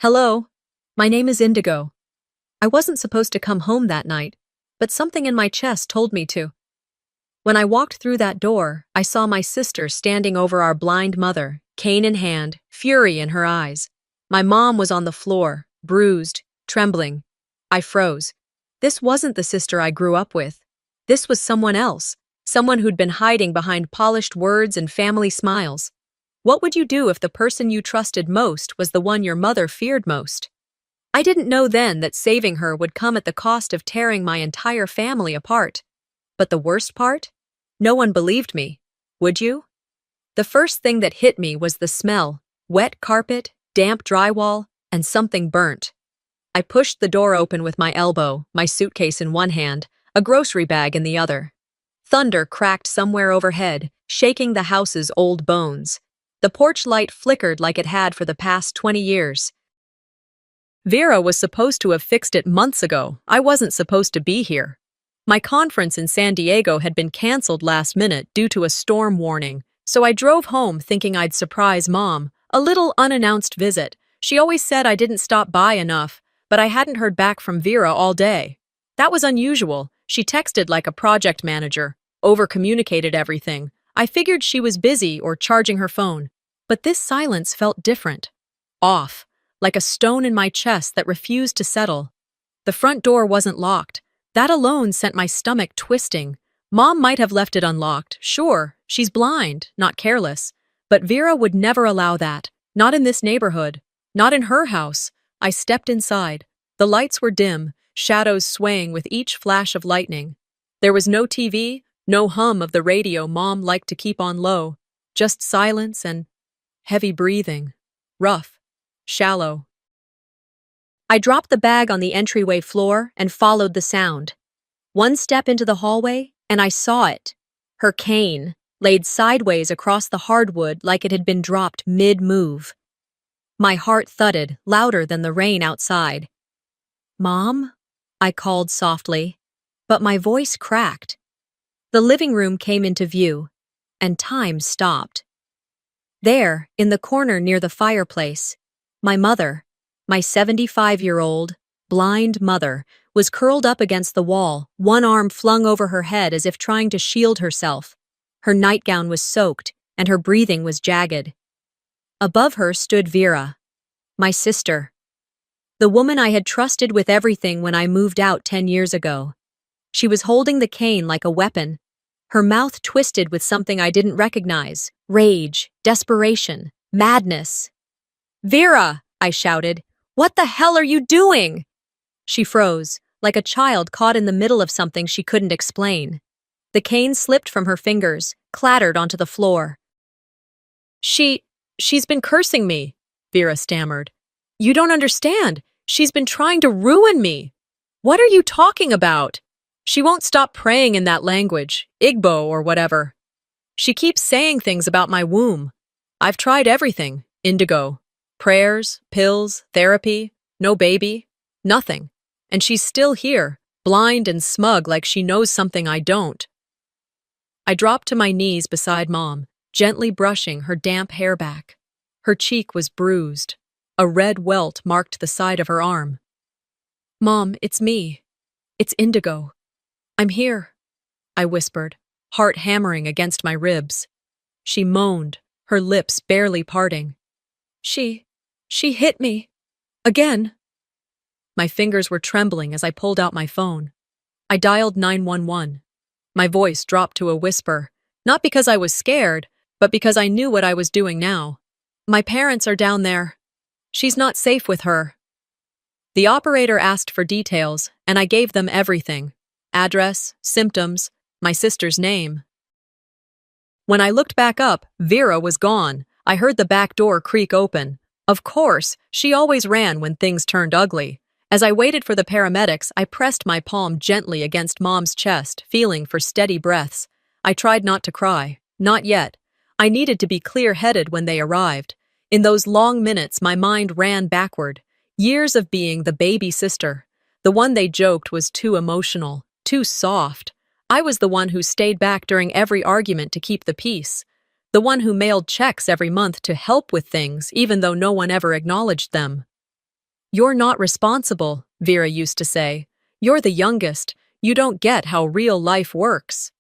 Hello, my name is Indigo. I wasn't supposed to come home that night, but something in my chest told me to. When I walked through that door, I saw my sister standing over our blind mother, cane in hand, fury in her eyes. My mom was on the floor, bruised, trembling. I froze. This wasn't the sister I grew up with. This was someone else, someone who'd been hiding behind polished words and family smiles. What would you do if the person you trusted most was the one your mother feared most? I didn't know then that saving her would come at the cost of tearing my entire family apart. But the worst part? No one believed me. Would you? The first thing that hit me was the smell: wet carpet, damp drywall, and something burnt. I pushed the door open with my elbow, my suitcase in one hand, a grocery bag in the other. Thunder cracked somewhere overhead, shaking the house's old bones. The porch light flickered like it had for the past 20 years. Vera was supposed to have fixed it months ago. I wasn't supposed to be here. My conference in San Diego had been canceled last minute due to a storm warning, so I drove home thinking I'd surprise Mom, a little unannounced visit. She always said I didn't stop by enough, but I hadn't heard back from Vera all day. That was unusual. She texted like a project manager, over-communicated everything. I figured she was busy or charging her phone. But this silence felt different. Off, like a stone in my chest that refused to settle. The front door wasn't locked. That alone sent my stomach twisting. Mom might have left it unlocked, sure, she's blind, not careless. But Vera would never allow that. Not in this neighborhood. Not in her house. I stepped inside. The lights were dim, shadows swaying with each flash of lightning. There was no TV, no hum of the radio Mom liked to keep on low. Just silence and heavy breathing. Rough. Shallow. I dropped the bag on the entryway floor and followed the sound. One step into the hallway, and I saw it. Her cane, laid sideways across the hardwood like it had been dropped mid-move. My heart thudded, louder than the rain outside. "Mom?" I called softly, but my voice cracked. The living room came into view, and time stopped. There, in the corner near the fireplace, my mother, my 75-year-old, blind mother, was curled up against the wall, one arm flung over her head as if trying to shield herself. Her nightgown was soaked, and her breathing was jagged. Above her stood Vera, my sister, the woman I had trusted with everything when I moved out 10 years ago. She was holding the cane like a weapon, her mouth twisted with something I didn't recognize: rage, desperation, madness. "Vera!" I shouted. "What the hell are you doing?" She froze, like a child caught in the middle of something she couldn't explain. The cane slipped from her fingers, clattered onto the floor. She's been cursing me," Vera stammered. "You don't understand. She's been trying to ruin me." "What are you talking about?" "She won't stop praying in that language, Igbo or whatever. She keeps saying things about my womb. I've tried everything, Indigo. Prayers, pills, therapy, no baby, nothing. And she's still here, blind and smug like she knows something I don't." I dropped to my knees beside Mom, gently brushing her damp hair back. Her cheek was bruised. A red welt marked the side of her arm. "Mom, it's me. It's Indigo. I'm here," I whispered, heart hammering against my ribs. She moaned, her lips barely parting. She hit me. Again." My fingers were trembling as I pulled out my phone. I dialed 911. My voice dropped to a whisper, not because I was scared, but because I knew what I was doing now. "My parents are down there. She's not safe with her." The operator asked for details, and I gave them everything: address, symptoms, my sister's name. When I looked back up, Vera was gone. I heard the back door creak open. Of course, she always ran when things turned ugly. As I waited for the paramedics, I pressed my palm gently against Mom's chest, feeling for steady breaths. I tried not to cry. Not yet. I needed to be clear-headed when they arrived. In those long minutes, my mind ran backward. Years of being the baby sister. The one they joked was too emotional, too soft. I was the one who stayed back during every argument to keep the peace. The one who mailed checks every month to help with things, even though no one ever acknowledged them. "You're not responsible," Vera used to say. "You're the youngest. You don't get how real life works."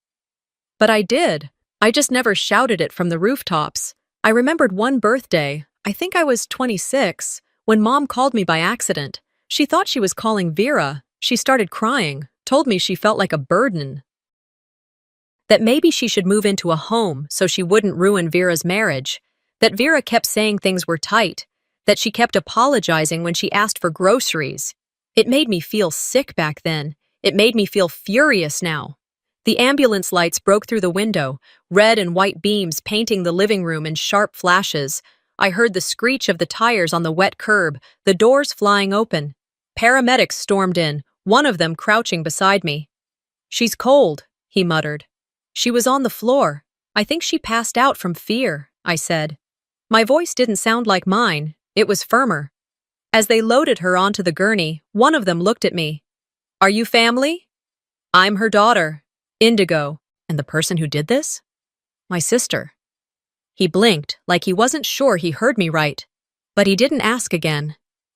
But I did. I just never shouted it from the rooftops. I remembered one birthday, I think I was 26, when Mom called me by accident. She thought she was calling Vera. She started crying, told me she felt like a burden, that maybe she should move into a home so she wouldn't ruin Vera's marriage, that Vera kept saying things were tight, that she kept apologizing when she asked for groceries. It made me feel sick back then. It made me feel furious now. The ambulance lights broke through the window, red and white beams painting the living room in sharp flashes. I heard the screech of the tires on the wet curb, the doors flying open. Paramedics stormed in, one of them crouching beside me. "She's cold," he muttered. "She was on the floor. I think she passed out from fear," I said. My voice didn't sound like mine. It was firmer. As they loaded her onto the gurney, one of them looked at me. "Are you family?" "I'm her daughter, Indigo." "And the person who did this?" "My sister." He blinked, like he wasn't sure he heard me right. But he didn't ask again.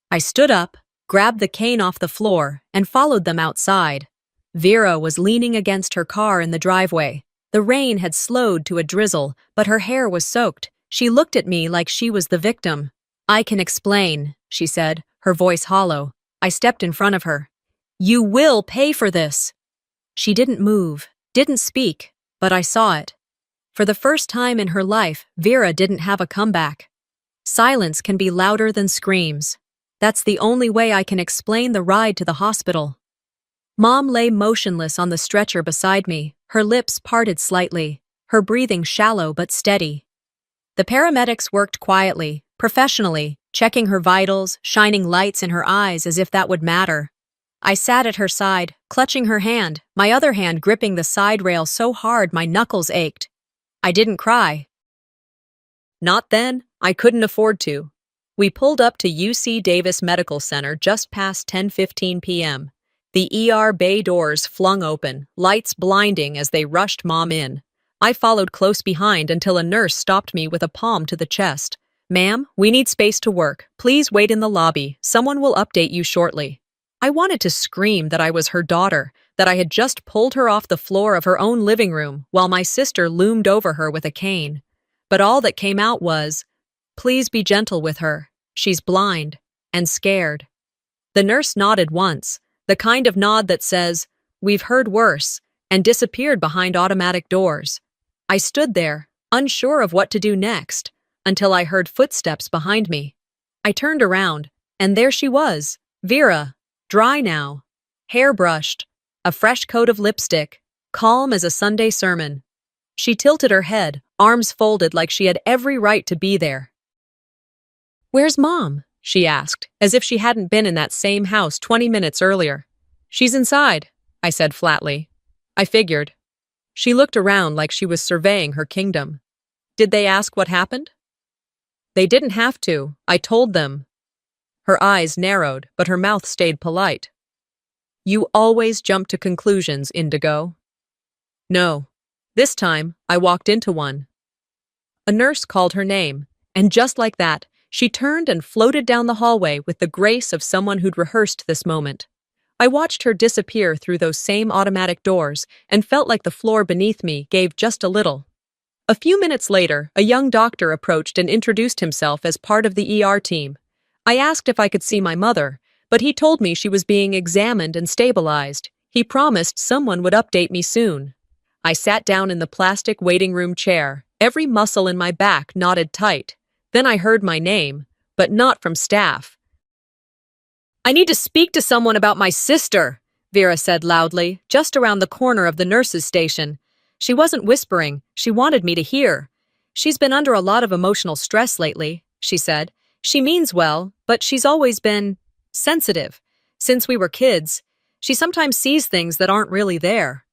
I stood up, grabbed the cane off the floor, and followed them outside. Vera was leaning against her car in the driveway. The rain had slowed to a drizzle, but her hair was soaked. She looked at me like she was the victim. "I can explain," she said, her voice hollow. I stepped in front of her. "You will pay for this." She didn't move, didn't speak, but I saw it. For the first time in her life, Vera didn't have a comeback. Silence can be louder than screams. That's the only way I can explain the ride to the hospital. Mom lay motionless on the stretcher beside me, her lips parted slightly, her breathing shallow but steady. The paramedics worked quietly, professionally, checking her vitals, shining lights in her eyes as if that would matter. I sat at her side, clutching her hand, my other hand gripping the side rail so hard my knuckles ached. I didn't cry. Not then. I couldn't afford to. We pulled up to UC Davis Medical Center just past 10:15 p.m. The ER bay doors flung open, lights blinding as they rushed Mom in. I followed close behind until a nurse stopped me with a palm to the chest. "Ma'am, we need space to work. Please wait in the lobby. Someone will update you shortly." I wanted to scream that I was her daughter, that I had just pulled her off the floor of her own living room while my sister loomed over her with a cane. But all that came out was, "Please be gentle with her. She's blind and scared." The nurse nodded once, the kind of nod that says, "We've heard worse," and disappeared behind automatic doors. I stood there, unsure of what to do next, until I heard footsteps behind me. I turned around, and there she was, Vera, dry now, hair brushed, a fresh coat of lipstick, calm as a Sunday sermon. She tilted her head, arms folded like she had every right to be there. "Where's Mom?" she asked, as if she hadn't been in that same house 20 minutes earlier. "She's inside," I said flatly. I figured. She looked around like she was surveying her kingdom. "Did they ask what happened?" "They didn't have to. I told them." Her eyes narrowed, but her mouth stayed polite. "You always jump to conclusions, Indigo." "No. This time, I walked into one." A nurse called her name, and just like that, she turned and floated down the hallway with the grace of someone who'd rehearsed this moment. I watched her disappear through those same automatic doors and felt like the floor beneath me gave just a little. A few minutes later, a young doctor approached and introduced himself as part of the ER team. I asked if I could see my mother, but he told me she was being examined and stabilized. He promised someone would update me soon. I sat down in the plastic waiting room chair, every muscle in my back knotted tight. Then I heard my name, but not from staff. "I need to speak to someone about my sister," Vera said loudly, just around the corner of the nurses' station. She wasn't whispering, she wanted me to hear. "She's been under a lot of emotional stress lately," she said. "She means well, but she's always been sensitive. Since we were kids, she sometimes sees things that aren't really there."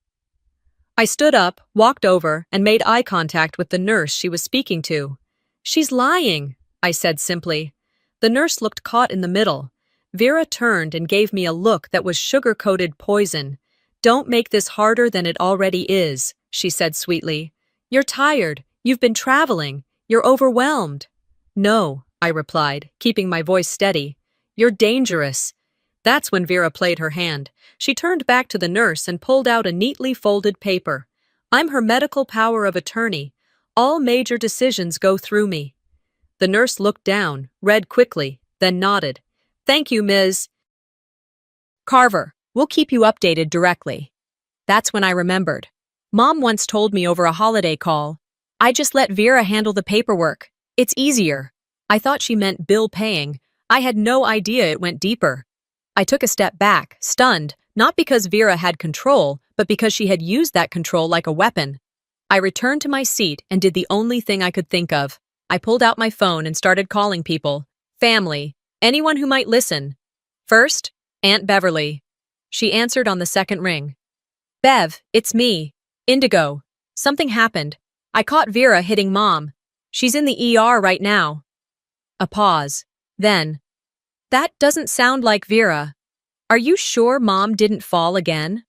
I stood up, walked over, and made eye contact with the nurse she was speaking to. "She's lying," I said simply. The nurse looked caught in the middle. Vera turned and gave me a look that was sugar-coated poison. "Don't make this harder than it already is," she said sweetly. "You're tired. You've been traveling. You're overwhelmed." "No," I replied, keeping my voice steady. You're dangerous." That's when Vera played her hand. She turned back to the nurse and pulled out a neatly folded paper. "I'm her medical power of attorney. All major decisions go through me." The nurse looked down, read quickly, then nodded. "Thank you, Ms. Carver. We'll keep you updated directly." That's when I remembered. Mom once told me over a holiday call, "I just let Vera handle the paperwork. It's easier." I thought she meant bill paying. I had no idea it went deeper. I took a step back, stunned, not because Vera had control, but because she had used that control like a weapon. I returned to my seat and did the only thing I could think of. I pulled out my phone and started calling people. Family. Anyone who might listen. First, Aunt Beverly. She answered on the second ring. "Bev, it's me. Indigo. Something happened. I caught Vera hitting Mom. She's in the ER right now." A pause. Then, "That doesn't sound like Vera. Are you sure Mom didn't fall again?"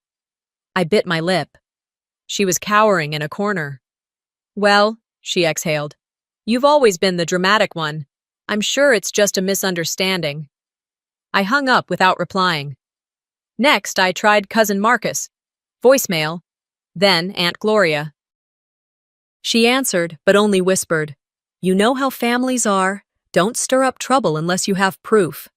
I bit my lip. She was cowering in a corner. "Well," she exhaled, "you've always been the dramatic one. I'm sure it's just a misunderstanding." I hung up without replying. Next, I tried Cousin Marcus. Voicemail. Then Aunt Gloria. She answered, but only whispered, "You know how families are. Don't stir up trouble unless you have proof."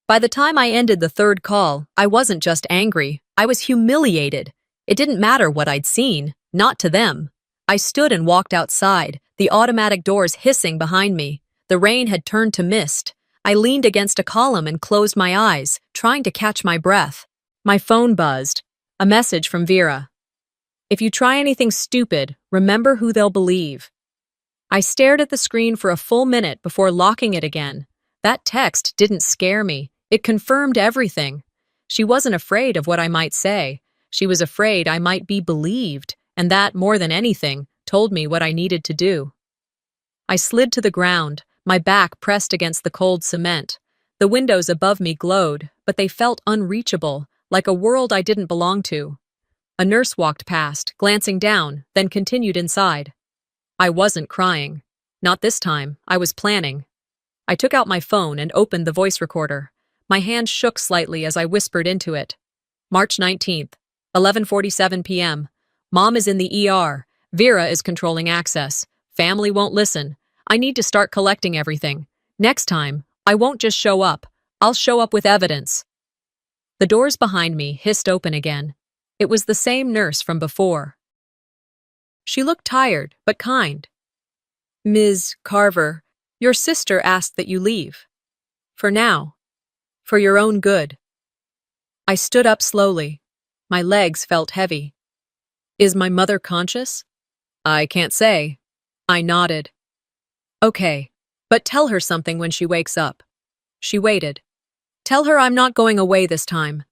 By the time I ended the third call, I wasn't just angry, I was humiliated. It didn't matter what I'd seen, not to them. I stood and walked outside, the automatic doors hissing behind me. The rain had turned to mist. I leaned against a column and closed my eyes, trying to catch my breath. My phone buzzed. A message from Vera. "If you try anything stupid, remember who they'll believe." I stared at the screen for a full minute before locking it again. That text didn't scare me. It confirmed everything. She wasn't afraid of what I might say. She was afraid I might be believed, and that, more than anything, told me what I needed to do. I slid to the ground, my back pressed against the cold cement. The windows above me glowed, but they felt unreachable, like a world I didn't belong to. A nurse walked past, glancing down, then continued inside. I wasn't crying. Not this time. I was planning. I took out my phone and opened the voice recorder. My hand shook slightly as I whispered into it. March 19th, 11:47 p.m. Mom is in the ER. Vera is controlling access. Family won't listen. I need to start collecting everything. Next time, I won't just show up. I'll show up with evidence. The doors behind me hissed open again. It was the same nurse from before. She looked tired, but kind. "Ms. Carver, your sister asked that you leave. For now. For your own good." I stood up slowly. My legs felt heavy. "Is my mother conscious?" "I can't say." I nodded. "Okay, but tell her something when she wakes up." She waited. "Tell her I'm not going away this time."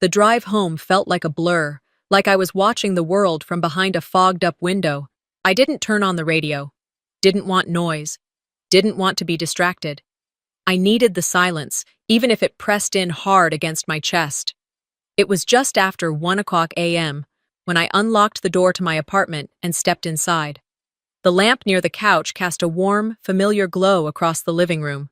The drive home felt like a blur, like I was watching the world from behind a fogged-up window. I didn't turn on the radio. Didn't want noise. Didn't want to be distracted. I needed the silence, even if it pressed in hard against my chest. It was just after 1:00 a.m. when I unlocked the door to my apartment and stepped inside. The lamp near the couch cast a warm, familiar glow across the living room.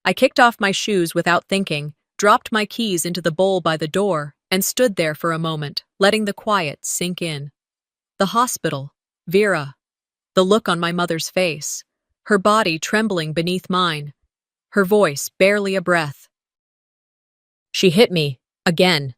I kicked off my shoes without thinking, dropped my keys into the bowl by the door, and stood there for a moment, letting the quiet sink in. The hospital, Vera, the look on my mother's face, her body trembling beneath mine, her voice barely a breath. She hit me, again.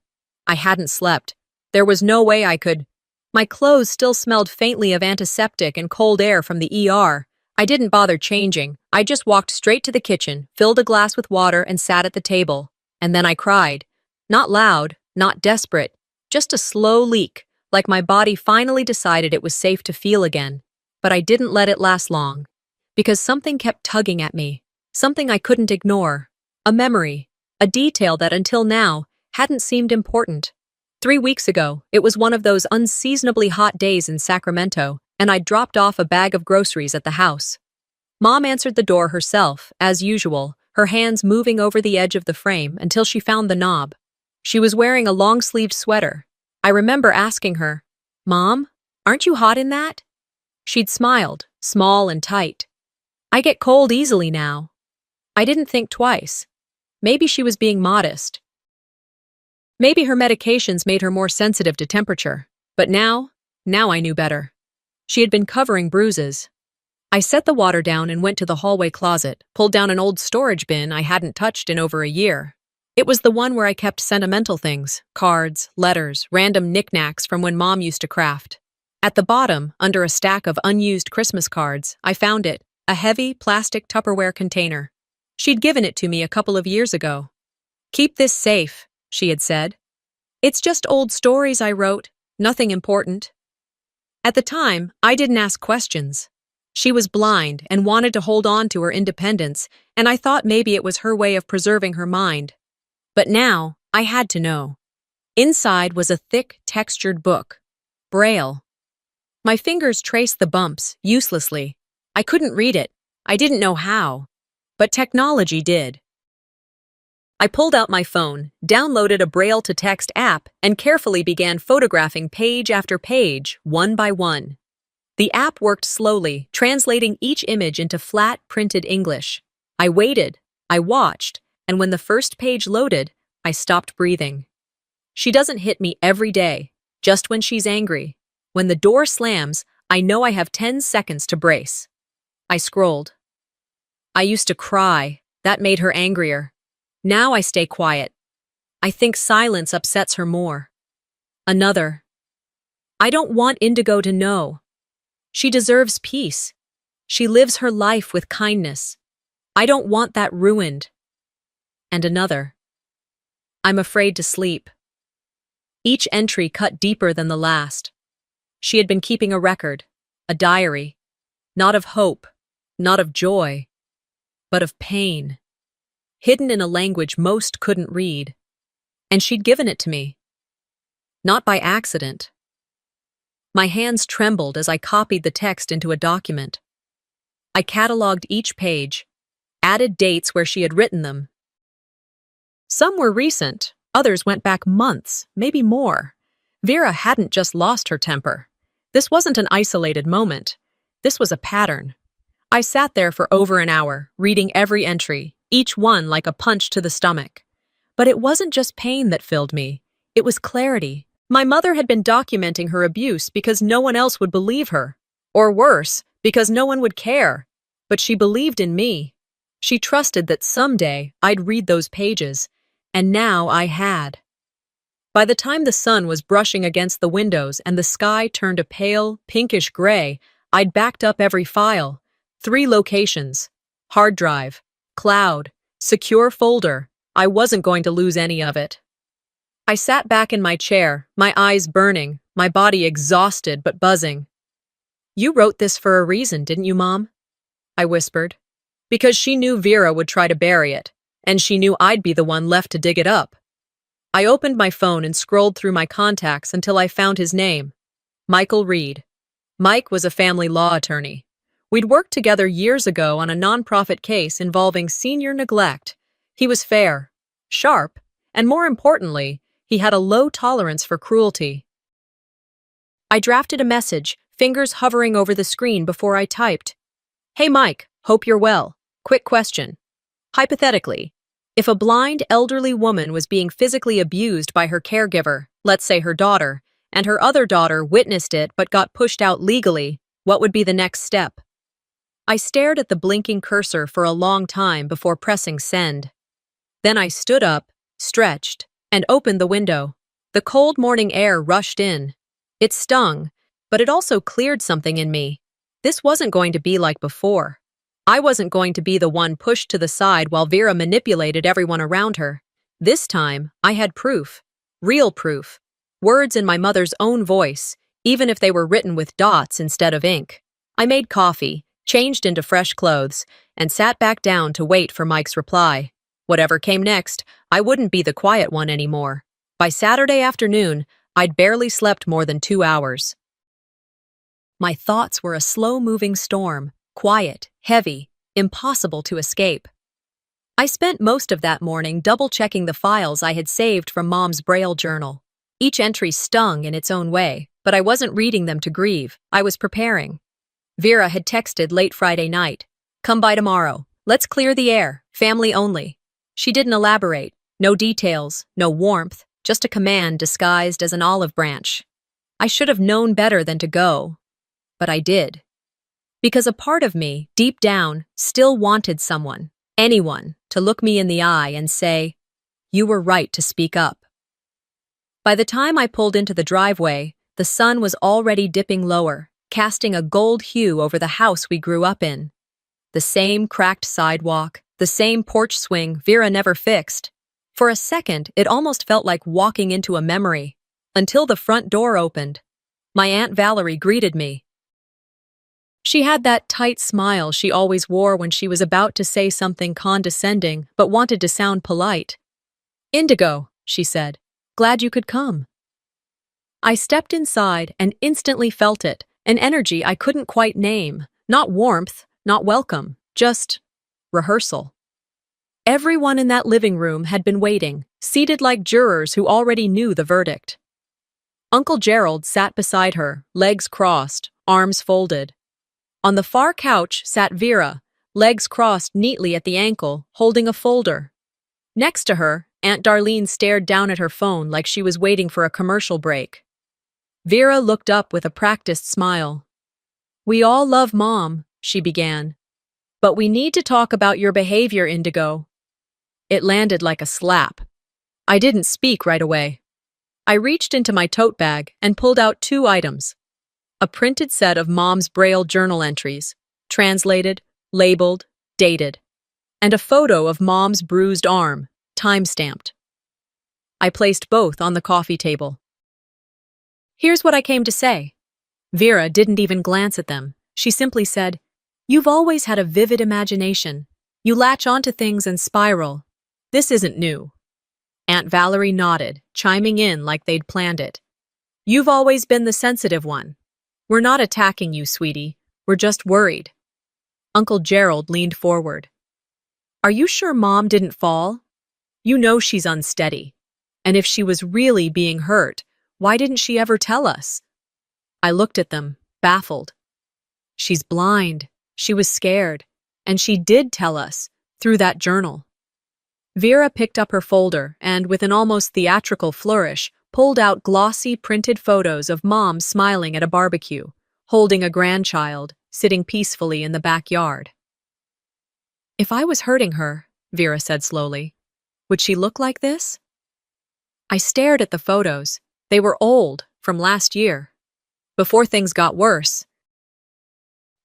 I hadn't slept. There was no way I could. My clothes still smelled faintly of antiseptic and cold air from the ER. I didn't bother changing. I just walked straight to the kitchen, filled a glass with water, and sat at the table. And then I cried. Not loud, not desperate, just a slow leak, like my body finally decided it was safe to feel again. But I didn't let it last long, because something kept tugging at me, something I couldn't ignore, a memory, a detail that until now hadn't seemed important. 3 weeks ago, it was one of those unseasonably hot days in Sacramento, and I dropped off a bag of groceries at the house. Mom answered the door herself, as usual, her hands moving over the edge of the frame until she found the knob. She was wearing a long-sleeved sweater. I remember asking her, "Mom, aren't you hot in that?" She'd smiled, small and tight. "I get cold easily now." I didn't think twice. Maybe she was being modest. Maybe her medications made her more sensitive to temperature. But now I knew better. She had been covering bruises. I set the water down and went to the hallway closet, pulled down an old storage bin I hadn't touched in over a year. It was the one where I kept sentimental things, cards, letters, random knickknacks from when Mom used to craft. At the bottom, under a stack of unused Christmas cards, I found it, a heavy plastic Tupperware container. She'd given it to me a couple of years ago. "Keep this safe," she had said. "It's just old stories I wrote, nothing important." At the time, I didn't ask questions. She was blind and wanted to hold on to her independence, and I thought maybe it was her way of preserving her mind. But now, I had to know. Inside was a thick, textured book. Braille. My fingers traced the bumps, uselessly. I couldn't read it. I didn't know how. But technology did. I pulled out my phone, downloaded a Braille-to-text app, and carefully began photographing page after page, one by one. The app worked slowly, translating each image into flat, printed English. I waited, I watched, and when the first page loaded, I stopped breathing. She doesn't hit me every day, just when she's angry. When the door slams, I know I have 10 seconds to brace. I scrolled. I used to cry. That made her angrier. Now I stay quiet. I think silence upsets her more. Another. I don't want Indigo to know. She deserves peace. She lives her life with kindness. I don't want that ruined. And another. I'm afraid to sleep. Each entry cut deeper than the last. She had been keeping a record, a diary, not of hope, not of joy, but of pain, hidden in a language most couldn't read. And she'd given it to me. Not by accident. My hands trembled as I copied the text into a document. I cataloged each page, added dates where she had written them. Some were recent, others went back months, maybe more. Vera hadn't just lost her temper. This wasn't an isolated moment. This was a pattern. I sat there for over an hour, reading every entry, each one like a punch to the stomach. But it wasn't just pain that filled me. It was clarity. My mother had been documenting her abuse because no one else would believe her. Or worse, because no one would care. But she believed in me. She trusted that someday I'd read those pages. And now I had. By the time the sun was brushing against the windows and the sky turned a pale, pinkish gray, I'd backed up every file. 3 locations. Hard drive, cloud, secure folder. I wasn't going to lose any of it. I sat back in my chair, my eyes burning, my body exhausted but buzzing. "You wrote this for a reason, didn't you, Mom?" I whispered. Because she knew Vera would try to bury it, and she knew I'd be the one left to dig it up. I opened my phone and scrolled through my contacts until I found his name. Michael Reed. Mike was a family law attorney. We'd worked together years ago on a nonprofit case involving senior neglect. He was fair, sharp, and more importantly, he had a low tolerance for cruelty. I drafted a message, fingers hovering over the screen before I typed. "Hey Mike, hope you're well. Quick question. Hypothetically, if a blind elderly woman was being physically abused by her caregiver, let's say her daughter, and her other daughter witnessed it but got pushed out legally, what would be the next step?" I stared at the blinking cursor for a long time before pressing send. Then I stood up, stretched, and opened the window. The cold morning air rushed in. It stung, but it also cleared something in me. This wasn't going to be like before. I wasn't going to be the one pushed to the side while Vera manipulated everyone around her. This time, I had proof. Real proof. Words in my mother's own voice, even if they were written with dots instead of ink. I made coffee, changed into fresh clothes, and sat back down to wait for Mike's reply. Whatever came next, I wouldn't be the quiet one anymore. By Saturday afternoon, I'd barely slept more than 2 hours. My thoughts were a slow-moving storm, quiet, heavy, impossible to escape. I spent most of that morning double-checking the files I had saved from Mom's Braille journal. Each entry stung in its own way, but I wasn't reading them to grieve. I was preparing. Vera had texted late Friday night. "Come by tomorrow. Let's clear the air. Family only." She didn't elaborate. No details, no warmth, just a command disguised as an olive branch. I should have known better than to go, but I did. Because a part of me, deep down, still wanted someone, anyone, to look me in the eye and say, "You were right to speak up." By the time I pulled into the driveway, the sun was already dipping lower, casting a gold hue over the house we grew up in. The same cracked sidewalk, the same porch swing Vera never fixed. For a second, it almost felt like walking into a memory, until the front door opened. My Aunt Valerie greeted me. She had that tight smile she always wore when she was about to say something condescending but wanted to sound polite. "Indigo," she said. "Glad you could come." I stepped inside and instantly felt it, an energy I couldn't quite name. Not warmth, not welcome, just rehearsal. Everyone in that living room had been waiting, seated like jurors who already knew the verdict. Uncle Gerald sat beside her, legs crossed, arms folded. On the far couch sat Vera, legs crossed neatly at the ankle, holding a folder. Next to her, Aunt Darlene stared down at her phone like she was waiting for a commercial break. Vera looked up with a practiced smile. "We all love Mom," she began. "But we need to talk about your behavior, Indigo." It landed like a slap. I didn't speak right away. I reached into my tote bag and pulled out 2 items. A printed set of Mom's Braille journal entries, translated, labeled, dated, and a photo of Mom's bruised arm, time-stamped. I placed both on the coffee table. "Here's what I came to say." Vera didn't even glance at them. She simply said, "You've always had a vivid imagination. You latch onto things and spiral. This isn't new." Aunt Valerie nodded, chiming in like they'd planned it. "You've always been the sensitive one. We're not attacking you, sweetie. We're just worried." Uncle Gerald leaned forward. "Are you sure Mom didn't fall? You know she's unsteady. And if she was really being hurt, why didn't she ever tell us?" I looked at them, baffled. "She's blind. She was scared. And she did tell us, through that journal." Vera picked up her folder and, with an almost theatrical flourish, pulled out glossy printed photos of Mom smiling at a barbecue, holding a grandchild, sitting peacefully in the backyard. "If I was hurting her," Vera said slowly, "would she look like this?" I stared at the photos. They were old, from last year, before things got worse.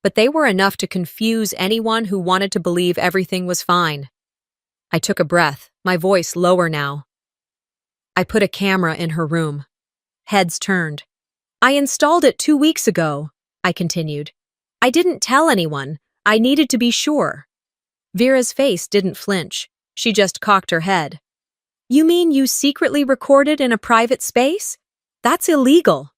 But they were enough to confuse anyone who wanted to believe everything was fine. I took a breath, my voice lower now. I put a camera in her room. Heads turned. "I installed it 2 weeks ago," I continued. "I didn't tell anyone. I needed to be sure." Vera's face didn't flinch. She just cocked her head. "You mean you secretly recorded in a private space? That's illegal."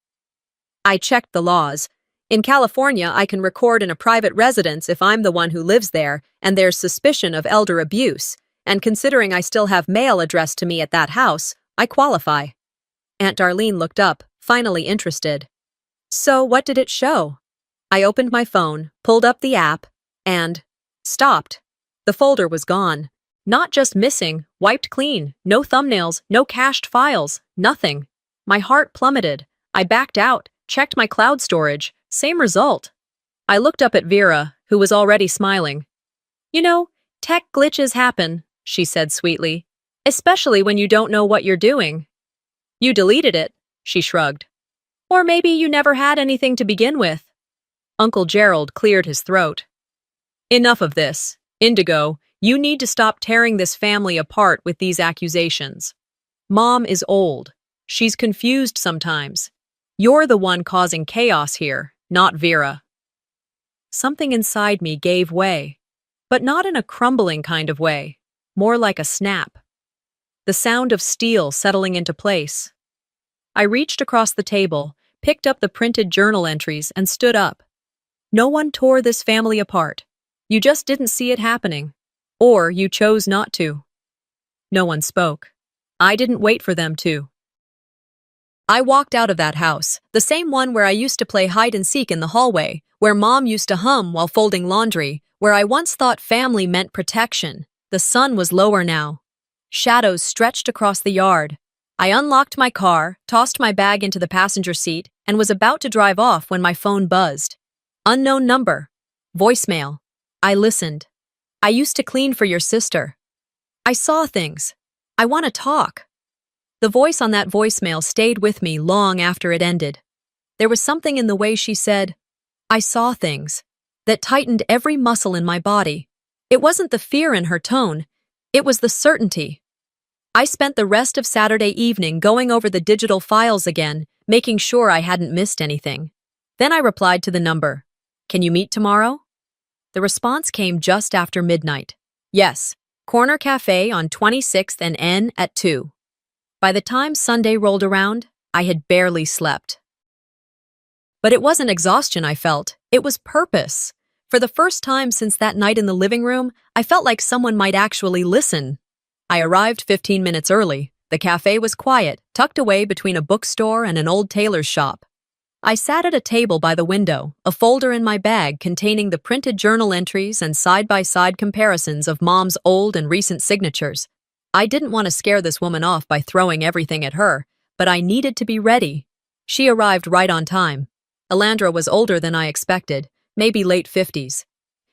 I checked the laws. In California, I can record in a private residence if I'm the one who lives there and there's suspicion of elder abuse. And considering I still have mail addressed to me at that house, I qualify. Aunt Darlene looked up, finally interested. "So what did it show?" I opened my phone, pulled up the app, and stopped. The folder was gone. Not just missing, wiped clean, no thumbnails, no cached files, nothing. My heart plummeted. I backed out, checked my cloud storage, same result. I looked up at Vera, who was already smiling. "You know, tech glitches happen," she said sweetly, "especially when you don't know what you're doing." "You deleted it," she shrugged. "Or maybe you never had anything to begin with." Uncle Gerald cleared his throat. "Enough of this. Indigo, you need to stop tearing this family apart with these accusations. Mom is old. She's confused sometimes. You're the one causing chaos here, not Vera." Something inside me gave way, but not in a crumbling kind of way, more like a snap. The sound of steel settling into place. I reached across the table, picked up the printed journal entries, and stood up. No one tore this family apart. You just didn't see it happening. Or you chose not to. No one spoke. I didn't wait for them to. I walked out of that house, the same one where I used to play hide and seek in the hallway, where Mom used to hum while folding laundry, where I once thought family meant protection, The sun was lower now. Shadows stretched across the yard. I unlocked my car, tossed my bag into the passenger seat, and was about to drive off when my phone buzzed. Unknown number. Voicemail. I listened. I used to clean for your sister. I saw things. I want to talk. The voice on that voicemail stayed with me long after it ended. There was something in the way she said, I saw things, that tightened every muscle in my body. It wasn't the fear in her tone, it was the certainty. I spent the rest of Saturday evening going over the digital files again, making sure I hadn't missed anything. Then I replied to the number. Can you meet tomorrow? The response came just after midnight. Yes, Corner Cafe on 26th and N at 2. By the time Sunday rolled around, I had barely slept. But it wasn't exhaustion I felt, it was purpose. For the first time since that night in the living room, I felt like someone might actually listen. I arrived 15 minutes early. The cafe was quiet, tucked away between a bookstore and an old tailor's shop. I sat at a table by the window, a folder in my bag containing the printed journal entries and side-by-side comparisons of Mom's old and recent signatures. I didn't want to scare this woman off by throwing everything at her, but I needed to be ready. She arrived right on time. Alandra was older than I expected, maybe late 50s.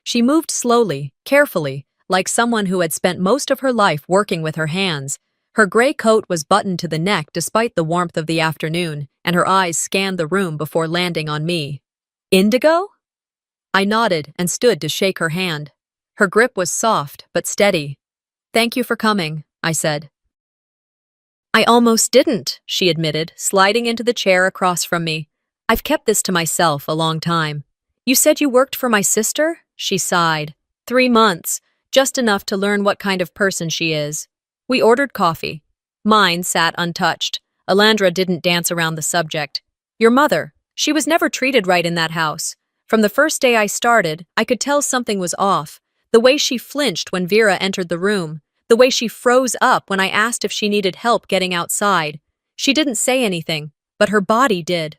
She moved slowly, carefully, like someone who had spent most of her life working with her hands. Her gray coat was buttoned to the neck despite the warmth of the afternoon, and her eyes scanned the room before landing on me. Indigo? I nodded and stood to shake her hand. Her grip was soft but steady. Thank you for coming, I said. I almost didn't, she admitted, sliding into the chair across from me. I've kept this to myself a long time. You said you worked for my sister? She sighed. 3 months, just enough to learn what kind of person she is. We ordered coffee. Mine sat untouched. Alandra didn't dance around the subject. Your mother, she was never treated right in that house. From the first day I started, I could tell something was off. The way she flinched when Vera entered the room. The way she froze up when I asked if she needed help getting outside. She didn't say anything, but her body did.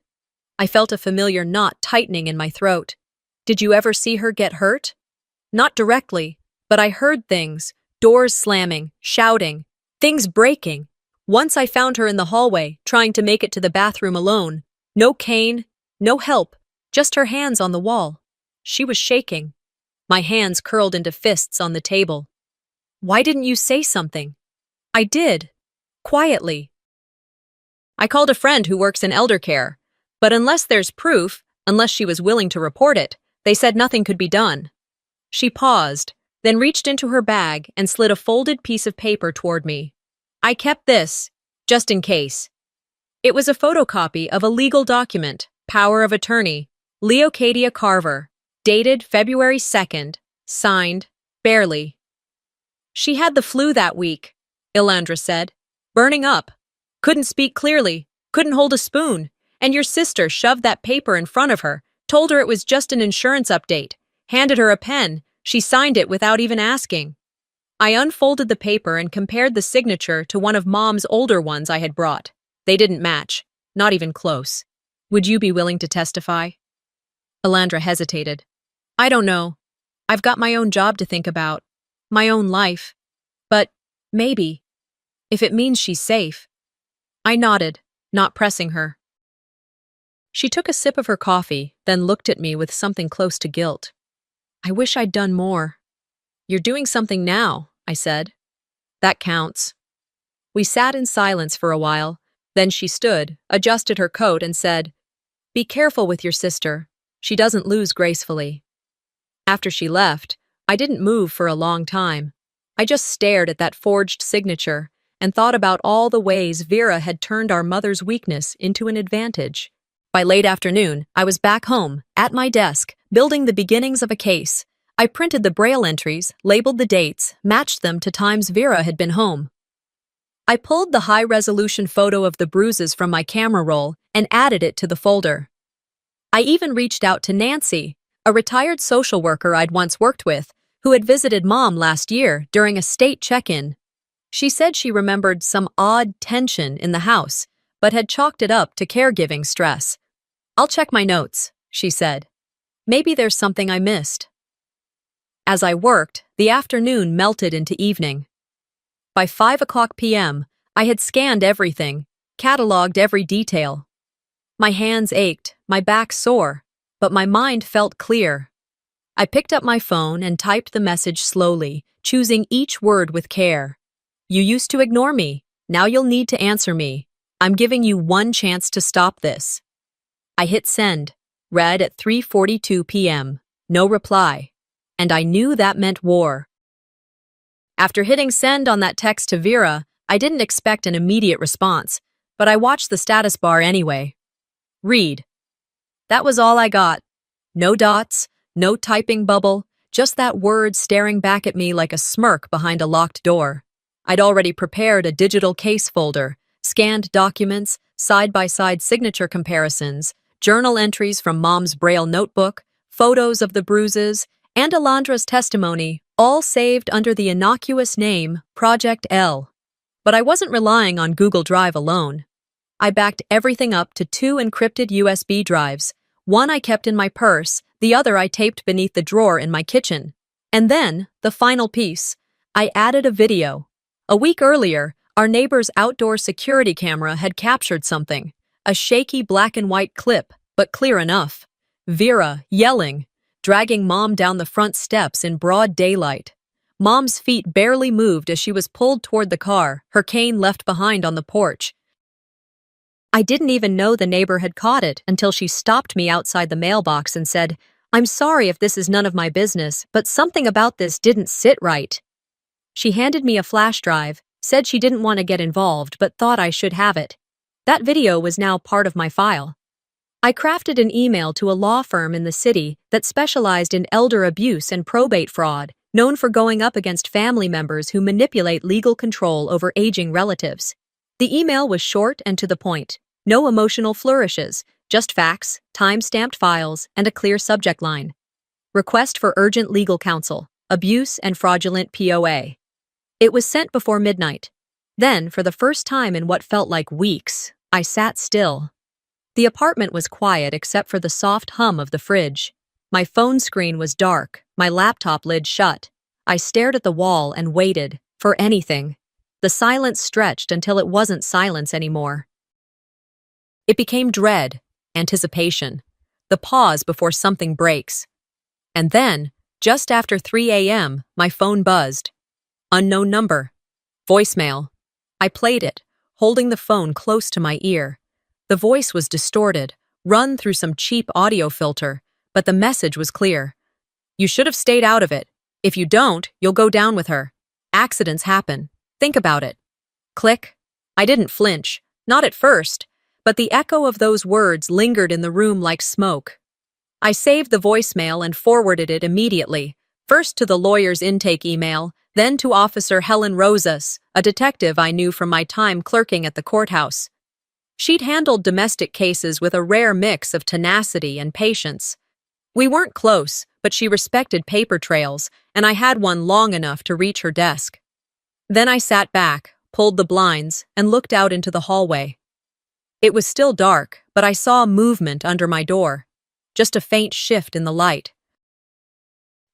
I felt a familiar knot tightening in my throat. Did you ever see her get hurt? Not directly, but I heard things. Doors slamming, shouting, things breaking. Once I found her in the hallway, trying to make it to the bathroom alone. No cane, no help, just her hands on the wall. She was shaking. My hands curled into fists on the table. Why didn't you say something? I did. Quietly. I called a friend who works in elder care, but unless there's proof, unless she was willing to report it, they said nothing could be done. She paused, then reached into her bag and slid a folded piece of paper toward me. I kept this, just in case. It was a photocopy of a legal document, power of attorney, Leocadia Carver, dated February 2nd, signed, barely. She had the flu that week, Alandra said. Burning up. Couldn't speak clearly, couldn't hold a spoon, and your sister shoved that paper in front of her, told her it was just an insurance update, handed her a pen. She signed it without even asking. I unfolded the paper and compared the signature to one of Mom's older ones I had brought. They didn't match, not even close. Would you be willing to testify? Alandra hesitated. I don't know. I've got my own job to think about, my own life. But maybe, if it means she's safe. I nodded, not pressing her. She took a sip of her coffee, then looked at me with something close to guilt. I wish I'd done more. You're doing something now, I said. That counts. We sat in silence for a while. Then she stood, adjusted her coat, and said, Be careful with your sister. She doesn't lose gracefully. After she left, I didn't move for a long time. I just stared at that forged signature and thought about all the ways Vera had turned our mother's weakness into an advantage. By late afternoon, I was back home, at my desk, building the beginnings of a case. I printed the Braille entries, labeled the dates, matched them to times Vera had been home. I pulled the high-resolution photo of the bruises from my camera roll and added it to the folder. I even reached out to Nancy, a retired social worker I'd once worked with, who had visited Mom last year during a state check-in. She said she remembered some odd tension in the house, but had chalked it up to caregiving stress. I'll check my notes, she said. Maybe there's something I missed. As I worked, The afternoon melted into evening. By 5 p.m., I had scanned everything, cataloged every detail. My hands ached, my back sore, but my mind felt clear. I picked up my phone and typed the message slowly, choosing each word with care. You used to ignore me. Now you'll need to answer me. I'm giving you one chance to stop this. I hit send, read at 3:42 p.m. No reply. And I knew that meant war. After hitting send on that text to Vera, I didn't expect an immediate response, but I watched the status bar anyway. Read. That was all I got. No dots, no typing bubble, just that word staring back at me like a smirk behind a locked door. I'd already prepared a digital case folder, scanned documents, side-by-side signature comparisons, journal entries from Mom's Braille notebook, photos of the bruises, and Alondra's testimony, all saved under the innocuous name Project L. But I wasn't relying on Google Drive alone. I backed everything up to 2 encrypted USB drives. One I kept in my purse, the other I taped beneath the drawer in my kitchen. And then, the final piece, I added a video. A week earlier, our neighbor's outdoor security camera had captured something, a shaky black and white clip, but clear enough. Vera, yelling, dragging Mom down the front steps in broad daylight. Mom's feet barely moved as she was pulled toward the car, her cane left behind on the porch. I didn't even know the neighbor had caught it until she stopped me outside the mailbox and said, "I'm sorry if this is none of my business, but something about this didn't sit right." She handed me a flash drive, said she didn't want to get involved but thought I should have it. That video was now part of my file. I crafted an email to a law firm in the city that specialized in elder abuse and probate fraud, known for going up against family members who manipulate legal control over aging relatives. The email was short and to the point, no emotional flourishes, just facts, time-stamped files, and a clear subject line. Request for urgent legal counsel, abuse and fraudulent POA. It was sent before midnight. Then, for the first time in what felt like weeks, I sat still. The apartment was quiet except for the soft hum of the fridge. My phone screen was dark, my laptop lid shut. I stared at the wall and waited, for anything. The silence stretched until it wasn't silence anymore. It became dread, anticipation, the pause before something breaks. And then, just after 3 a.m., my phone buzzed. Unknown number. Voicemail. I played it, holding the phone close to my ear. The voice was distorted, run through some cheap audio filter, but the message was clear. You should have stayed out of it. If you don't, you'll go down with her. Accidents happen. Think about it. Click. I didn't flinch, not at first, but the echo of those words lingered in the room like smoke. I saved the voicemail and forwarded it immediately, first to the lawyer's intake email, then to Officer Helen Rosas, a detective I knew from my time clerking at the courthouse. She'd handled domestic cases with a rare mix of tenacity and patience. We weren't close, but she respected paper trails, and I had one long enough to reach her desk. Then I sat back, pulled the blinds, and looked out into the hallway. It was still dark, but I saw movement under my door. Just a faint shift in the light.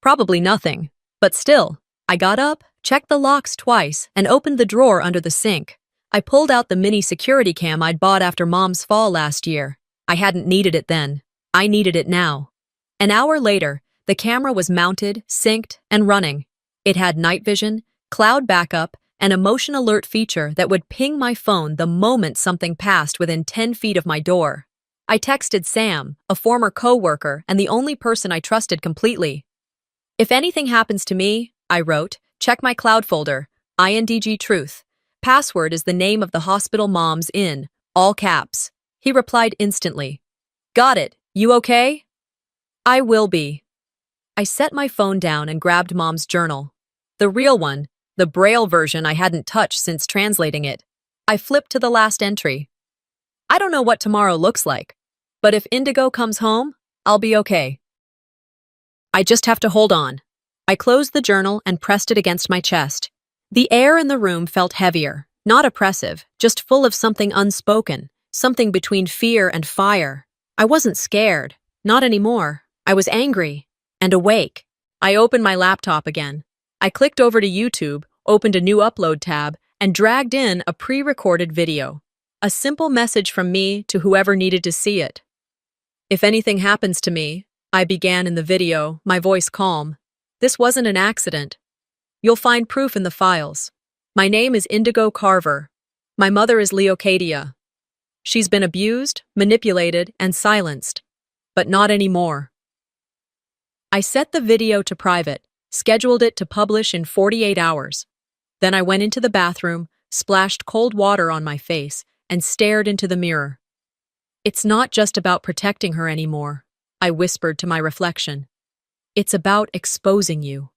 Probably nothing, but still, I got up, checked the locks twice, and opened the drawer under the sink. I pulled out the mini security cam I'd bought after Mom's fall last year. I hadn't needed it then. I needed it now. An hour later, the camera was mounted, synced, and running. It had night vision, cloud backup, and a motion alert feature that would ping my phone the moment something passed within 10 feet of my door. I texted Sam, a former co-worker and the only person I trusted completely. If anything happens to me, I wrote, check my cloud folder, INDG Truth. Password is the name of the hospital Mom's in, all caps. He replied instantly. Got it. You okay? I will be. I set my phone down and grabbed Mom's journal. The real one, the Braille version I hadn't touched since translating it. I flipped to the last entry. I don't know what tomorrow looks like, but if Indigo comes home, I'll be okay. I just have to hold on. I closed the journal and pressed it against my chest. The air in the room felt heavier, not oppressive, just full of something unspoken, something between fear and fire. I wasn't scared, not anymore. I was angry and awake. I opened my laptop again. I clicked over to YouTube, opened a new upload tab, and dragged in a pre-recorded video. A simple message from me to whoever needed to see it. If anything happens to me, I began in the video, my voice calm. This wasn't an accident. You'll find proof in the files. My name is Indigo Carver. My mother is Leocadia. She's been abused, manipulated, and silenced. But not anymore. I set the video to private, scheduled it to publish in 48 hours. Then I went into the bathroom, splashed cold water on my face, and stared into the mirror. It's not just about protecting her anymore, I whispered to my reflection. It's about exposing you.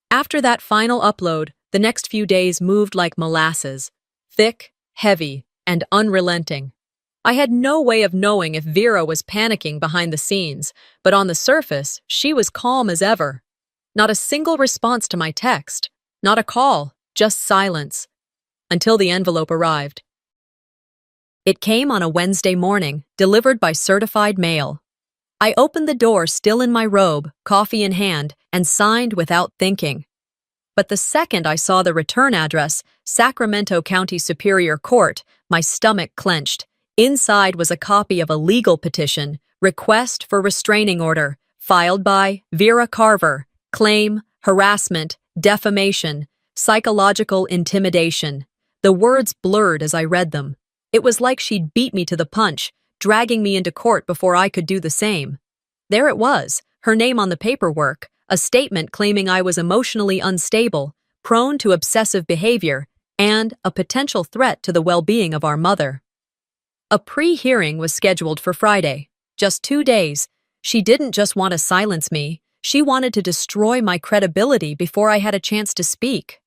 After that final upload, the next few days moved like molasses, thick, heavy, and unrelenting. I had no way of knowing if Vera was panicking behind the scenes, but on the surface, she was calm as ever. Not a single response to my text, not a call, just silence. Until the envelope arrived. It came on a Wednesday morning, delivered by certified mail. I opened the door still in my robe, coffee in hand, and signed without thinking. But the second I saw the return address, Sacramento County Superior Court, my stomach clenched. Inside was a copy of a legal petition, request for restraining order, filed by Vera Carver, claim, harassment, defamation, psychological intimidation. The words blurred as I read them. It was like she'd beat me to the punch, dragging me into court before I could do the same. There it was, her name on the paperwork, a statement claiming I was emotionally unstable, prone to obsessive behavior, and a potential threat to the well-being of our mother. A pre-hearing was scheduled for Friday. Just 2 days. She didn't just want to silence me, she wanted to destroy my credibility before I had a chance to speak.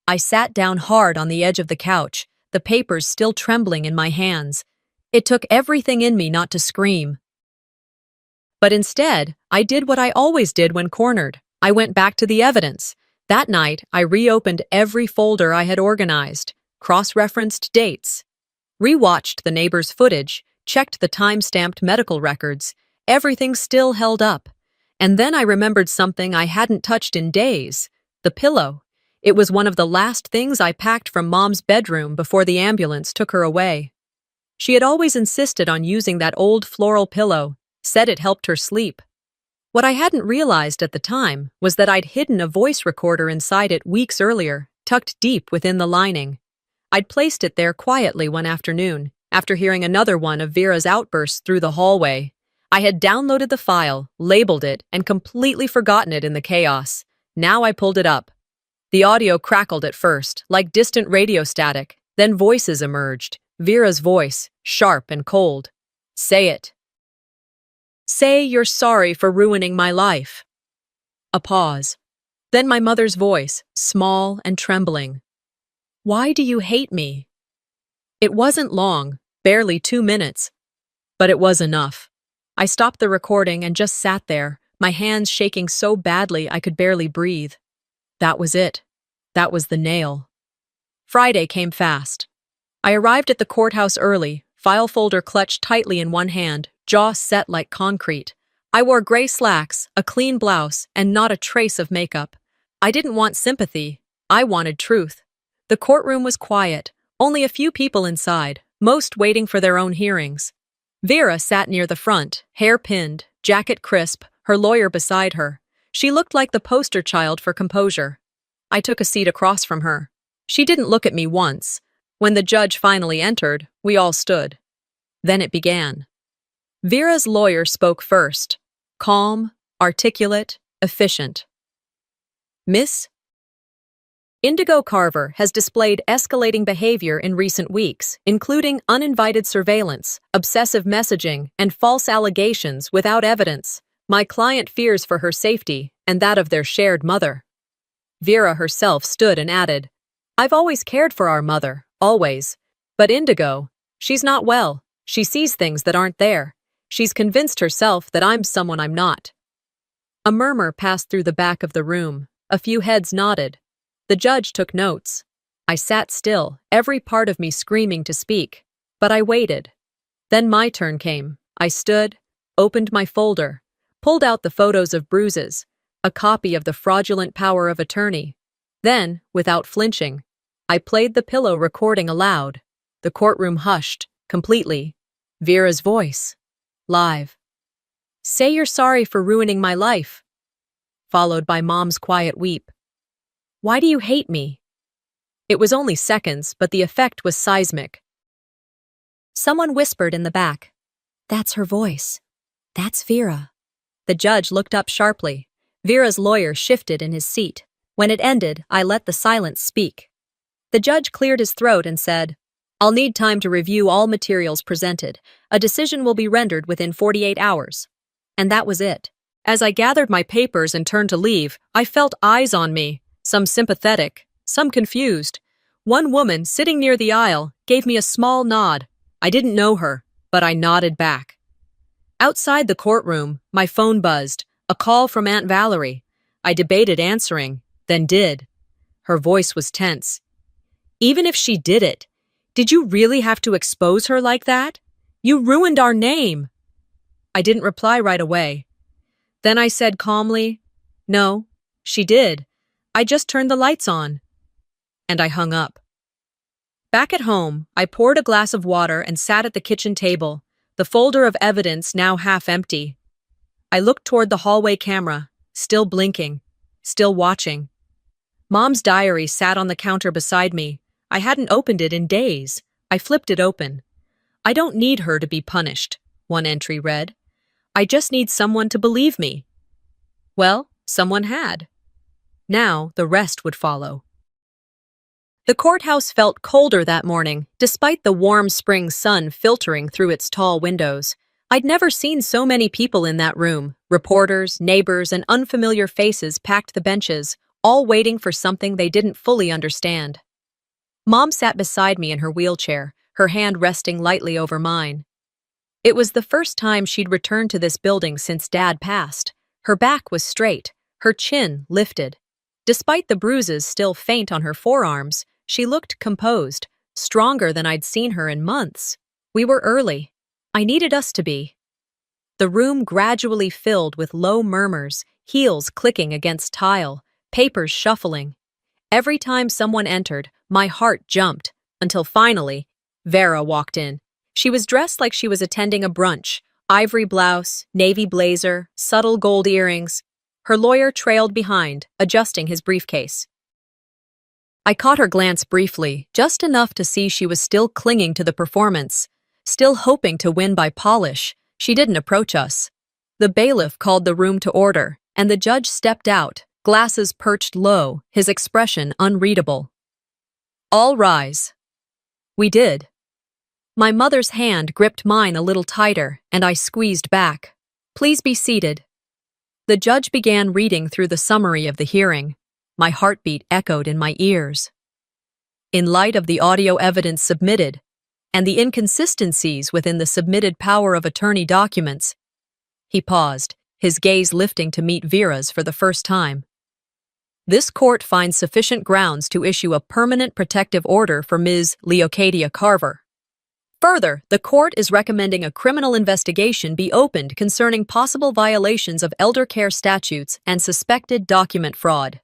I sat down hard on the edge of the couch, the papers still trembling in my hands. It took everything in me not to scream. But instead, I did what I always did when cornered. I went back to the evidence. That night, I reopened every folder I had organized, cross-referenced dates, rewatched the neighbor's footage, checked the time-stamped medical records. Everything still held up. And then I remembered something I hadn't touched in days, the pillow. It was one of the last things I packed from Mom's bedroom before the ambulance took her away. She had always insisted on using that old floral pillow, said it helped her sleep. What I hadn't realized at the time was that I'd hidden a voice recorder inside it weeks earlier, tucked deep within the lining. I'd placed it there quietly one afternoon, after hearing another one of Vera's outbursts through the hallway. I had downloaded the file, labeled it, and completely forgotten it in the chaos. Now I pulled it up. The audio crackled at first, like distant radio static. Then voices emerged. Vera's voice, sharp and cold. Say it. Say you're sorry for ruining my life. A pause. Then my mother's voice, small and trembling. Why do you hate me? It wasn't long, barely 2 minutes. But it was enough. I stopped the recording and just sat there, my hands shaking so badly I could barely breathe. That was it. That was the nail. Friday came fast. I arrived at the courthouse early, file folder clutched tightly in one hand, jaw set like concrete. I wore gray slacks, a clean blouse, and not a trace of makeup. I didn't want sympathy. I wanted truth. The courtroom was quiet, only a few people inside, most waiting for their own hearings. Vera sat near the front, hair pinned, jacket crisp, her lawyer beside her. She looked like the poster child for composure. I took a seat across from her. She didn't look at me once. When the judge finally entered, we all stood. Then it began. Vera's lawyer spoke first. Calm, articulate, efficient. Miss Indigo Carver has displayed escalating behavior in recent weeks, including uninvited surveillance, obsessive messaging, and false allegations without evidence. My client fears for her safety and that of their shared mother. Vera herself stood and added, I've always cared for our mother, always. But Indigo, she's not well. She sees things that aren't there. She's convinced herself that I'm someone I'm not. A murmur passed through the back of the room. A few heads nodded. The judge took notes. I sat still, every part of me screaming to speak. But I waited. Then my turn came. I stood, opened my folder, pulled out the photos of bruises. a copy of the fraudulent power of attorney. Then, without flinching, I played the pillow recording aloud. The courtroom hushed, completely. Vera's voice. Live. Say you're sorry for ruining my life. Followed by Mom's quiet weep. Why do you hate me? It was only seconds, but the effect was seismic. Someone whispered in the back. That's her voice. That's Vera. The judge looked up sharply. Vera's lawyer shifted in his seat. When it ended, I let the silence speak. The judge cleared his throat and said, I'll need time to review all materials presented. A decision will be rendered within 48 hours. And that was it. As I gathered my papers and turned to leave, I felt eyes on me, some sympathetic, some confused. One woman, sitting near the aisle, gave me a small nod. I didn't know her, but I nodded back. Outside the courtroom, my phone buzzed, a call from Aunt Valerie. I debated answering, then did. Her voice was tense. Even if she did it, did you really have to expose her like that? You ruined our name. I didn't reply right away. Then I said calmly, No, she did. I just turned the lights on. And I hung up. Back at home, I poured a glass of water and sat at the kitchen table, the folder of evidence now half empty. I looked toward the hallway camera, still blinking, still watching. Mom's diary sat on the counter beside me. I hadn't opened it in days. I flipped it open. I don't need her to be punished, one entry read. I just need someone to believe me. Well, someone had. Now the rest would follow. The courthouse felt colder that morning, despite the warm spring sun filtering through its tall windows. I'd never seen so many people in that room. Reporters, neighbors, and unfamiliar faces packed the benches, all waiting for something they didn't fully understand. Mom sat beside me in her wheelchair, her hand resting lightly over mine. It was the first time she'd returned to this building since Dad passed. Her back was straight, her chin lifted. Despite the bruises still faint on her forearms, she looked composed, stronger than I'd seen her in months. We were early. I needed us to be. The room gradually filled with low murmurs, heels clicking against tile, papers shuffling. Every time someone entered, my heart jumped, until finally, Vera walked in. She was dressed like she was attending a brunch, ivory blouse, navy blazer, subtle gold earrings. Her lawyer trailed behind, adjusting his briefcase. I caught her glance briefly, just enough to see she was still clinging to the performance, still hoping to win by polish. She didn't approach us. The bailiff called the room to order, and the judge stepped out, glasses perched low, his expression unreadable. All rise. We did. My mother's hand gripped mine a little tighter, and I squeezed back. Please be seated. The judge began reading through the summary of the hearing. My heartbeat echoed in my ears. In light of the audio evidence submitted, and the inconsistencies within the submitted power of attorney documents, he paused, his gaze lifting to meet Vera's for the first time. This court finds sufficient grounds to issue a permanent protective order for Ms. Leocadia Carver. Further, the court is recommending a criminal investigation be opened concerning possible violations of elder care statutes and suspected document fraud.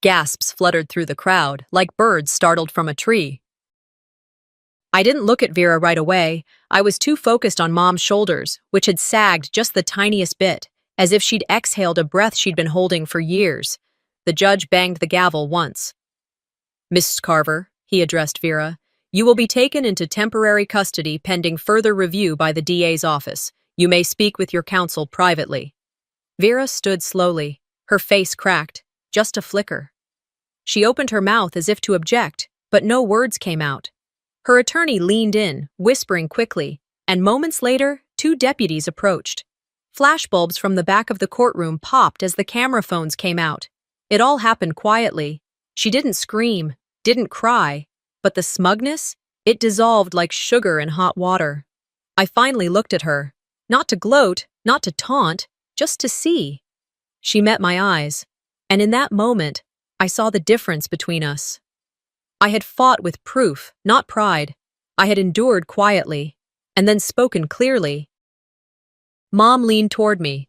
Gasps fluttered through the crowd, like birds startled from a tree. I didn't look at Vera right away. I was too focused on Mom's shoulders, which had sagged just the tiniest bit, as if she'd exhaled a breath she'd been holding for years. The judge banged the gavel once. Miss Carver, he addressed Vera, you will be taken into temporary custody pending further review by the DA's office. You may speak with your counsel privately. Vera stood slowly, her face cracked, just a flicker. She opened her mouth as if to object, but no words came out. Her attorney leaned in, whispering quickly, and moments later, 2 deputies approached. Flashbulbs from the back of the courtroom popped as the camera phones came out. It all happened quietly. She didn't scream, didn't cry, but the smugness, it dissolved like sugar in hot water. I finally looked at her, not to gloat, not to taunt, just to see. She met my eyes, and in that moment, I saw the difference between us. I had fought with proof, not pride. I had endured quietly, and then spoken clearly. Mom leaned toward me.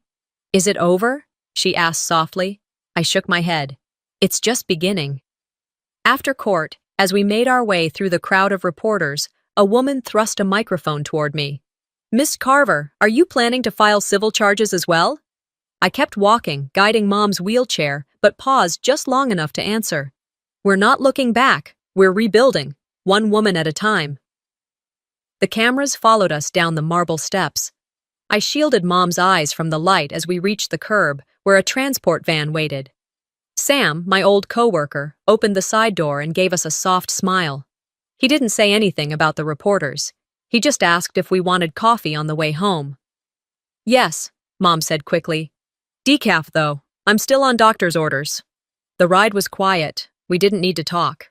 Is it over? she asked softly. I shook my head. It's just beginning. After court, as we made our way through the crowd of reporters, a woman thrust a microphone toward me. Miss Carver, are you planning to file civil charges as well? I kept walking, guiding Mom's wheelchair, but paused just long enough to answer. We're not looking back, we're rebuilding, one woman at a time. The cameras followed us down the marble steps. I shielded Mom's eyes from the light as we reached the curb, where a transport van waited. Sam, my old coworker, opened the side door and gave us a soft smile. He didn't say anything about the reporters. He just asked if we wanted coffee on the way home. Yes, Mom said quickly. Decaf, though. I'm still on doctor's orders. The ride was quiet. We didn't need to talk.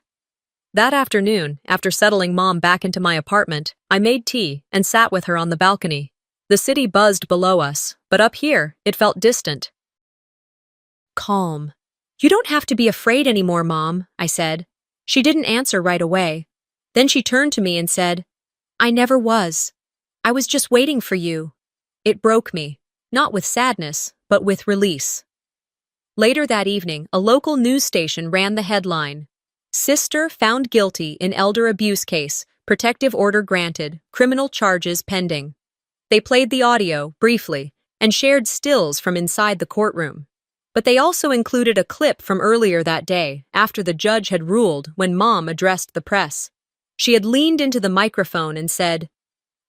That afternoon, after settling Mom back into my apartment, I made tea and sat with her on the balcony. The city buzzed below us, but up here, it felt distant. Calm. You don't have to be afraid anymore, Mom, I said. She didn't answer right away. Then she turned to me and said, I never was. I was just waiting for you. It broke me, not with sadness, but with release. Later that evening, a local news station ran the headline, Sister found guilty in elder abuse case, protective order granted, criminal charges pending. They played the audio, briefly, and shared stills from inside the courtroom. But they also included a clip from earlier that day, after the judge had ruled, when Mom addressed the press. She had leaned into the microphone and said,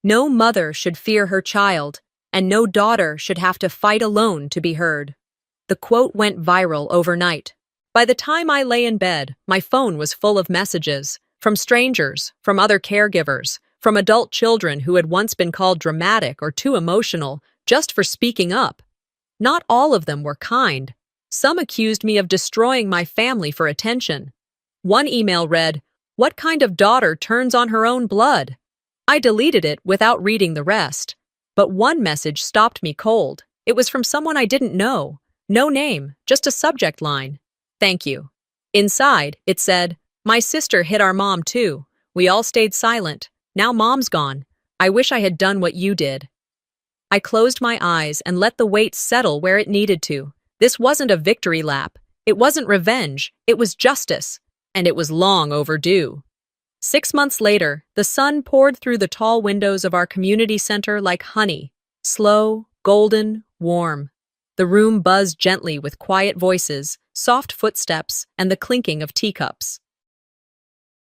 No mother should fear her child, and no daughter should have to fight alone to be heard. The quote went viral overnight. By the time I lay in bed, my phone was full of messages, from strangers, from other caregivers, from adult children who had once been called dramatic or too emotional just for speaking up. Not all of them were kind. Some accused me of destroying my family for attention. One email read, What kind of daughter turns on her own blood? I deleted it without reading the rest. But one message stopped me cold. It was from someone I didn't know. No name, just a subject line. Thank you. Inside, it said, My sister hit our mom too. We all stayed silent. Now Mom's gone. I wish I had done what you did. I closed my eyes and let the weight settle where it needed to. This wasn't a victory lap. It wasn't revenge. It was justice. And it was long overdue. 6 months later, the sun poured through the tall windows of our community center like honey. Slow, golden, warm. The room buzzed gently with quiet voices, soft footsteps, and the clinking of teacups.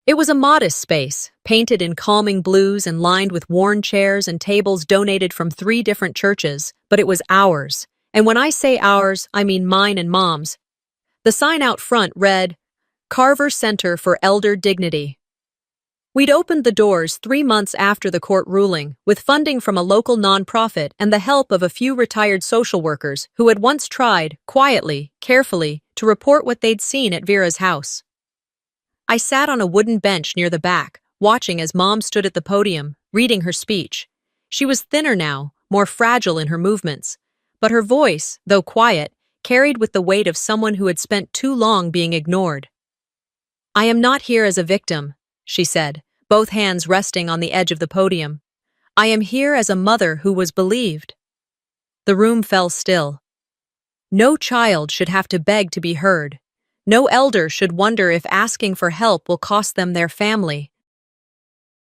It was a modest space, painted in calming blues and lined with worn chairs and tables donated from 3 different churches, but it was ours. And when I say ours, I mean mine and Mom's. The sign out front read, Carver Center for Elder Dignity. We'd opened the doors 3 months after the court ruling, with funding from a local nonprofit and the help of a few retired social workers who had once tried, quietly, carefully, to report what they'd seen at Vera's house. I sat on a wooden bench near the back, watching as Mom stood at the podium, reading her speech. She was thinner now, more fragile in her movements, but her voice, though quiet, carried with the weight of someone who had spent too long being ignored. I am not here as a victim, she said, both hands resting on the edge of the podium. I am here as a mother who was believed. The room fell still. No child should have to beg to be heard. No elder should wonder if asking for help will cost them their family.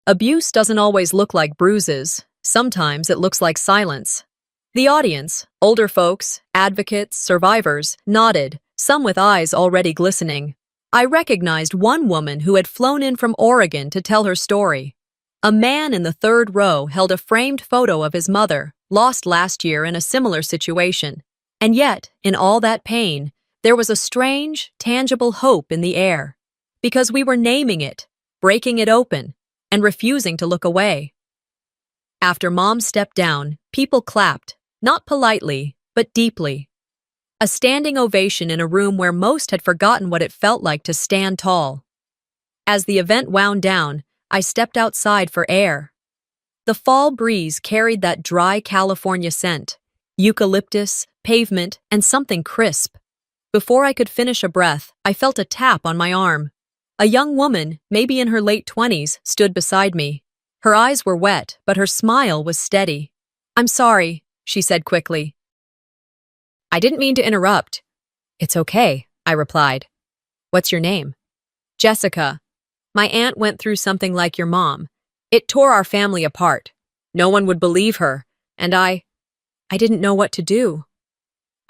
Abuse doesn't always look like bruises. Sometimes it looks like silence. The audience, older folks, advocates, survivors, nodded, some with eyes already glistening. I recognized one woman who had flown in from Oregon to tell her story. A man in the 3rd row held a framed photo of his mother, lost last year in a similar situation. And yet, in all that pain, there was a strange, tangible hope in the air. Because we were naming it, breaking it open, and refusing to look away. After Mom stepped down, people clapped, not politely, but deeply. A standing ovation in a room where most had forgotten what it felt like to stand tall. As the event wound down, I stepped outside for air. The fall breeze carried that dry California scent, eucalyptus, pavement, and something crisp. Before I could finish a breath, I felt a tap on my arm. A young woman, maybe in her late 20s, stood beside me. Her eyes were wet, but her smile was steady. I'm sorry, she said quickly. I didn't mean to interrupt. It's okay, I replied. What's your name? Jessica. My aunt went through something like your mom. It tore our family apart. No one would believe her, and I didn't know what to do.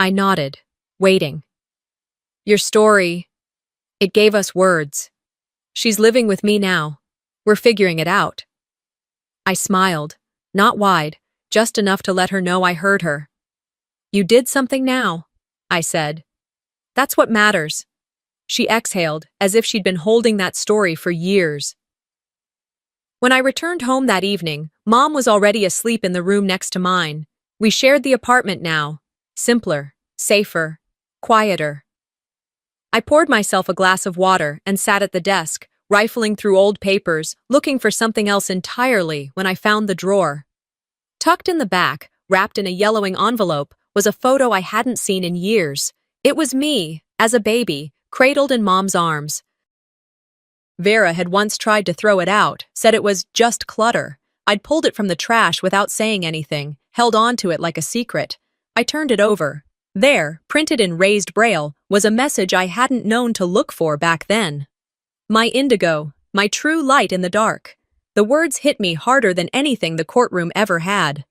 I nodded, waiting. Your story, it gave us words. She's living with me now. We're figuring it out. I smiled, not wide, just enough to let her know I heard her. You did something now, I said. That's what matters. She exhaled, as if she'd been holding that story for years. When I returned home that evening, Mom was already asleep in the room next to mine. We shared the apartment now. Simpler, safer, quieter. I poured myself a glass of water and sat at the desk, rifling through old papers, looking for something else entirely when I found the drawer. Tucked in the back, wrapped in a yellowing envelope, was a photo I hadn't seen in years. It was me, as a baby, cradled in Mom's arms. Vera had once tried to throw it out, said it was just clutter. I'd pulled it from the trash without saying anything, held on to it like a secret. I turned it over. There, printed in raised braille, was a message I hadn't known to look for back then. My indigo, my true light in the dark. The words hit me harder than anything the courtroom ever had.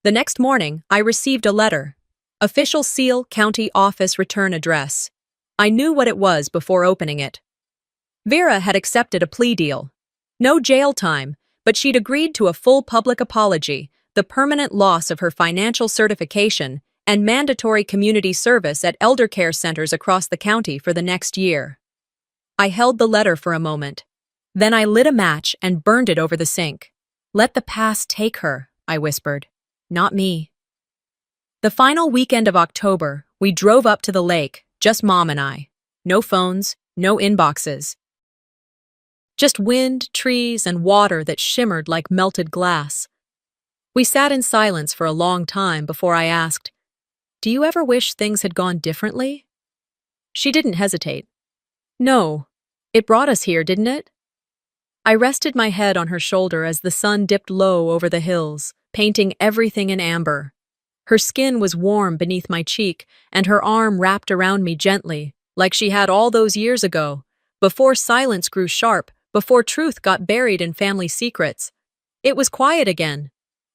The next morning, I received a letter. Official seal, county office return address. I knew what it was before opening it. Vera had accepted a plea deal. No jail time, but she'd agreed to a full public apology, the permanent loss of her financial certification, and mandatory community service at elder care centers across the county for the next year. I held the letter for a moment. Then I lit a match and burned it over the sink. Let the past take her, I whispered. Not me. The final weekend of October, we drove up to the lake, just Mom and I. No phones, no inboxes. Just wind, trees, and water that shimmered like melted glass. We sat in silence for a long time before I asked, "Do you ever wish things had gone differently?" She didn't hesitate. No. It brought us here, didn't it? I rested my head on her shoulder as the sun dipped low over the hills, painting everything in amber. Her skin was warm beneath my cheek, and her arm wrapped around me gently, like she had all those years ago, before silence grew sharp, before truth got buried in family secrets. It was quiet again,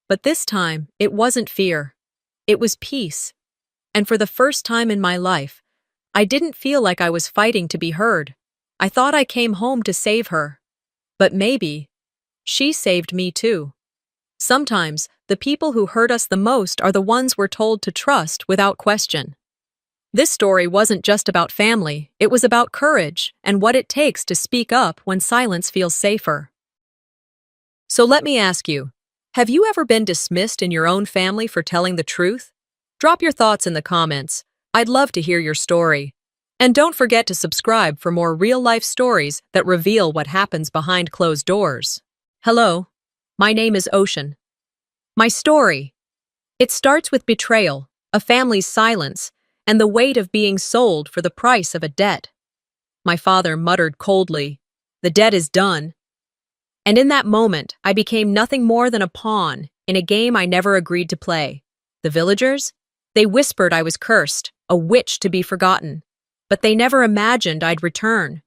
but this time it wasn't fear. It was peace. And for the first time in my life, I didn't feel like I was fighting to be heard. I thought I came home to save her. But maybe she saved me too. Sometimes, the people who hurt us the most are the ones we're told to trust without question. This story wasn't just about family, it was about courage and what it takes to speak up when silence feels safer. So let me ask you, have you ever been dismissed in your own family for telling the truth? Drop your thoughts in the comments. I'd love to hear your story. And don't forget to subscribe for more real-life stories that reveal what happens behind closed doors. Hello, my name is Ocean. My story. It starts with betrayal, a family's silence, and the weight of being sold for the price of a debt. My father muttered coldly, "The debt is done." And in that moment, I became nothing more than a pawn in a game I never agreed to play. The villagers? They whispered I was cursed, a witch to be forgotten. But they never imagined I'd return.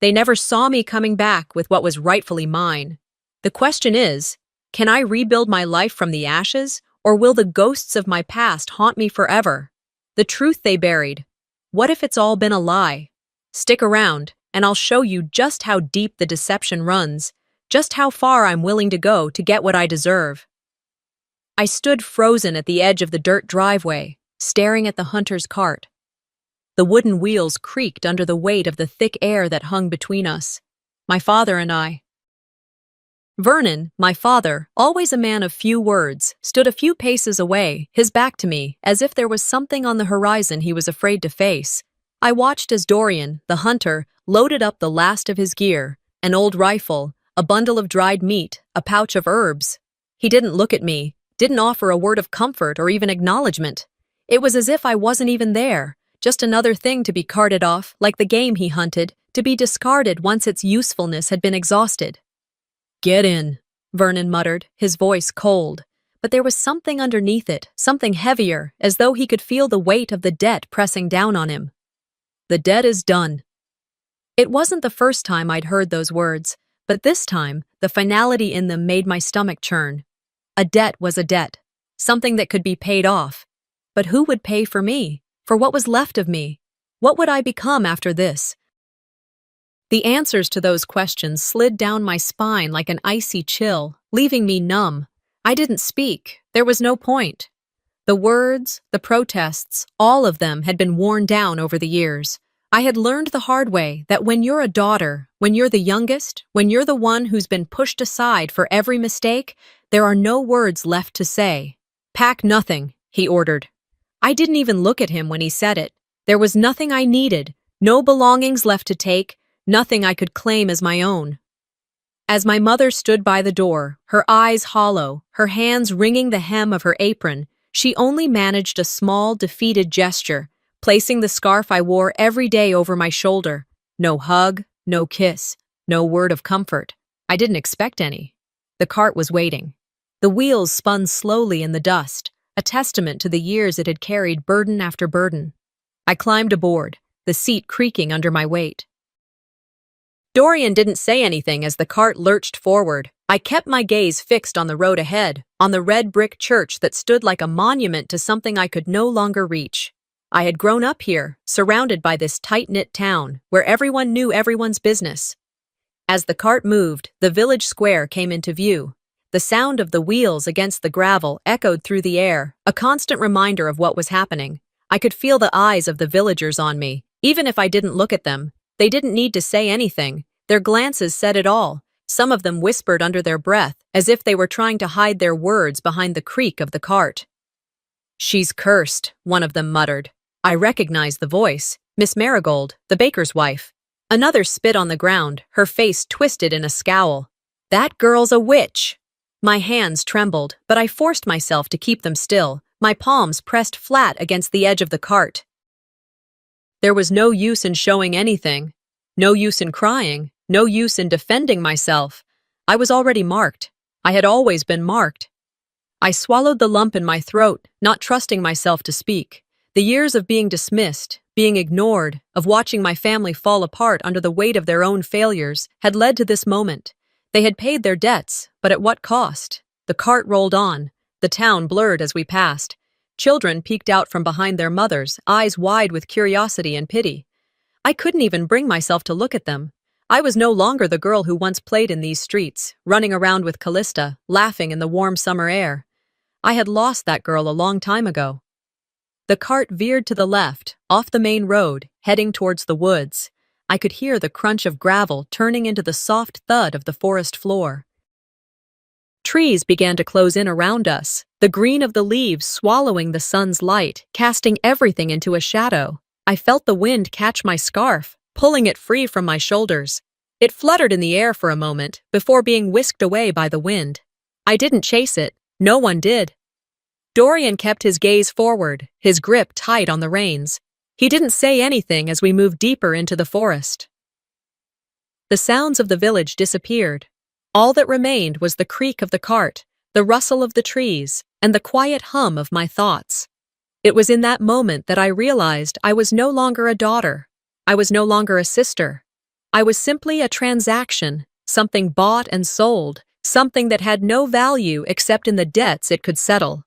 They never saw me coming back with what was rightfully mine. The question is, can I rebuild my life from the ashes, or will the ghosts of my past haunt me forever? The truth they buried. What if it's all been a lie? Stick around, and I'll show you just how deep the deception runs, just how far I'm willing to go to get what I deserve. I stood frozen at the edge of the dirt driveway, staring at the hunter's cart. The wooden wheels creaked under the weight of the thick air that hung between us. My father and I. Vernon, my father, always a man of few words, stood a few paces away, his back to me, as if there was something on the horizon he was afraid to face. I watched as Dorian, the hunter, loaded up the last of his gear, an old rifle, a bundle of dried meat, a pouch of herbs. He didn't look at me, didn't offer a word of comfort or even acknowledgement. It was as if I wasn't even there. Just another thing to be carted off, like the game he hunted, to be discarded once its usefulness had been exhausted. "Get in," Vernon muttered, his voice cold. but there was something underneath it, something heavier, as though he could feel the weight of the debt pressing down on him. The debt is done. It wasn't the first time I'd heard those words, but this time, the finality in them made my stomach churn. A debt was a debt, something that could be paid off. But who would pay for me? For what was left of me? What would I become after this? The answers to those questions slid down my spine like an icy chill, leaving me numb. I didn't speak. There was no point. The words, the protests, all of them had been worn down over the years. I had learned the hard way that when you're a daughter, when you're the youngest, when you're the one who's been pushed aside for every mistake, there are no words left to say. "Pack nothing," he ordered. I didn't even look at him when he said it. There was nothing I needed, no belongings left to take, nothing I could claim as my own. As my mother stood by the door, her eyes hollow, her hands wringing the hem of her apron, she only managed a small, defeated gesture, placing the scarf I wore every day over my shoulder. No hug, no kiss, no word of comfort. I didn't expect any. The cart was waiting. The wheels spun slowly in the dust, a testament to the years it had carried burden after burden. I climbed aboard, the seat creaking under my weight. Dorian didn't say anything as the cart lurched forward. I kept my gaze fixed on the road ahead, on the red brick church that stood like a monument to something I could no longer reach. I had grown up here, surrounded by this tight-knit town, where everyone knew everyone's business. As the cart moved, the village square came into view. The sound of the wheels against the gravel echoed through the air, a constant reminder of what was happening. I could feel the eyes of the villagers on me, even if I didn't look at them. They didn't need to say anything. Their glances said it all. Some of them whispered under their breath, as if they were trying to hide their words behind the creak of the cart. "She's cursed," one of them muttered. I recognized the voice. Miss Marigold, the baker's wife. Another spit on the ground, her face twisted in a scowl. "That girl's a witch." My hands trembled, but I forced myself to keep them still, my palms pressed flat against the edge of the cart. There was no use in showing anything. No use in crying. No use in defending myself. I was already marked. I had always been marked. I swallowed the lump in my throat, not trusting myself to speak. The years of being dismissed, being ignored, of watching my family fall apart under the weight of their own failures, had led to this moment. They had paid their debts, but at what cost? The cart rolled on. The town blurred as we passed. Children peeked out from behind their mothers, eyes wide with curiosity and pity. I couldn't even bring myself to look at them. I was no longer the girl who once played in these streets, running around with Callista, laughing in the warm summer air. I had lost that girl a long time ago. The cart veered to the left, off the main road, heading towards the woods. I could hear the crunch of gravel turning into the soft thud of the forest floor. Trees began to close in around us, the green of the leaves swallowing the sun's light, casting everything into a shadow. I felt the wind catch my scarf, pulling it free from my shoulders. It fluttered in the air for a moment, before being whisked away by the wind. I didn't chase it. No one did. Dorian kept his gaze forward, his grip tight on the reins. He didn't say anything as we moved deeper into the forest. The sounds of the village disappeared. All that remained was the creak of the cart, the rustle of the trees, and the quiet hum of my thoughts. It was in that moment that I realized I was no longer a daughter. I was no longer a sister. I was simply a transaction, something bought and sold, something that had no value except in the debts it could settle.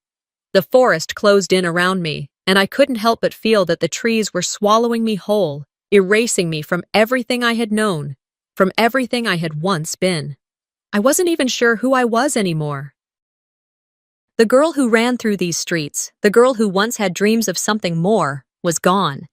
The forest closed in around me, and I couldn't help but feel that the trees were swallowing me whole, erasing me from everything I had known, from everything I had once been. I wasn't even sure who I was anymore. The girl who ran through these streets, the girl who once had dreams of something more, was gone.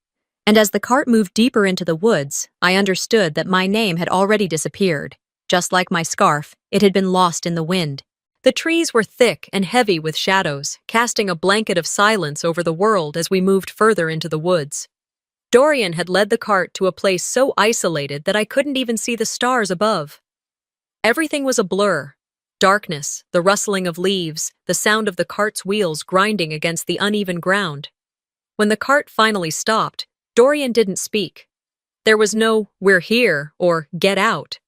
And as the cart moved deeper into the woods, I understood that my name had already disappeared. Just like my scarf, it had been lost in the wind. The trees were thick and heavy with shadows, casting a blanket of silence over the world as we moved further into the woods. Dorian had led the cart to a place so isolated that I couldn't even see the stars above. Everything was a blur. Darkness, the rustling of leaves, the sound of the cart's wheels grinding against the uneven ground. When the cart finally stopped, Dorian didn't speak. There was no "we're here" or "get out."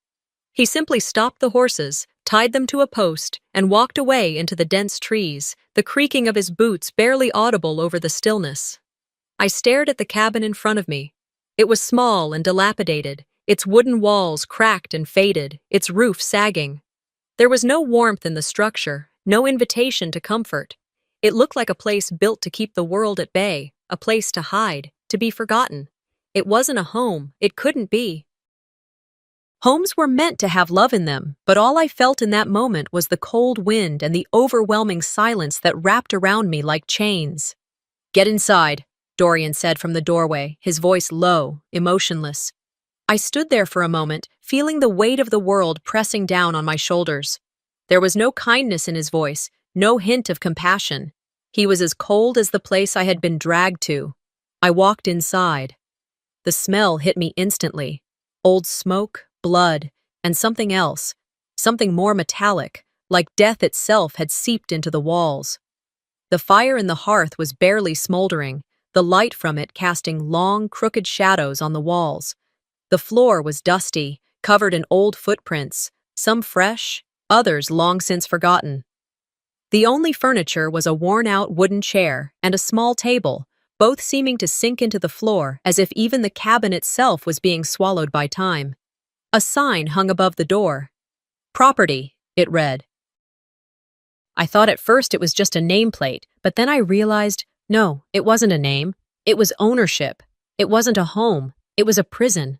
He simply stopped the horses, tied them to a post, and walked away into the dense trees, the creaking of his boots barely audible over the stillness. I stared at the cabin in front of me. It was small and dilapidated, its wooden walls cracked and faded, its roof sagging. There was no warmth in the structure, no invitation to comfort. It looked like a place built to keep the world at bay, a place to hide, to be forgotten. It wasn't a home, it couldn't be. Homes were meant to have love in them, but all I felt in that moment was the cold wind and the overwhelming silence that wrapped around me like chains. "Get inside," Dorian said from the doorway, his voice low, emotionless. I stood there for a moment, feeling the weight of the world pressing down on my shoulders. There was no kindness in his voice, no hint of compassion. He was as cold as the place I had been dragged to. I walked inside. The smell hit me instantly. Old smoke, blood, and something else, something more metallic, like death itself had seeped into the walls. The fire in the hearth was barely smoldering, the light from it casting long, crooked shadows on the walls. The floor was dusty, covered in old footprints, some fresh, others long since forgotten. The only furniture was a worn-out wooden chair and a small table, both seeming to sink into the floor as if even the cabin itself was being swallowed by time. A sign hung above the door. "Property," it read. I thought at first it was just a nameplate, but then I realized, no, it wasn't a name. It was ownership. It wasn't a home. It was a prison.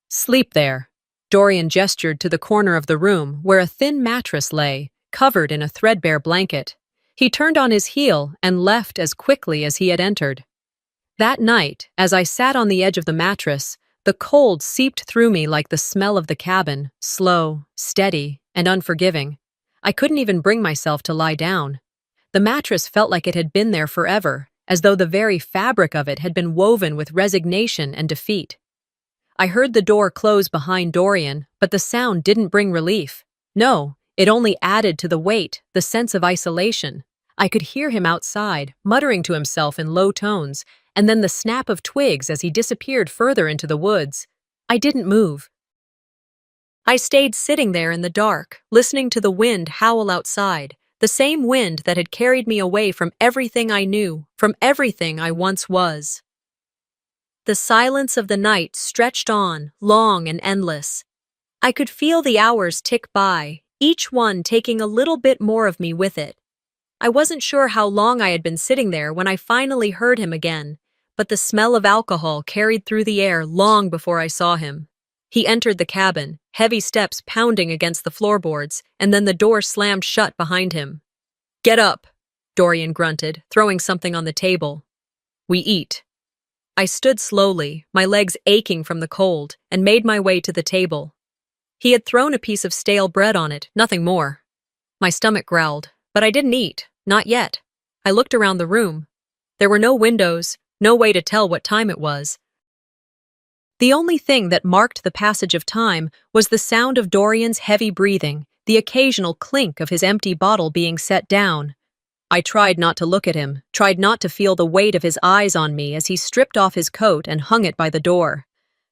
"Sleep there." Dorian gestured to the corner of the room where a thin mattress lay, covered in a threadbare blanket. He turned on his heel and left as quickly as he had entered. That night, as I sat on the edge of the mattress, the cold seeped through me like the smell of the cabin, slow, steady, and unforgiving. I couldn't even bring myself to lie down. The mattress felt like it had been there forever, as though the very fabric of it had been woven with resignation and defeat. I heard the door close behind Dorian, but the sound didn't bring relief. No, it only added to the weight, the sense of isolation. I could hear him outside, muttering to himself in low tones, and then the snap of twigs as he disappeared further into the woods. I didn't move. I stayed sitting there in the dark, listening to the wind howl outside, the same wind that had carried me away from everything I knew, from everything I once was. The silence of the night stretched on, long and endless. I could feel the hours tick by, each one taking a little bit more of me with it. I wasn't sure how long I had been sitting there when I finally heard him again, but the smell of alcohol carried through the air long before I saw him. He entered the cabin, heavy steps pounding against the floorboards, and then the door slammed shut behind him. "Get up," Dorian grunted, throwing something on the table. "We eat." I stood slowly, my legs aching from the cold, and made my way to the table. He had thrown a piece of stale bread on it, nothing more. My stomach growled, but I didn't eat, not yet. I looked around the room. There were no windows, no way to tell what time it was. The only thing that marked the passage of time was the sound of Dorian's heavy breathing, the occasional clink of his empty bottle being set down. I tried not to look at him, tried not to feel the weight of his eyes on me as he stripped off his coat and hung it by the door.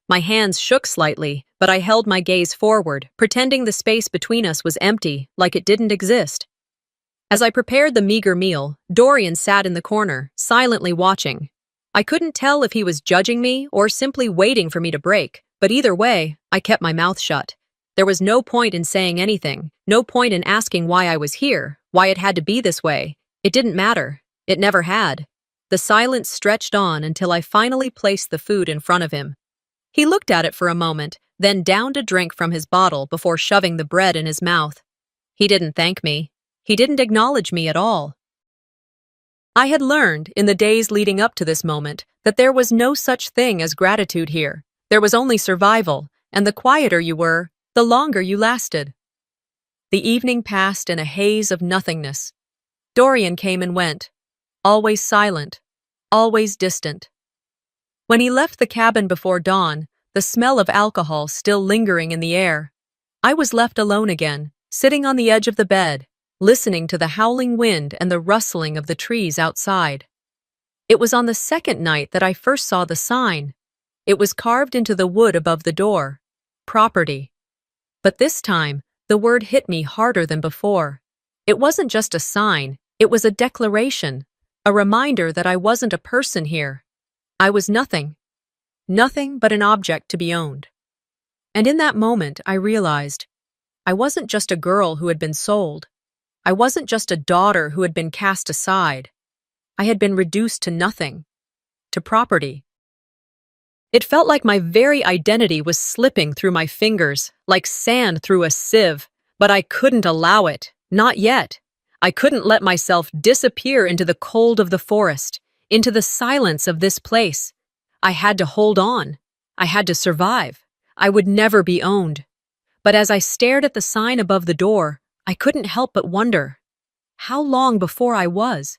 My hands shook slightly, but I held my gaze forward, pretending the space between us was empty, like it didn't exist. As I prepared the meager meal, Dorian sat in the corner, silently watching. I couldn't tell if he was judging me or simply waiting for me to break, but either way, I kept my mouth shut. There was no point in saying anything, no point in asking why I was here, why it had to be this way. It didn't matter. It never had. The silence stretched on until I finally placed the food in front of him. He looked at it for a moment, then downed a drink from his bottle before shoving the bread in his mouth. He didn't thank me. He didn't acknowledge me at all. I had learned, in the days leading up to this moment, that there was no such thing as gratitude here. There was only survival, and the quieter you were, the longer you lasted. The evening passed in a haze of nothingness. Dorian came and went, always silent, always distant. When he left the cabin before dawn, the smell of alcohol still lingering in the air, I was left alone again, sitting on the edge of the bed, listening to the howling wind and the rustling of the trees outside. It was on the second night that I first saw the sign. It was carved into the wood above the door. Property. But this time, The word hit me harder than before. It wasn't just a sign, it was a declaration, a reminder that I wasn't a person here. I was nothing. Nothing but an object to be owned. And in that moment, I realized I wasn't just a girl who had been sold. I wasn't just a daughter who had been cast aside. I had been reduced to nothing, to property. It felt like my very identity was slipping through my fingers, like sand through a sieve, but I couldn't allow it, not yet. I couldn't let myself disappear into the cold of the forest, into the silence of this place. I had to hold on. I had to survive. I would never be owned. But as I stared at the sign above the door, I couldn't help but wonder, how long before I was?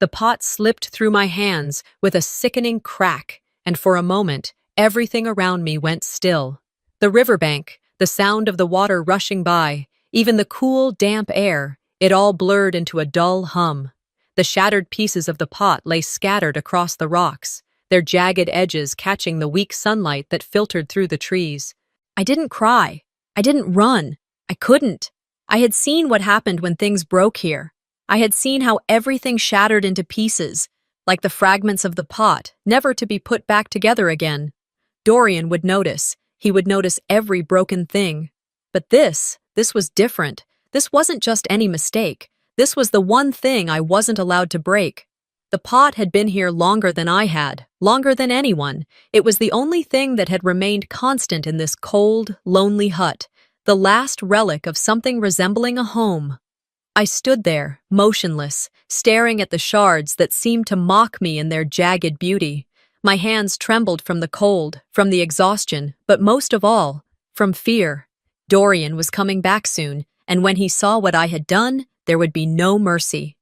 The pot slipped through my hands with a sickening crack, and for a moment, everything around me went still. The riverbank, the sound of the water rushing by, even the cool, damp air, it all blurred into a dull hum. The shattered pieces of the pot lay scattered across the rocks, their jagged edges catching the weak sunlight that filtered through the trees. I didn't cry. I didn't run. I couldn't. I had seen what happened when things broke here. I had seen how everything shattered into pieces, like the fragments of the pot, never to be put back together again. Dorian would notice. He would notice every broken thing. But this was different. This wasn't just any mistake. This was the one thing I wasn't allowed to break. The pot had been here longer than I had, longer than anyone. It was the only thing that had remained constant in this cold, lonely hut, the last relic of something resembling a home. I stood there, motionless, staring at the shards that seemed to mock me in their jagged beauty. My hands trembled from the cold, from the exhaustion, but most of all, from fear. Dorian was coming back soon, and when he saw what I had done, there would be no mercy.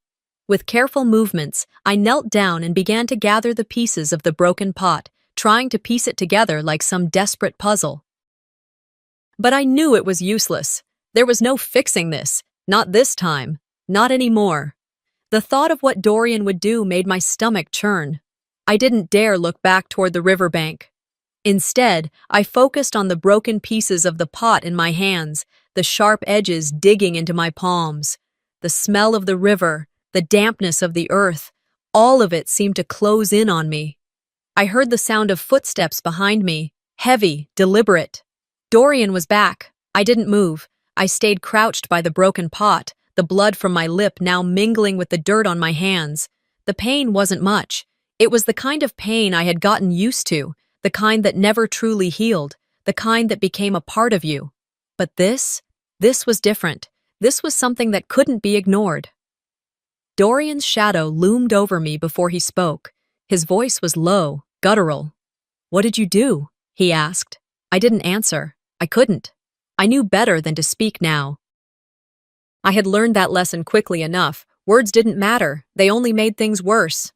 With careful movements, I knelt down and began to gather the pieces of the broken pot, trying to piece it together like some desperate puzzle. But I knew it was useless. There was no fixing this. Not this time. Not anymore. The thought of what Dorian would do made my stomach churn. I didn't dare look back toward the riverbank. Instead, I focused on the broken pieces of the pot in my hands, the sharp edges digging into my palms. The smell of the river, the dampness of the earth, all of it seemed to close in on me. I heard the sound of footsteps behind me, heavy, deliberate. Dorian was back. I didn't move. I stayed crouched by the broken pot, the blood from my lip now mingling with the dirt on my hands. The pain wasn't much. It was the kind of pain I had gotten used to, the kind that never truly healed, the kind that became a part of you. But this was different. This was something that couldn't be ignored. Dorian's shadow loomed over me before he spoke. His voice was low, guttural. "What did you do?" he asked. I didn't answer. I couldn't. I knew better than to speak now. I had learned that lesson quickly enough. Words didn't matter. They only made things worse.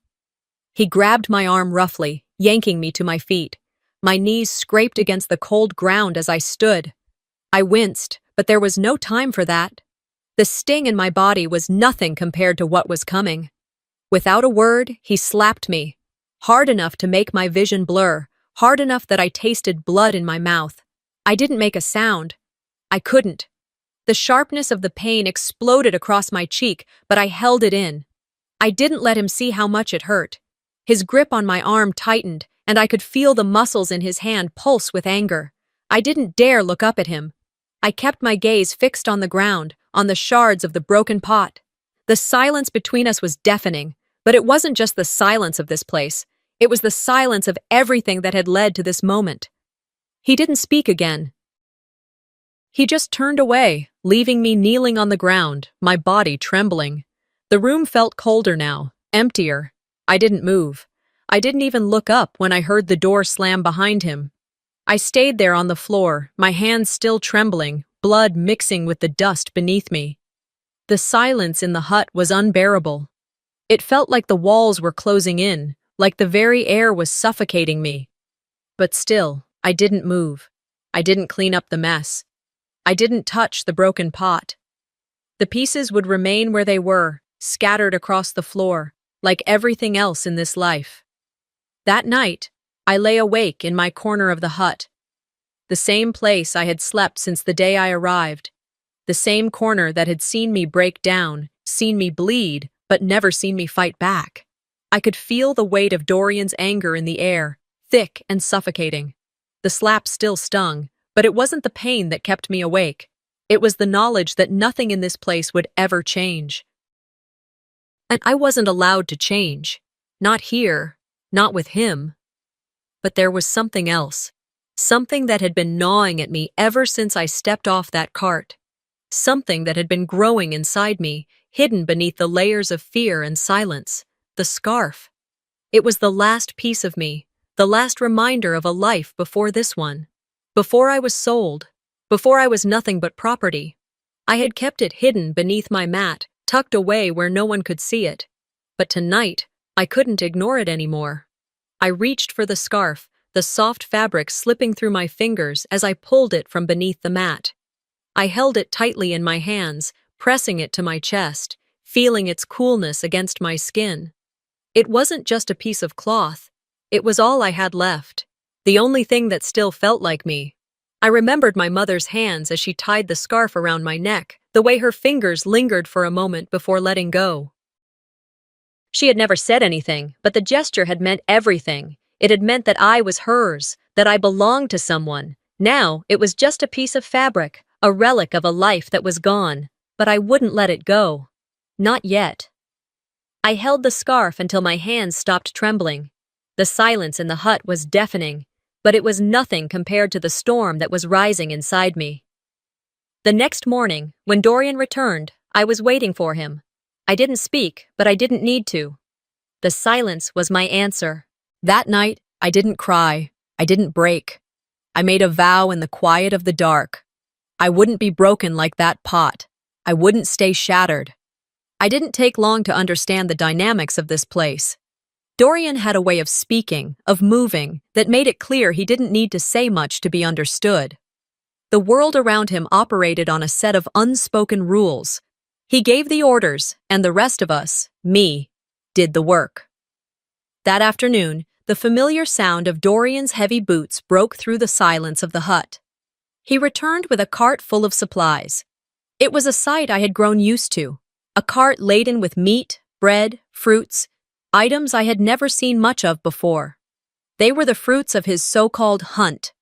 He grabbed my arm roughly, yanking me to my feet. My knees scraped against the cold ground as I stood. I winced, but there was no time for that. The sting in my body was nothing compared to what was coming. Without a word, he slapped me, hard enough to make my vision blur, hard enough that I tasted blood in my mouth. I didn't make a sound. I couldn't. The sharpness of the pain exploded across my cheek, but I held it in. I didn't let him see how much it hurt. His grip on my arm tightened, and I could feel the muscles in his hand pulse with anger. I didn't dare look up at him. I kept my gaze fixed on the ground, on the shards of the broken pot. The silence between us was deafening, but it wasn't just the silence of this place. It was the silence of everything that had led to this moment. He didn't speak again. He just turned away, leaving me kneeling on the ground, my body trembling. The room felt colder now, emptier. I didn't move. I didn't even look up when I heard the door slam behind him. I stayed there on the floor, my hands still trembling, blood mixing with the dust beneath me. The silence in the hut was unbearable. It felt like the walls were closing in, like the very air was suffocating me. But still, I didn't move. I didn't clean up the mess. I didn't touch the broken pot. The pieces would remain where they were, scattered across the floor, like everything else in this life. That night, I lay awake in my corner of the hut. The same place I had slept since the day I arrived, The same corner that had seen me break down, seen me bleed, but never seen me fight back. I could feel the weight of Dorian's anger in the air, thick and suffocating. The slap still stung, but it wasn't the pain that kept me awake. It was the knowledge that nothing in this place would ever change. And I wasn't allowed to change. Not here, not with him. But there was something else. Something that had been gnawing at me ever since I stepped off that cart. Something that had been growing inside me, hidden beneath the layers of fear and silence. The scarf. It was the last piece of me, the last reminder of a life before this one. Before I was sold. Before I was nothing but property. I had kept it hidden beneath my mat, tucked away where no one could see it. But tonight, I couldn't ignore it anymore. I reached for the scarf, the soft fabric slipping through my fingers as I pulled it from beneath the mat. I held it tightly in my hands, pressing it to my chest, feeling its coolness against my skin. It wasn't just a piece of cloth. It was all I had left, the only thing that still felt like me. I remembered my mother's hands as she tied the scarf around my neck, the way her fingers lingered for a moment before letting go. She had never said anything, but the gesture had meant everything. It had meant that I was hers, that I belonged to someone. Now, it was just a piece of fabric, a relic of a life that was gone, but I wouldn't let it go. Not yet. I held the scarf until my hands stopped trembling. The silence in the hut was deafening, but it was nothing compared to the storm that was rising inside me. The next morning, when Dorian returned, I was waiting for him. I didn't speak, but I didn't need to. The silence was my answer. That night, I didn't cry. I didn't break. I made a vow in the quiet of the dark. I wouldn't be broken like that pot. I wouldn't stay shattered. I didn't take long to understand the dynamics of this place. Dorian had a way of speaking, of moving, that made it clear he didn't need to say much to be understood. The world around him operated on a set of unspoken rules. He gave the orders, and the rest of us, me, did the work. That afternoon, the familiar sound of Dorian's heavy boots broke through the silence of the hut. He returned with a cart full of supplies. It was a sight I had grown used to, a cart laden with meat, bread, fruits, items I had never seen much of before. They were the fruits of his so-called hunt,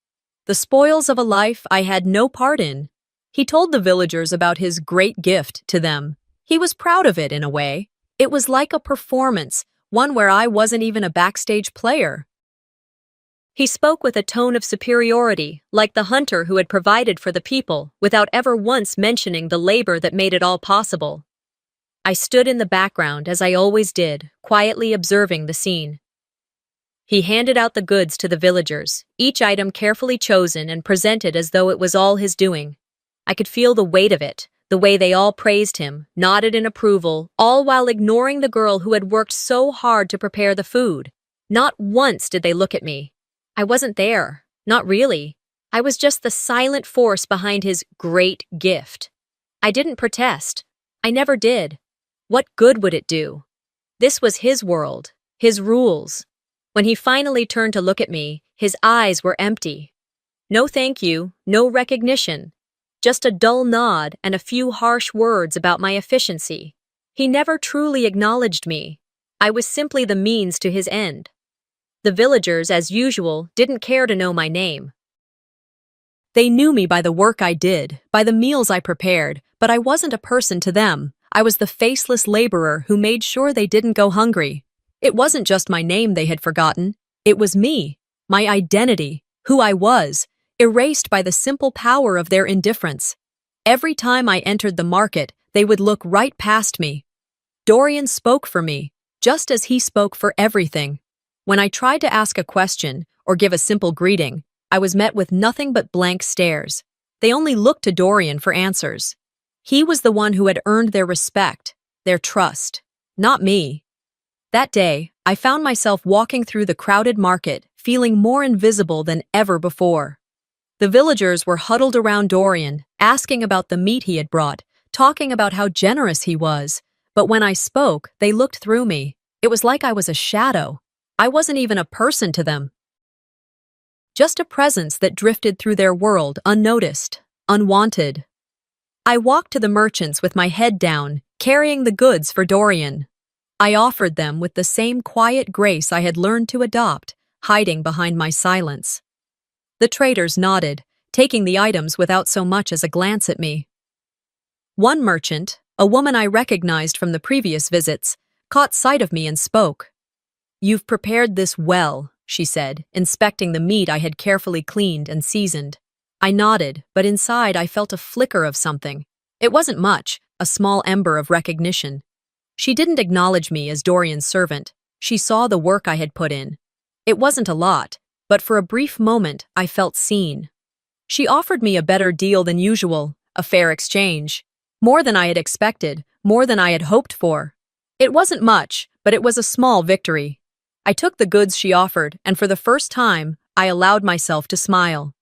the spoils of a life I had no part in. He told the villagers about his great gift to them. He was proud of it in a way. It was like a performance, one where I wasn't even a backstage player. He spoke with a tone of superiority, like the hunter who had provided for the people, without ever once mentioning the labor that made it all possible. I stood in the background, as I always did, quietly observing the scene. He handed out the goods to the villagers, each item carefully chosen and presented as though it was all his doing. I could feel the weight of it, the way they all praised him, nodded in approval, all while ignoring the girl who had worked so hard to prepare the food. Not once did they look at me. I wasn't there, not really. I was just the silent force behind his great gift. I didn't protest. I never did. What good would it do? This was his world, his rules. When he finally turned to look at me, his eyes were empty. No thank you, no recognition. Just a dull nod and a few harsh words about my efficiency. He never truly acknowledged me. I was simply the means to his end. The villagers, as usual, didn't care to know my name. They knew me by the work I did, by the meals I prepared, but I wasn't a person to them. I was the faceless laborer who made sure they didn't go hungry. It wasn't just my name they had forgotten. It was me, my identity, who I was, erased by the simple power of their indifference. Every time I entered the market, they would look right past me. Dorian spoke for me, just as he spoke for everything. When I tried to ask a question or give a simple greeting, I was met with nothing but blank stares. They only looked to Dorian for answers. He was the one who had earned their respect, their trust, not me. That day, I found myself walking through the crowded market, feeling more invisible than ever before. The villagers were huddled around Dorian, asking about the meat he had brought, talking about how generous he was. But when I spoke, they looked through me. It was like I was a shadow. I wasn't even a person to them. Just a presence that drifted through their world unnoticed, unwanted. I walked to the merchants with my head down, carrying the goods for Dorian. I offered them with the same quiet grace I had learned to adopt, hiding behind my silence. The traders nodded, taking the items without so much as a glance at me. One merchant, a woman I recognized from the previous visits, caught sight of me and spoke. "You've prepared this well," she said, inspecting the meat I had carefully cleaned and seasoned. I nodded, but inside I felt a flicker of something. It wasn't much, a small ember of recognition. She didn't acknowledge me as Dorian's servant. She saw the work I had put in. It wasn't a lot, but for a brief moment I felt seen. She offered me a better deal than usual, a fair exchange. More than I had expected, more than I had hoped for. It wasn't much, but it was a small victory. I took the goods she offered, and for the first time, I allowed myself to smile.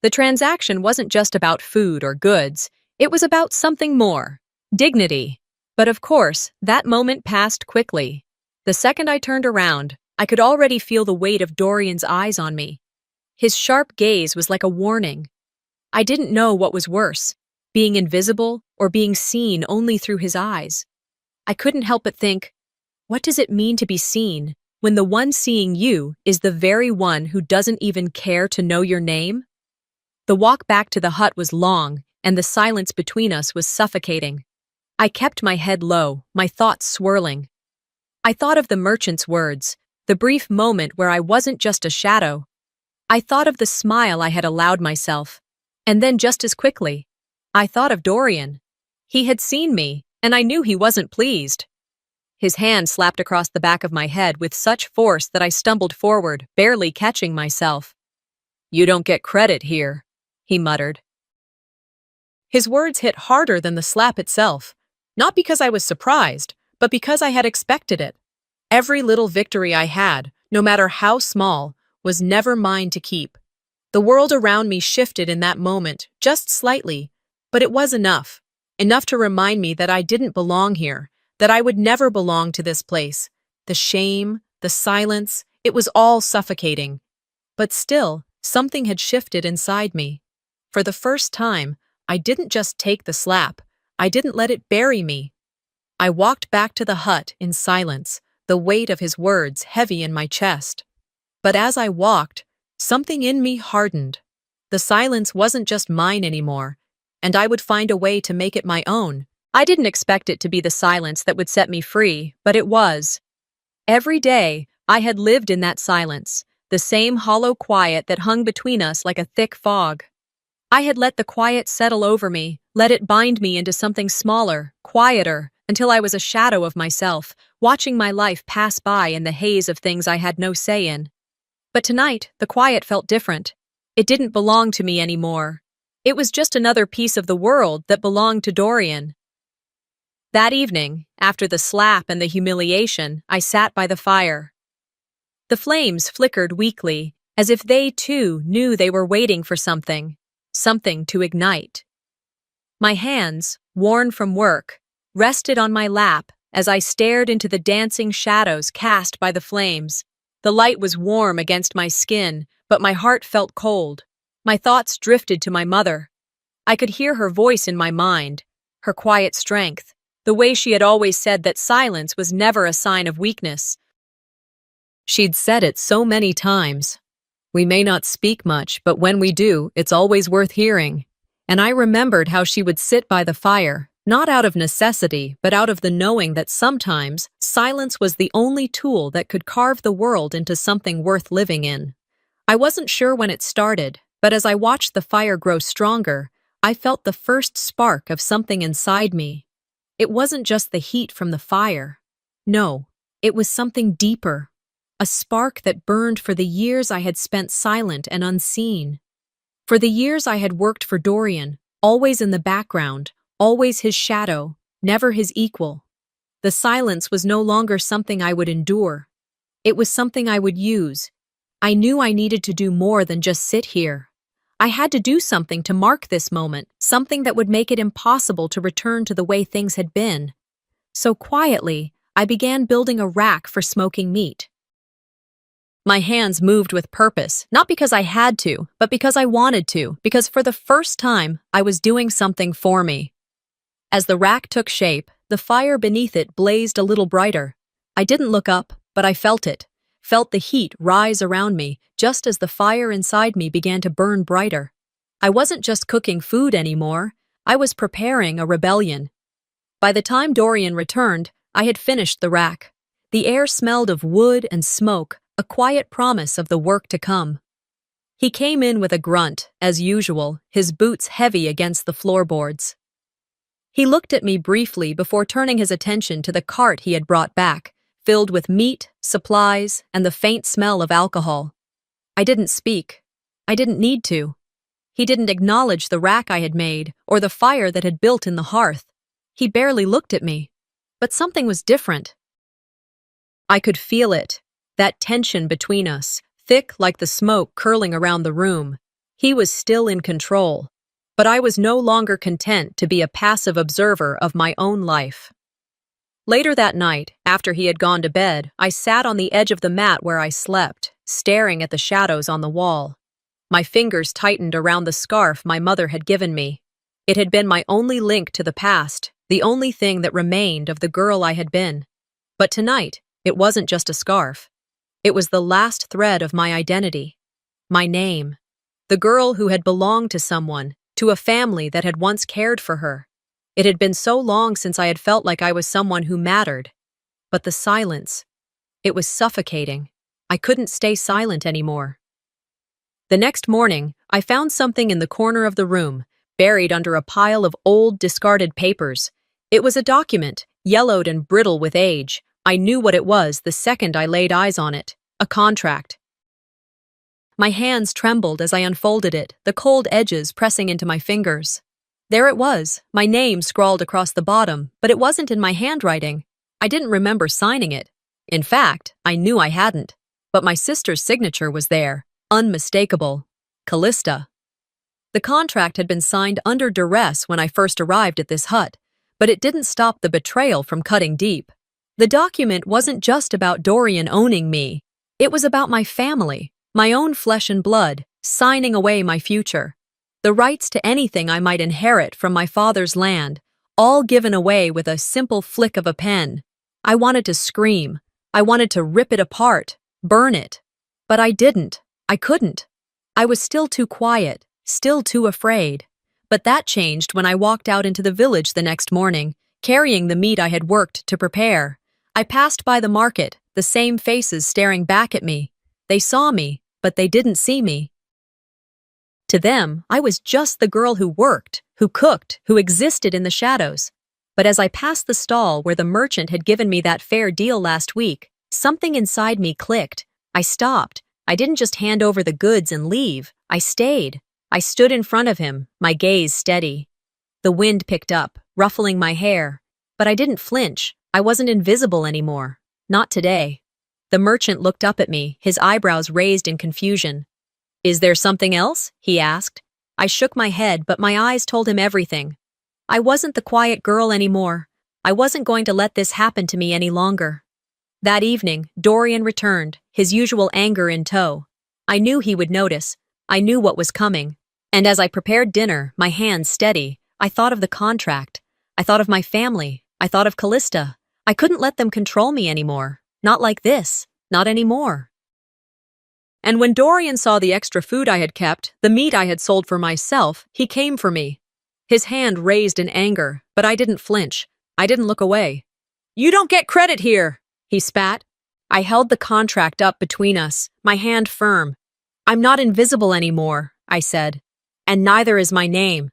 The transaction wasn't just about food or goods, it was about something more, dignity. But of course, that moment passed quickly. The second I turned around, I could already feel the weight of Dorian's eyes on me. His sharp gaze was like a warning. I didn't know what was worse, being invisible or being seen only through his eyes. I couldn't help but think, what does it mean to be seen when the one seeing you is the very one who doesn't even care to know your name? The walk back to the hut was long, and the silence between us was suffocating. I kept my head low, my thoughts swirling. I thought of the merchant's words, the brief moment where I wasn't just a shadow. I thought of the smile I had allowed myself. And then just as quickly, I thought of Dorian. He had seen me, and I knew he wasn't pleased. His hand slapped across the back of my head with such force that I stumbled forward, barely catching myself. "You don't get credit here," he muttered. His words hit harder than the slap itself, not because I was surprised, but because I had expected it. Every little victory I had, no matter how small, was never mine to keep. The world around me shifted in that moment, just slightly, but it was enough. Enough to remind me that I didn't belong here, that I would never belong to this place. The shame, the silence, it was all suffocating. But still, something had shifted inside me. For the first time, I didn't just take the slap. I didn't let it bury me. I walked back to the hut in silence, the weight of his words heavy in my chest. But as I walked, something in me hardened. The silence wasn't just mine anymore, and I would find a way to make it my own. I didn't expect it to be the silence that would set me free, but it was. Every day, I had lived in that silence, the same hollow quiet that hung between us like a thick fog. I had let the quiet settle over me, let it bind me into something smaller, quieter, until I was a shadow of myself, watching my life pass by in the haze of things I had no say in. But tonight, the quiet felt different. It didn't belong to me anymore. It was just another piece of the world that belonged to Dorian. That evening, after the slap and the humiliation, I sat by the fire. The flames flickered weakly, as if they too knew they were waiting for something to ignite. My hands, worn from work, rested on my lap as I stared into the dancing shadows cast by the flames. The light was warm against my skin, but my heart felt cold. My thoughts drifted to my mother. I could hear her voice in my mind, her quiet strength, the way she had always said that silence was never a sign of weakness. She'd said it so many times. We may not speak much, but when we do, it's always worth hearing. And I remembered how she would sit by the fire, not out of necessity, but out of the knowing that sometimes silence was the only tool that could carve the world into something worth living in. I wasn't sure when it started, but as I watched the fire grow stronger, I felt the first spark of something inside me. It wasn't just the heat from the fire. No, it was something deeper. A spark that burned for the years I had spent silent and unseen. For the years I had worked for Dorian, always in the background, always his shadow, never his equal. The silence was no longer something I would endure. It was something I would use. I knew I needed to do more than just sit here. I had to do something to mark this moment, something that would make it impossible to return to the way things had been. So quietly, I began building a rack for smoking meat. My hands moved with purpose, not because I had to, but because I wanted to, because for the first time, I was doing something for me. As the rack took shape, the fire beneath it blazed a little brighter. I didn't look up, but I felt the heat rise around me, just as the fire inside me began to burn brighter. I wasn't just cooking food anymore, I was preparing a rebellion. By the time Dorian returned, I had finished the rack. The air smelled of wood and smoke, a quiet promise of the work to come. He came in with a grunt, as usual, his boots heavy against the floorboards. He looked at me briefly before turning his attention to the cart he had brought back, filled with meat, supplies, and the faint smell of alcohol. I didn't speak. I didn't need to. He didn't acknowledge the rack I had made or the fire that had built in the hearth. He barely looked at me. But something was different. I could feel it, that tension between us, thick like the smoke curling around the room. He was still in control, but I was no longer content to be a passive observer of my own life. Later that night, after he had gone to bed, I sat on the edge of the mat where I slept, staring at the shadows on the wall. My fingers tightened around the scarf my mother had given me. It had been my only link to the past, the only thing that remained of the girl I had been. But tonight, it wasn't just a scarf. It was the last thread of my identity. My name. The girl who had belonged to someone, to a family that had once cared for her. It had been so long since I had felt like I was someone who mattered. But the silence. It was suffocating. I couldn't stay silent anymore. The next morning, I found something in the corner of the room, buried under a pile of old, discarded papers. It was a document, yellowed and brittle with age. I knew what it was the second I laid eyes on it. A contract. My hands trembled as I unfolded it, the cold edges pressing into my fingers. There it was, my name scrawled across the bottom, but it wasn't in my handwriting. I didn't remember signing it. In fact, I knew I hadn't. But my sister's signature was there, unmistakable. Callista. The contract had been signed under duress when I first arrived at this hut, but it didn't stop the betrayal from cutting deep. The document wasn't just about Dorian owning me. It was about my family, my own flesh and blood, signing away my future. The rights to anything I might inherit from my father's land, all given away with a simple flick of a pen. I wanted to scream. I wanted to rip it apart, burn it. But I didn't. I couldn't. I was still too quiet, still too afraid. But that changed when I walked out into the village the next morning, carrying the meat I had worked to prepare. I passed by the market, the same faces staring back at me. They saw me, but they didn't see me. To them, I was just the girl who worked, who cooked, who existed in the shadows. But as I passed the stall where the merchant had given me that fair deal last week, something inside me clicked. I stopped. I didn't just hand over the goods and leave. I stayed. I stood in front of him, my gaze steady. The wind picked up, ruffling my hair. But I didn't flinch. I wasn't invisible anymore. Not today. The merchant looked up at me, his eyebrows raised in confusion. "Is there something else?" he asked. I shook my head, but my eyes told him everything. I wasn't the quiet girl anymore. I wasn't going to let this happen to me any longer. That evening, Dorian returned, his usual anger in tow. I knew he would notice. I knew what was coming. And as I prepared dinner, my hands steady, I thought of the contract. I thought of my family. I thought of Callista. I couldn't let them control me anymore. Not like this. Not anymore. And when Dorian saw the extra food I had kept, the meat I had sold for myself, he came for me. His hand raised in anger, but I didn't flinch. I didn't look away. "You don't get credit here," he spat. I held the contract up between us, my hand firm. "I'm not invisible anymore," I said. "And neither is my name."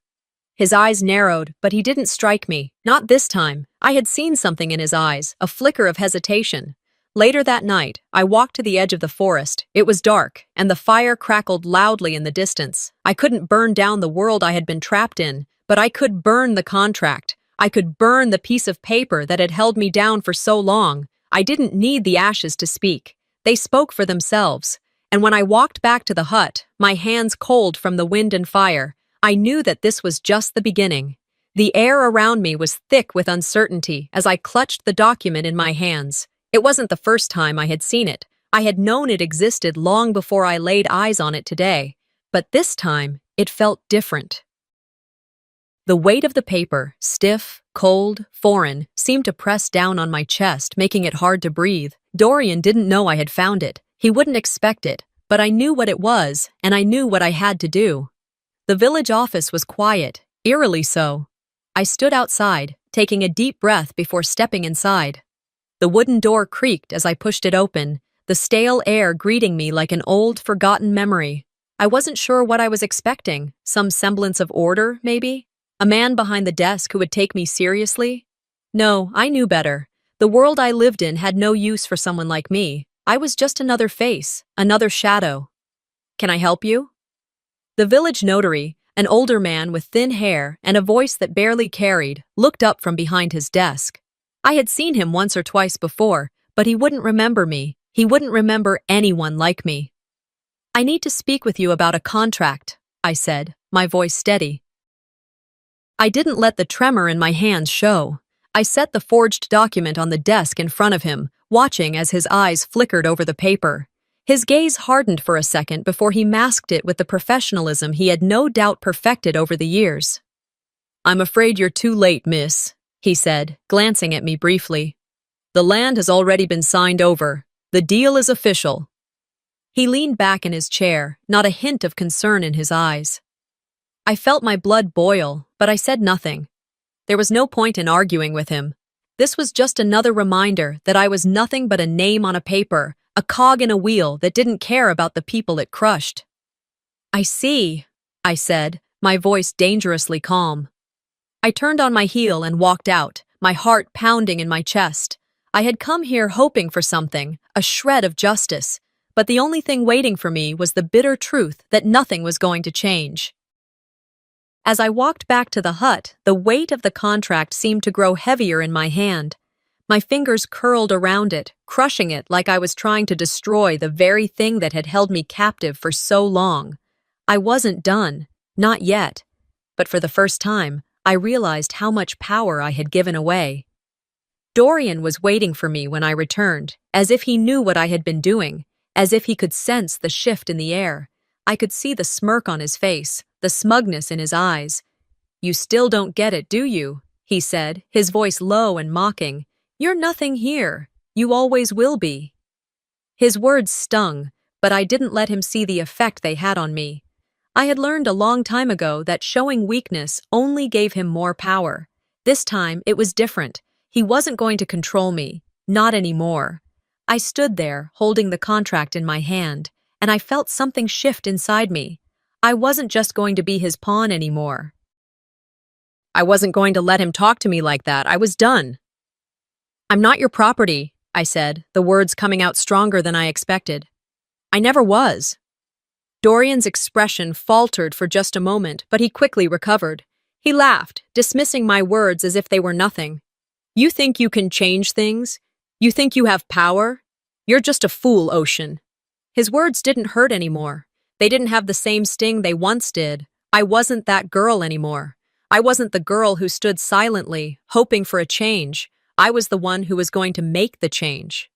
His eyes narrowed, but he didn't strike me. Not this time. I had seen something in his eyes, a flicker of hesitation. Later that night, I walked to the edge of the forest. It was dark, and the fire crackled loudly in the distance. I couldn't burn down the world I had been trapped in, but I could burn the contract. I could burn the piece of paper that had held me down for so long. I didn't need the ashes to speak. They spoke for themselves. And when I walked back to the hut, my hands cold from the wind and fire, I knew that this was just the beginning. The air around me was thick with uncertainty as I clutched the document in my hands. It wasn't the first time I had seen it. I had known it existed long before I laid eyes on it today, but this time it felt different. The weight of the paper, stiff, cold, foreign, seemed to press down on my chest, making it hard to breathe. Dorian didn't know I had found it. He wouldn't expect it, but I knew what it was, and I knew what I had to do. The village office was quiet, eerily so. I stood outside, taking a deep breath before stepping inside. The wooden door creaked as I pushed it open, the stale air greeting me like an old, forgotten memory. I wasn't sure what I was expecting. Some semblance of order, maybe? A man behind the desk who would take me seriously? No, I knew better. The world I lived in had no use for someone like me. I was just another face, another shadow. Can I help you? The village notary, an older man with thin hair and a voice that barely carried, looked up from behind his desk. I had seen him once or twice before, but he wouldn't remember me. He wouldn't remember anyone like me. I need to speak with you about a contract, I said, my voice steady. I didn't let the tremor in my hands show. I set the forged document on the desk in front of him, watching as his eyes flickered over the paper. His gaze hardened for a second before he masked it with the professionalism he had no doubt perfected over the years. "I'm afraid you're too late, miss," he said, glancing at me briefly. "The land has already been signed over. The deal is official." He leaned back in his chair, not a hint of concern in his eyes. I felt my blood boil, but I said nothing. There was no point in arguing with him. This was just another reminder that I was nothing but a name on a paper, a cog in a wheel that didn't care about the people it crushed. "I see," I said, my voice dangerously calm. I turned on my heel and walked out, my heart pounding in my chest. I had come here hoping for something, a shred of justice, but the only thing waiting for me was the bitter truth that nothing was going to change. As I walked back to the hut, the weight of the contract seemed to grow heavier in my hand. My fingers curled around it, crushing it like I was trying to destroy the very thing that had held me captive for so long. I wasn't done, not yet, but for the first time, I realized how much power I had given away. Dorian was waiting for me when I returned, as if he knew what I had been doing, as if he could sense the shift in the air. I could see the smirk on his face, the smugness in his eyes. "You still don't get it, do you?" he said, his voice low and mocking. "You're nothing here. You always will be." His words stung, but I didn't let him see the effect they had on me. I had learned a long time ago that showing weakness only gave him more power. This time, it was different. He wasn't going to control me, not anymore. I stood there, holding the contract in my hand, and I felt something shift inside me. I wasn't just going to be his pawn anymore. I wasn't going to let him talk to me like that. I was done. "I'm not your property," I said, the words coming out stronger than I expected. "I never was." Dorian's expression faltered for just a moment, but he quickly recovered. He laughed, dismissing my words as if they were nothing. "You think you can change things? You think you have power? You're just a fool, Ocean." His words didn't hurt anymore. They didn't have the same sting they once did. I wasn't that girl anymore. I wasn't the girl who stood silently, hoping for a change. I was the one who was going to make the change.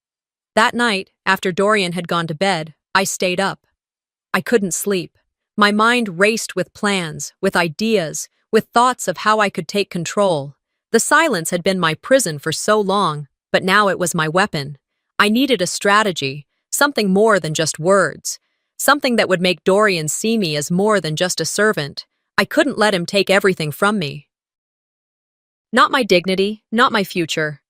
That night, after Dorian had gone to bed, I stayed up. I couldn't sleep. My mind raced with plans, with ideas, with thoughts of how I could take control. The silence had been my prison for so long, but now it was my weapon. I needed a strategy, something more than just words, something that would make Dorian see me as more than just a servant. I couldn't let him take everything from me. Not my dignity, not my future.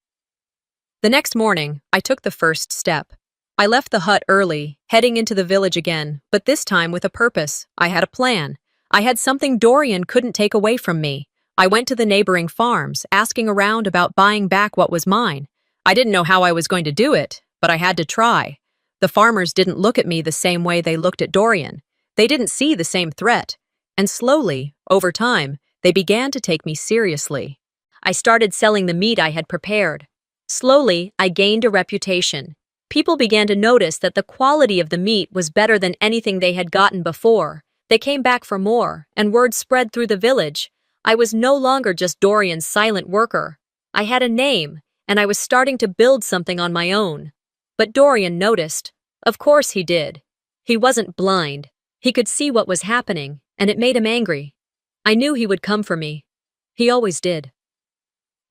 The next morning, I took the first step. I left the hut early, heading into the village again, but this time with a purpose. I had a plan. I had something Dorian couldn't take away from me. I went to the neighboring farms, asking around about buying back what was mine. I didn't know how I was going to do it, but I had to try. The farmers didn't look at me the same way they looked at Dorian. They didn't see the same threat. And slowly, over time, they began to take me seriously. I started selling the meat I had prepared. Slowly, I gained a reputation. People began to notice that the quality of the meat was better than anything they had gotten before. They came back for more, and word spread through the village. I was no longer just Dorian's silent worker. I had a name, and I was starting to build something on my own. But Dorian noticed. Of course he did. He wasn't blind. He could see what was happening, and it made him angry. I knew he would come for me. He always did.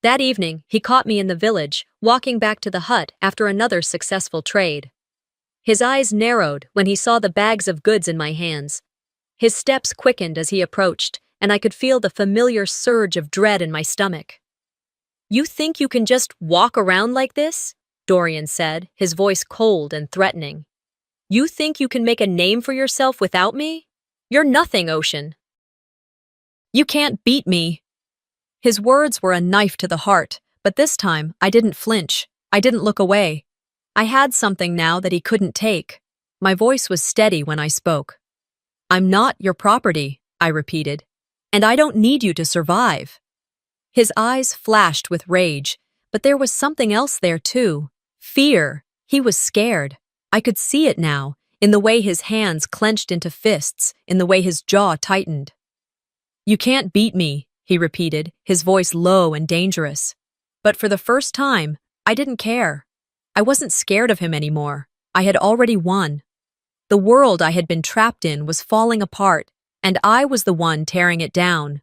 That evening, he caught me in the village, walking back to the hut after another successful trade. His eyes narrowed when he saw the bags of goods in my hands. His steps quickened as he approached, and I could feel the familiar surge of dread in my stomach. "You think you can just walk around like this?" Dorian said, his voice cold and threatening. "You think you can make a name for yourself without me? You're nothing, Ocean." "You can't beat me." His words were a knife to the heart, but this time I didn't flinch. I didn't look away. I had something now that he couldn't take. My voice was steady when I spoke. "I'm not your property," I repeated, "and I don't need you to survive." His eyes flashed with rage, but there was something else there too. Fear. He was scared. I could see it now, in the way his hands clenched into fists, in the way his jaw tightened. "You can't beat me," he repeated, his voice low and dangerous. But for the first time, I didn't care. I wasn't scared of him anymore. I had already won. The world I had been trapped in was falling apart, and I was the one tearing it down.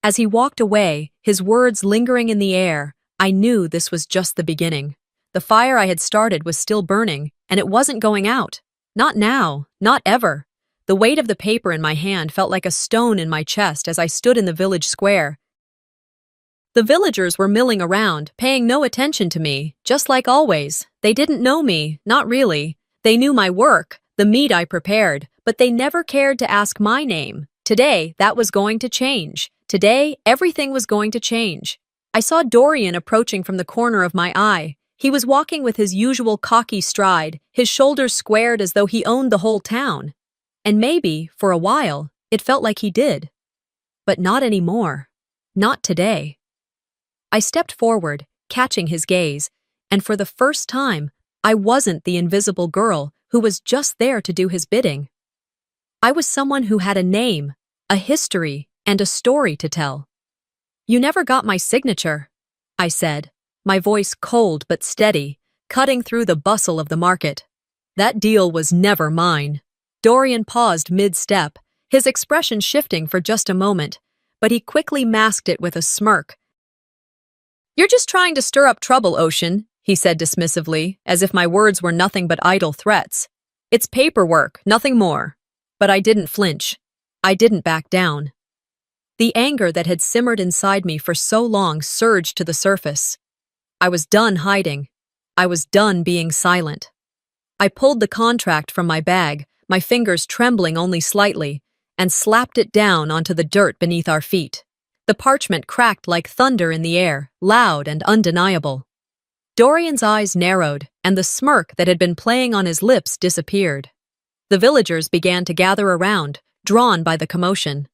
As he walked away, his words lingering in the air, I knew this was just the beginning. The fire I had started was still burning, and it wasn't going out. Not now, not ever. The weight of the paper in my hand felt like a stone in my chest as I stood in the village square. The villagers were milling around, paying no attention to me, just like always. They didn't know me, not really. They knew my work, the meat I prepared, but they never cared to ask my name. Today, that was going to change. Today, everything was going to change. I saw Dorian approaching from the corner of my eye. He was walking with his usual cocky stride, his shoulders squared as though he owned the whole town. And maybe, for a while, it felt like he did. But not anymore. Not today. I stepped forward, catching his gaze, and for the first time, I wasn't the invisible girl who was just there to do his bidding. I was someone who had a name, a history, and a story to tell. "You never got my signature," I said, my voice cold but steady, cutting through the bustle of the market. "That deal was never mine." Dorian paused mid-step, his expression shifting for just a moment, but he quickly masked it with a smirk. "You're just trying to stir up trouble, Ocean," he said dismissively, as if my words were nothing but idle threats. "It's paperwork, nothing more." But I didn't flinch. I didn't back down. The anger that had simmered inside me for so long surged to the surface. I was done hiding. I was done being silent. I pulled the contract from my bag, my fingers trembling only slightly, and slapped it down onto the dirt beneath our feet. The parchment cracked like thunder in the air, loud and undeniable. Dorian's eyes narrowed, and the smirk that had been playing on his lips disappeared. The villagers began to gather around, drawn by the commotion.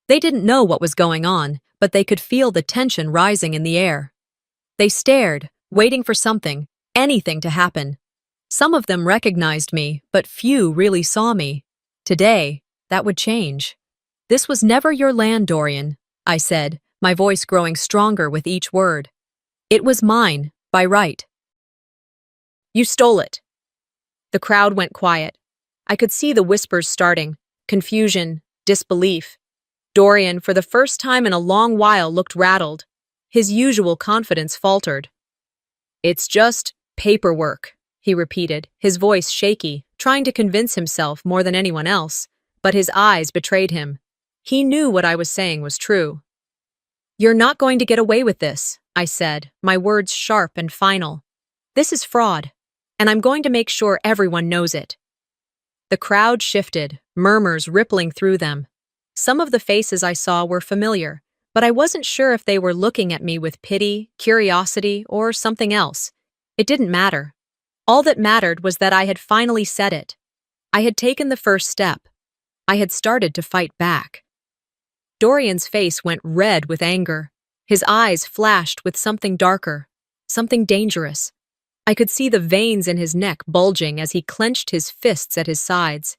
They didn't know what was going on, but they could feel the tension rising in the air. They stared, waiting for something, anything to happen. Some of them recognized me, but few really saw me. Today, that would change. "This was never your land, Dorian," I said, my voice growing stronger with each word. "It was mine, by right." "You stole it." The crowd went quiet. I could see the whispers starting, confusion, disbelief. Dorian, for the first time in a long while, looked rattled. His usual confidence faltered. "It's just paperwork," he repeated, his voice shaky, trying to convince himself more than anyone else, but his eyes betrayed him. He knew what I was saying was true. "You're not going to get away with this," I said, my words sharp and final. "This is fraud, and I'm going to make sure everyone knows it." The crowd shifted, murmurs rippling through them. Some of the faces I saw were familiar, but I wasn't sure if they were looking at me with pity, curiosity, or something else. It didn't matter. All that mattered was that I had finally said it. I had taken the first step. I had started to fight back. Dorian's face went red with anger. His eyes flashed with something darker, something dangerous. I could see the veins in his neck bulging as he clenched his fists at his sides.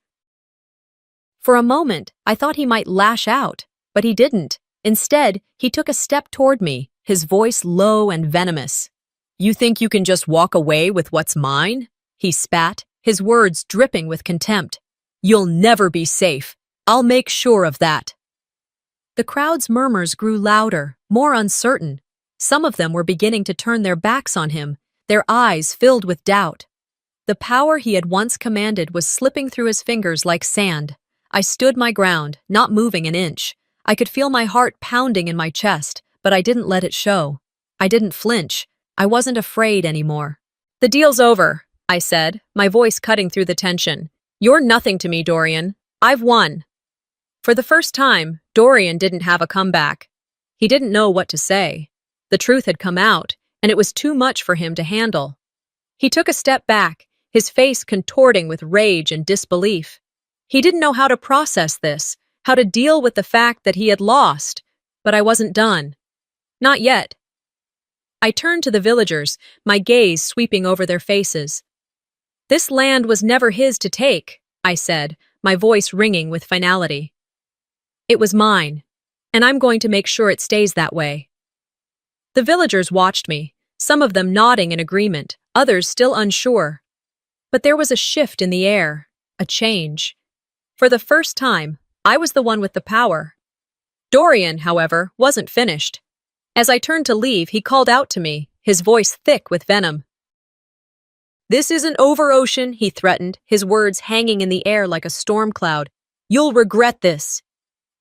For a moment, I thought he might lash out, but he didn't. Instead, he took a step toward me, his voice low and venomous. "You think you can just walk away with what's mine?" he spat, his words dripping with contempt. "You'll never be safe. I'll make sure of that." The crowd's murmurs grew louder, more uncertain. Some of them were beginning to turn their backs on him, their eyes filled with doubt. The power he had once commanded was slipping through his fingers like sand. I stood my ground, not moving an inch. I could feel my heart pounding in my chest, but I didn't let it show. I didn't flinch. I wasn't afraid anymore. "The deal's over," I said, my voice cutting through the tension. "You're nothing to me, Dorian. I've won." For the first time, Dorian didn't have a comeback. He didn't know what to say. The truth had come out, and it was too much for him to handle. He took a step back, his face contorting with rage and disbelief. He didn't know how to process this, how to deal with the fact that he had lost. But I wasn't done. Not yet. I turned to the villagers, my gaze sweeping over their faces. "This land was never his to take," I said, my voice ringing with finality. "It was mine, and I'm going to make sure it stays that way." The villagers watched me, some of them nodding in agreement, others still unsure. But there was a shift in the air, a change. For the first time, I was the one with the power. Dorian, however, wasn't finished. As I turned to leave, he called out to me, his voice thick with venom. "This isn't over, Ocean," he threatened, his words hanging in the air like a storm cloud. "You'll regret this."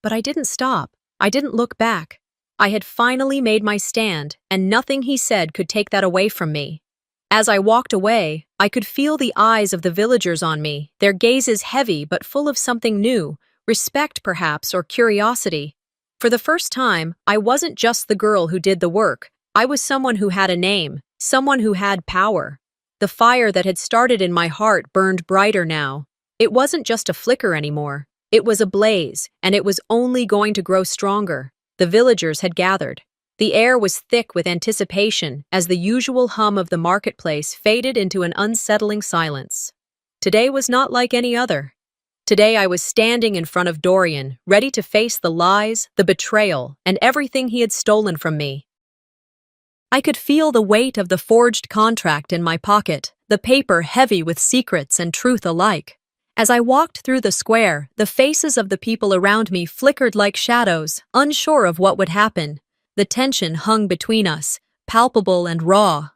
But I didn't stop. I didn't look back. I had finally made my stand, and nothing he said could take that away from me. As I walked away, I could feel the eyes of the villagers on me, their gazes heavy but full of something new, respect perhaps, or curiosity. For the first time, I wasn't just the girl who did the work. I was someone who had a name, someone who had power. The fire that had started in my heart burned brighter now. It wasn't just a flicker anymore. It was a blaze, and it was only going to grow stronger. The villagers had gathered. The air was thick with anticipation as the usual hum of the marketplace faded into an unsettling silence. Today was not like any other. Today I was standing in front of Dorian, ready to face the lies, the betrayal, and everything he had stolen from me. I could feel the weight of the forged contract in my pocket, the paper heavy with secrets and truth alike. As I walked through the square, the faces of the people around me flickered like shadows, unsure of what would happen. The tension hung between us, palpable and raw.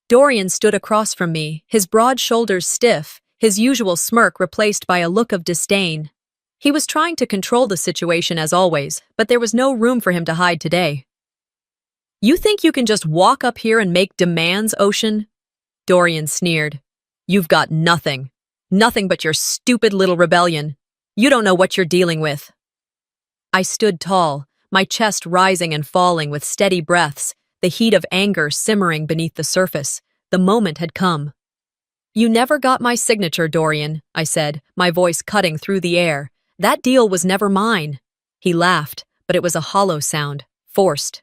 Dorian stood across from me, his broad shoulders stiff, his usual smirk replaced by a look of disdain. He was trying to control the situation as always, but there was no room for him to hide today. "You think you can just walk up here and make demands, Ocean?" Dorian sneered. "You've got nothing. Nothing but your stupid little rebellion. You don't know what you're dealing with." I stood tall, my chest rising and falling with steady breaths, the heat of anger simmering beneath the surface. The moment had come. "You never got my signature, Dorian," I said, my voice cutting through the air. "That deal was never mine." He laughed, but it was a hollow sound, forced.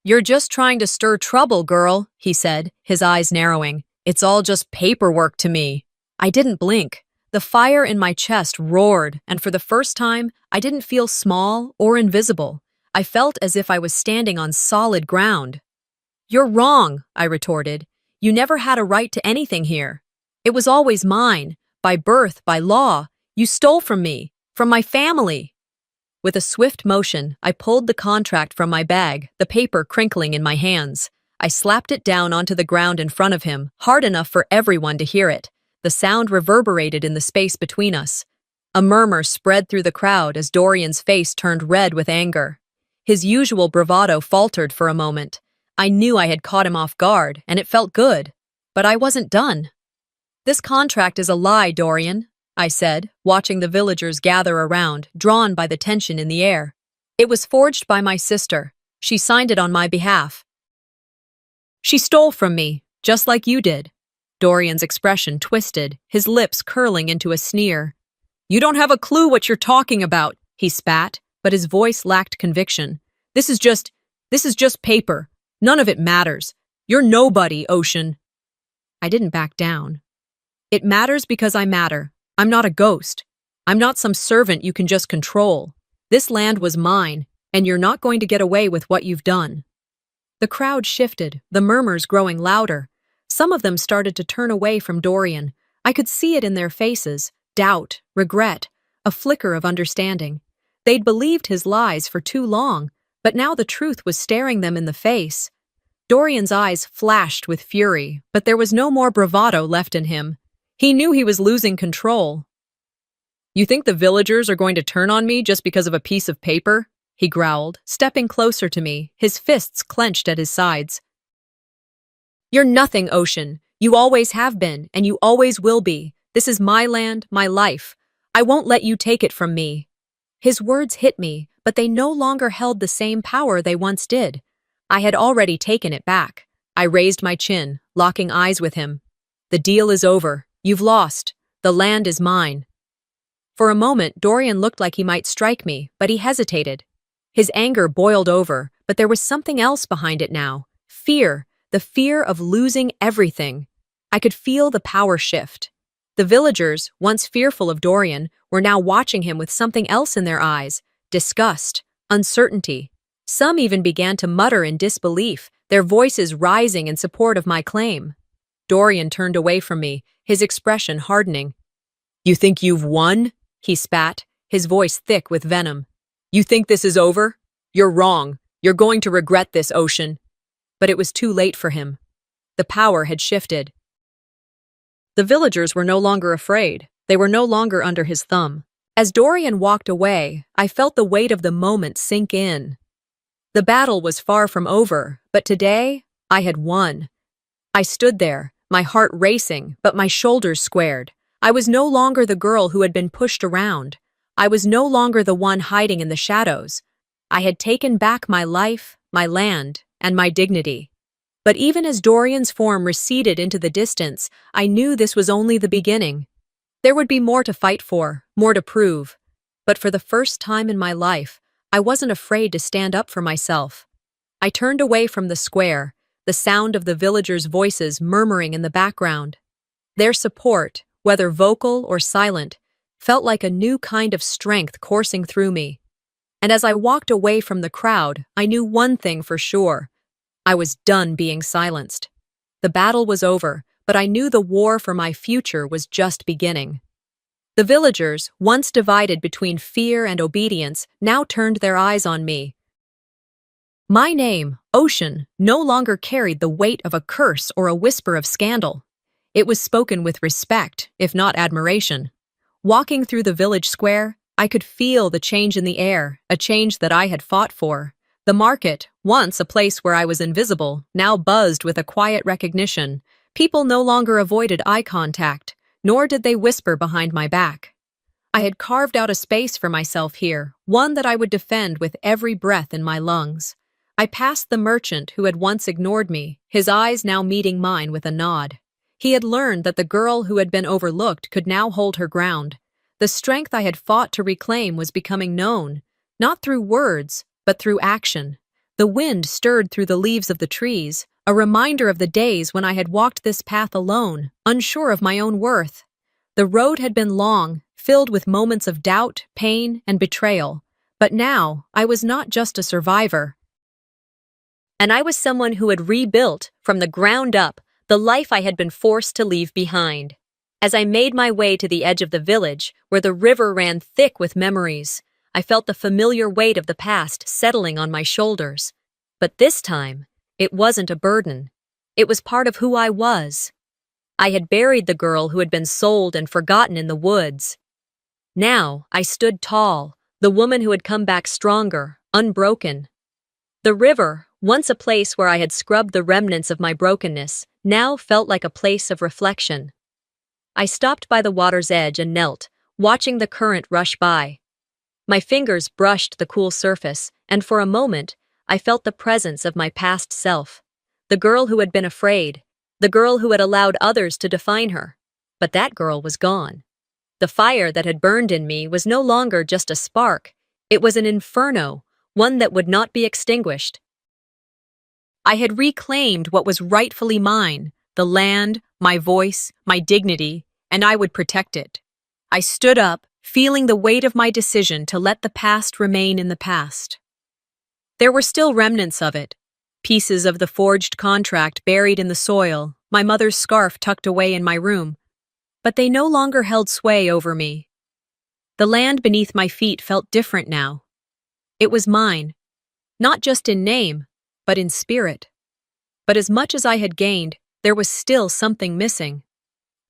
"You're just trying to stir trouble, girl," he said, his eyes narrowing. "It's all just paperwork to me." I didn't blink. The fire in my chest roared, and for the first time, I didn't feel small or invisible. I felt as if I was standing on solid ground. "You're wrong," I retorted. "You never had a right to anything here. It was always mine, by birth, by law. You stole from me, from my family." With a swift motion, I pulled the contract from my bag, the paper crinkling in my hands. I slapped it down onto the ground in front of him, hard enough for everyone to hear it. The sound reverberated in the space between us. A murmur spread through the crowd as Dorian's face turned red with anger. His usual bravado faltered for a moment. I knew I had caught him off guard, and it felt good. But I wasn't done. "This contract is a lie, Dorian," I said, watching the villagers gather around, drawn by the tension in the air. "It was forged by my sister. She signed it on my behalf. She stole from me, just like you did." Dorian's expression twisted, his lips curling into a sneer. "You don't have a clue what you're talking about," he spat, but his voice lacked conviction. This is just paper. None of it matters. You're nobody, Ocean." I didn't back down. "It matters because I matter. I'm not a ghost. I'm not some servant you can just control. This land was mine, and you're not going to get away with what you've done." The crowd shifted, the murmurs growing louder. Some of them started to turn away from Dorian. I could see it in their faces: doubt, regret, a flicker of understanding. They'd believed his lies for too long, but now the truth was staring them in the face. Dorian's eyes flashed with fury, but there was no more bravado left in him. He knew he was losing control. "You think the villagers are going to turn on me just because of a piece of paper?" he growled, stepping closer to me, his fists clenched at his sides. "You're nothing, Ocean. You always have been, and you always will be. This is my land, my life. I won't let you take it from me." His words hit me, but they no longer held the same power they once did. I had already taken it back. I raised my chin, locking eyes with him. "The deal is over. You've lost. The land is mine." For a moment, Dorian looked like he might strike me, but he hesitated. His anger boiled over, but there was something else behind it now. Fear, the fear of losing everything. I could feel the power shift. The villagers, once fearful of Dorian, were now watching him with something else in their eyes: disgust, uncertainty. Some even began to mutter in disbelief, their voices rising in support of my claim. Dorian turned away from me, his expression hardening. "You think you've won?" he spat, his voice thick with venom. "You think this is over? You're wrong. You're going to regret this, Ocean." But it was too late for him. The power had shifted. The villagers were no longer afraid. They were no longer under his thumb. As Dorian walked away, I felt the weight of the moment sink in. The battle was far from over, but today, I had won. I stood there, my heart racing, but my shoulders squared. I was no longer the girl who had been pushed around. I was no longer the one hiding in the shadows. I had taken back my life, my land, and my dignity. But even as Dorian's form receded into the distance, I knew this was only the beginning. There would be more to fight for, more to prove. But for the first time in my life, I wasn't afraid to stand up for myself. I turned away from the square, the sound of the villagers' voices murmuring in the background. Their support, whether vocal or silent, felt like a new kind of strength coursing through me. And as I walked away from the crowd, I knew one thing for sure. I was done being silenced. The battle was over, but I knew the war for my future was just beginning. The villagers, once divided between fear and obedience, now turned their eyes on me. My name, Ocean, no longer carried the weight of a curse or a whisper of scandal. It was spoken with respect, if not admiration. Walking through the village square, I could feel the change in the air, a change that I had fought for. The market, once a place where I was invisible, now buzzed with a quiet recognition. People no longer avoided eye contact, nor did they whisper behind my back. I had carved out a space for myself here, one that I would defend with every breath in my lungs. I passed the merchant who had once ignored me, his eyes now meeting mine with a nod. He had learned that the girl who had been overlooked could now hold her ground. The strength I had fought to reclaim was becoming known, not through words, but through action. The wind stirred through the leaves of the trees, a reminder of the days when I had walked this path alone, unsure of my own worth. The road had been long, filled with moments of doubt, pain, and betrayal. But now, I was not just a survivor. And I was someone who had rebuilt, from the ground up, the life I had been forced to leave behind. As I made my way to the edge of the village, where the river ran thick with memories, I felt the familiar weight of the past settling on my shoulders. But this time, it wasn't a burden. It was part of who I was. I had buried the girl who had been sold and forgotten in the woods. Now, I stood tall, the woman who had come back stronger, unbroken. The river, once a place where I had scrubbed the remnants of my brokenness, now felt like a place of reflection. I stopped by the water's edge and knelt, watching the current rush by. My fingers brushed the cool surface, and for a moment, I felt the presence of my past self. The girl who had been afraid, the girl who had allowed others to define her. But that girl was gone. The fire that had burned in me was no longer just a spark. It was an inferno, one that would not be extinguished. I had reclaimed what was rightfully mine, the land, my voice, my dignity, and I would protect it. I stood up, feeling the weight of my decision to let the past remain in the past. There were still remnants of it, pieces of the forged contract buried in the soil, my mother's scarf tucked away in my room, but they no longer held sway over me. The land beneath my feet felt different now. It was mine, not just in name, but in spirit. But as much as I had gained, there was still something missing.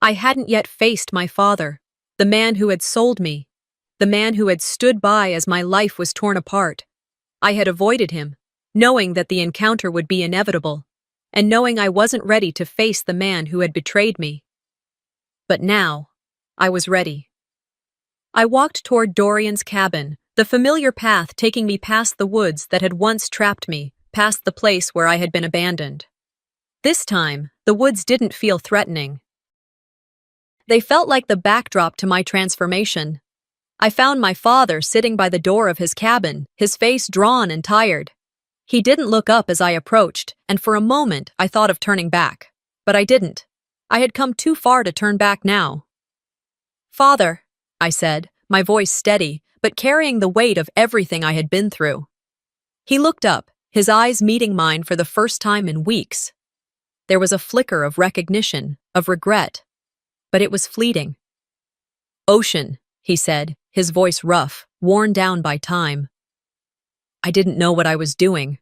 I hadn't yet faced my father, the man who had sold me, the man who had stood by as my life was torn apart. I had avoided him, knowing that the encounter would be inevitable, and knowing I wasn't ready to face the man who had betrayed me. But now, I was ready. I walked toward Dorian's cabin, the familiar path taking me past the woods that had once trapped me, past the place where I had been abandoned. This time, the woods didn't feel threatening. They felt like the backdrop to my transformation. I found my father sitting by the door of his cabin, his face drawn and tired. He didn't look up as I approached, and for a moment I thought of turning back. But I didn't. I had come too far to turn back now. "Father," I said, my voice steady, but carrying the weight of everything I had been through. He looked up, his eyes meeting mine for the first time in weeks. There was a flicker of recognition, of regret, but it was fleeting. "Ocean," he said, his voice rough, worn down by time. I didn't know what I was doing.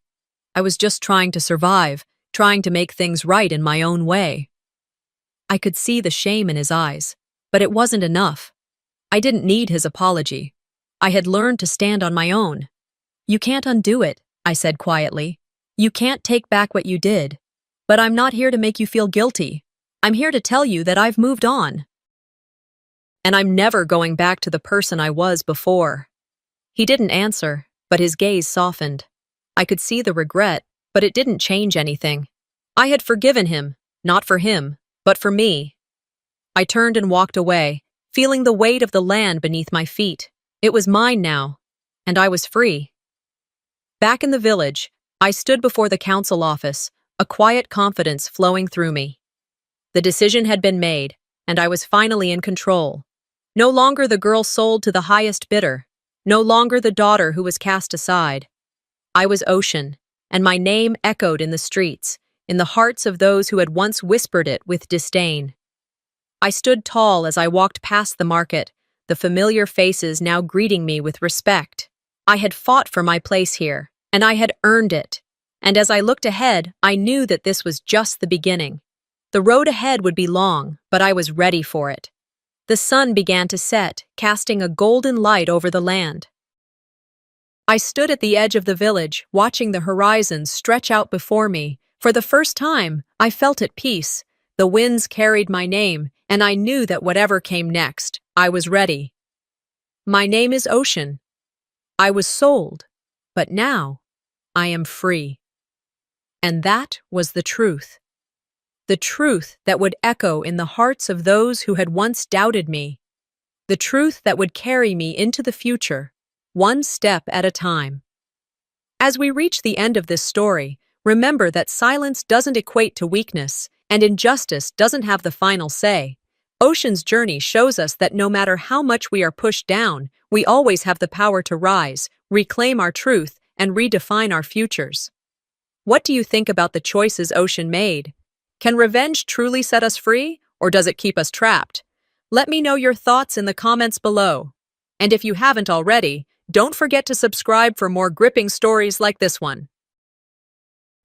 I was just trying to survive, trying to make things right in my own way. I could see the shame in his eyes, but it wasn't enough. I didn't need his apology. I had learned to stand on my own. "You can't undo it," I said quietly. "You can't take back what you did. But I'm not here to make you feel guilty. I'm here to tell you that I've moved on. And I'm never going back to the person I was before." He didn't answer, but his gaze softened. I could see the regret, but it didn't change anything. I had forgiven him, not for him, but for me. I turned and walked away, feeling the weight of the land beneath my feet. It was mine now, and I was free. Back in the village, I stood before the council office, a quiet confidence flowing through me. The decision had been made, and I was finally in control. No longer the girl sold to the highest bidder, no longer the daughter who was cast aside. I was Ocean, and my name echoed in the streets, in the hearts of those who had once whispered it with disdain. I stood tall as I walked past the market, the familiar faces now greeting me with respect. I had fought for my place here, and I had earned it. And as I looked ahead, I knew that this was just the beginning. The road ahead would be long, but I was ready for it. The sun began to set, casting a golden light over the land. I stood at the edge of the village, watching the horizon stretch out before me. For the first time, I felt at peace. The winds carried my name, and I knew that whatever came next, I was ready. My name is Ocean. I was sold, but now I am free. And that was the truth. The truth that would echo in the hearts of those who had once doubted me. The truth that would carry me into the future, one step at a time. As we reach the end of this story, remember that silence doesn't equate to weakness, and injustice doesn't have the final say. Ocean's journey shows us that no matter how much we are pushed down, we always have the power to rise, reclaim our truth, and redefine our futures. What do you think about the choices Ocean made? Can revenge truly set us free, or does it keep us trapped? Let me know your thoughts in the comments below. And if you haven't already, don't forget to subscribe for more gripping stories like this one.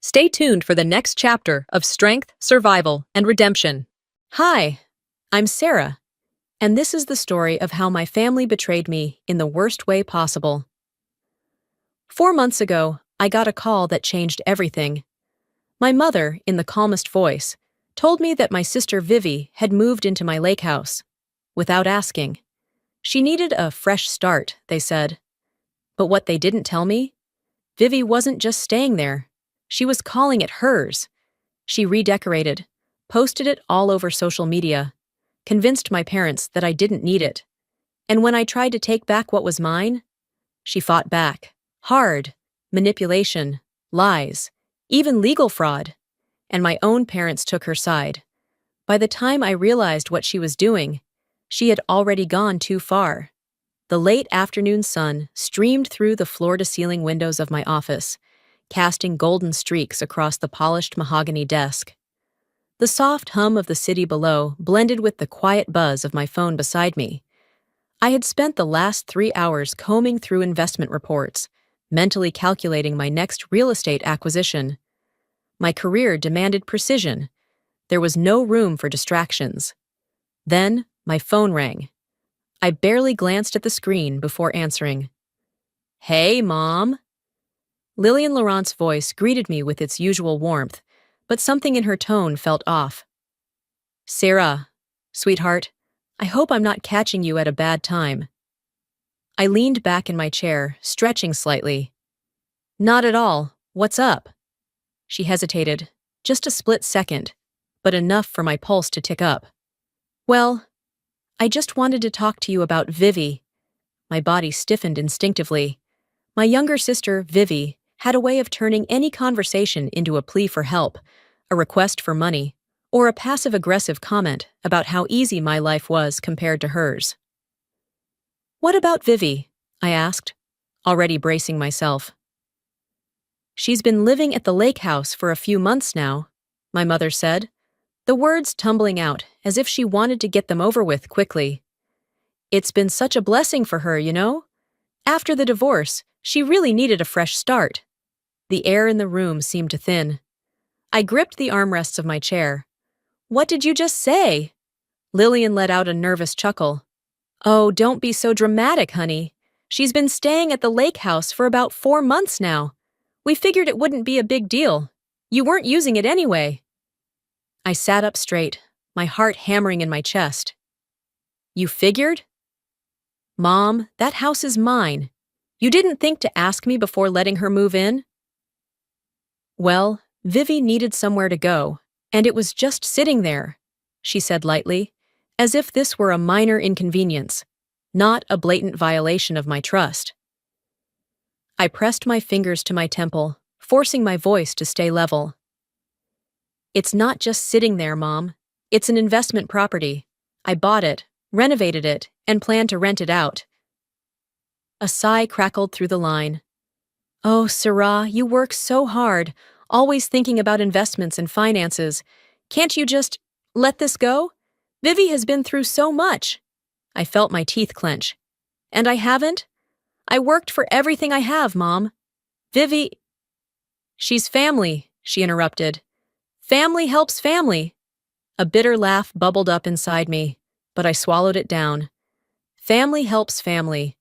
Stay tuned for the next chapter of strength, survival, and redemption. Hi, I'm Sarah, and this is the story of how my family betrayed me in the worst way possible. 4 months ago, I got a call that changed everything. My mother, in the calmest voice, told me that my sister Vivi had moved into my lake house. Without asking. She needed a fresh start, they said. But what they didn't tell me? Vivi wasn't just staying there. She was calling it hers. She redecorated, posted it all over social media, convinced my parents that I didn't need it. And when I tried to take back what was mine, she fought back. Hard. Manipulation. Lies. Even legal fraud. And my own parents took her side. By the time I realized what she was doing, she had already gone too far. The late afternoon sun streamed through the floor-to-ceiling windows of my office, casting golden streaks across the polished mahogany desk. The soft hum of the city below blended with the quiet buzz of my phone beside me. I had spent the last 3 hours combing through investment reports, mentally calculating my next real estate acquisition. My career demanded precision. There was no room for distractions. Then, my phone rang. I barely glanced at the screen before answering. "Hey, Mom." Lillian Laurent's voice greeted me with its usual warmth, but something in her tone felt off. "Sarah, sweetheart, I hope I'm not catching you at a bad time." I leaned back in my chair, stretching slightly. "Not at all. What's up?" She hesitated, just a split second, but enough for my pulse to tick up. "Well, I just wanted to talk to you about Vivi." My body stiffened instinctively. My younger sister, Vivi, had a way of turning any conversation into a plea for help, a request for money, or a passive-aggressive comment about how easy my life was compared to hers. "What about Vivi?" I asked, already bracing myself. "She's been living at the lake house for a few months now," my mother said, the words tumbling out as if she wanted to get them over with quickly. "It's been such a blessing for her, you know? After the divorce, she really needed a fresh start." The air in the room seemed to thin. I gripped the armrests of my chair. "What did you just say?" Lillian let out a nervous chuckle. "Oh, don't be so dramatic, honey. She's been staying at the lake house for about 4 months now. We figured it wouldn't be a big deal. You weren't using it anyway." I sat up straight, my heart hammering in my chest. "You figured?" "Mom, that house is mine. You didn't think to ask me before letting her move in?" "Well, Vivi needed somewhere to go, and it was just sitting there," she said lightly, as if this were a minor inconvenience, not a blatant violation of my trust. I pressed my fingers to my temple, forcing my voice to stay level. "It's not just sitting there, Mom. It's an investment property. I bought it, renovated it, and plan to rent it out." A sigh crackled through the line. "Oh, Sarah, you work so hard, always thinking about investments and finances. Can't you just let this go? Vivi has been through so much." I felt my teeth clench. "And I haven't? I worked for everything I have, Mom. Vivi—" "She's family," she interrupted. "Family helps family." A bitter laugh bubbled up inside me, but I swallowed it down. Family helps family.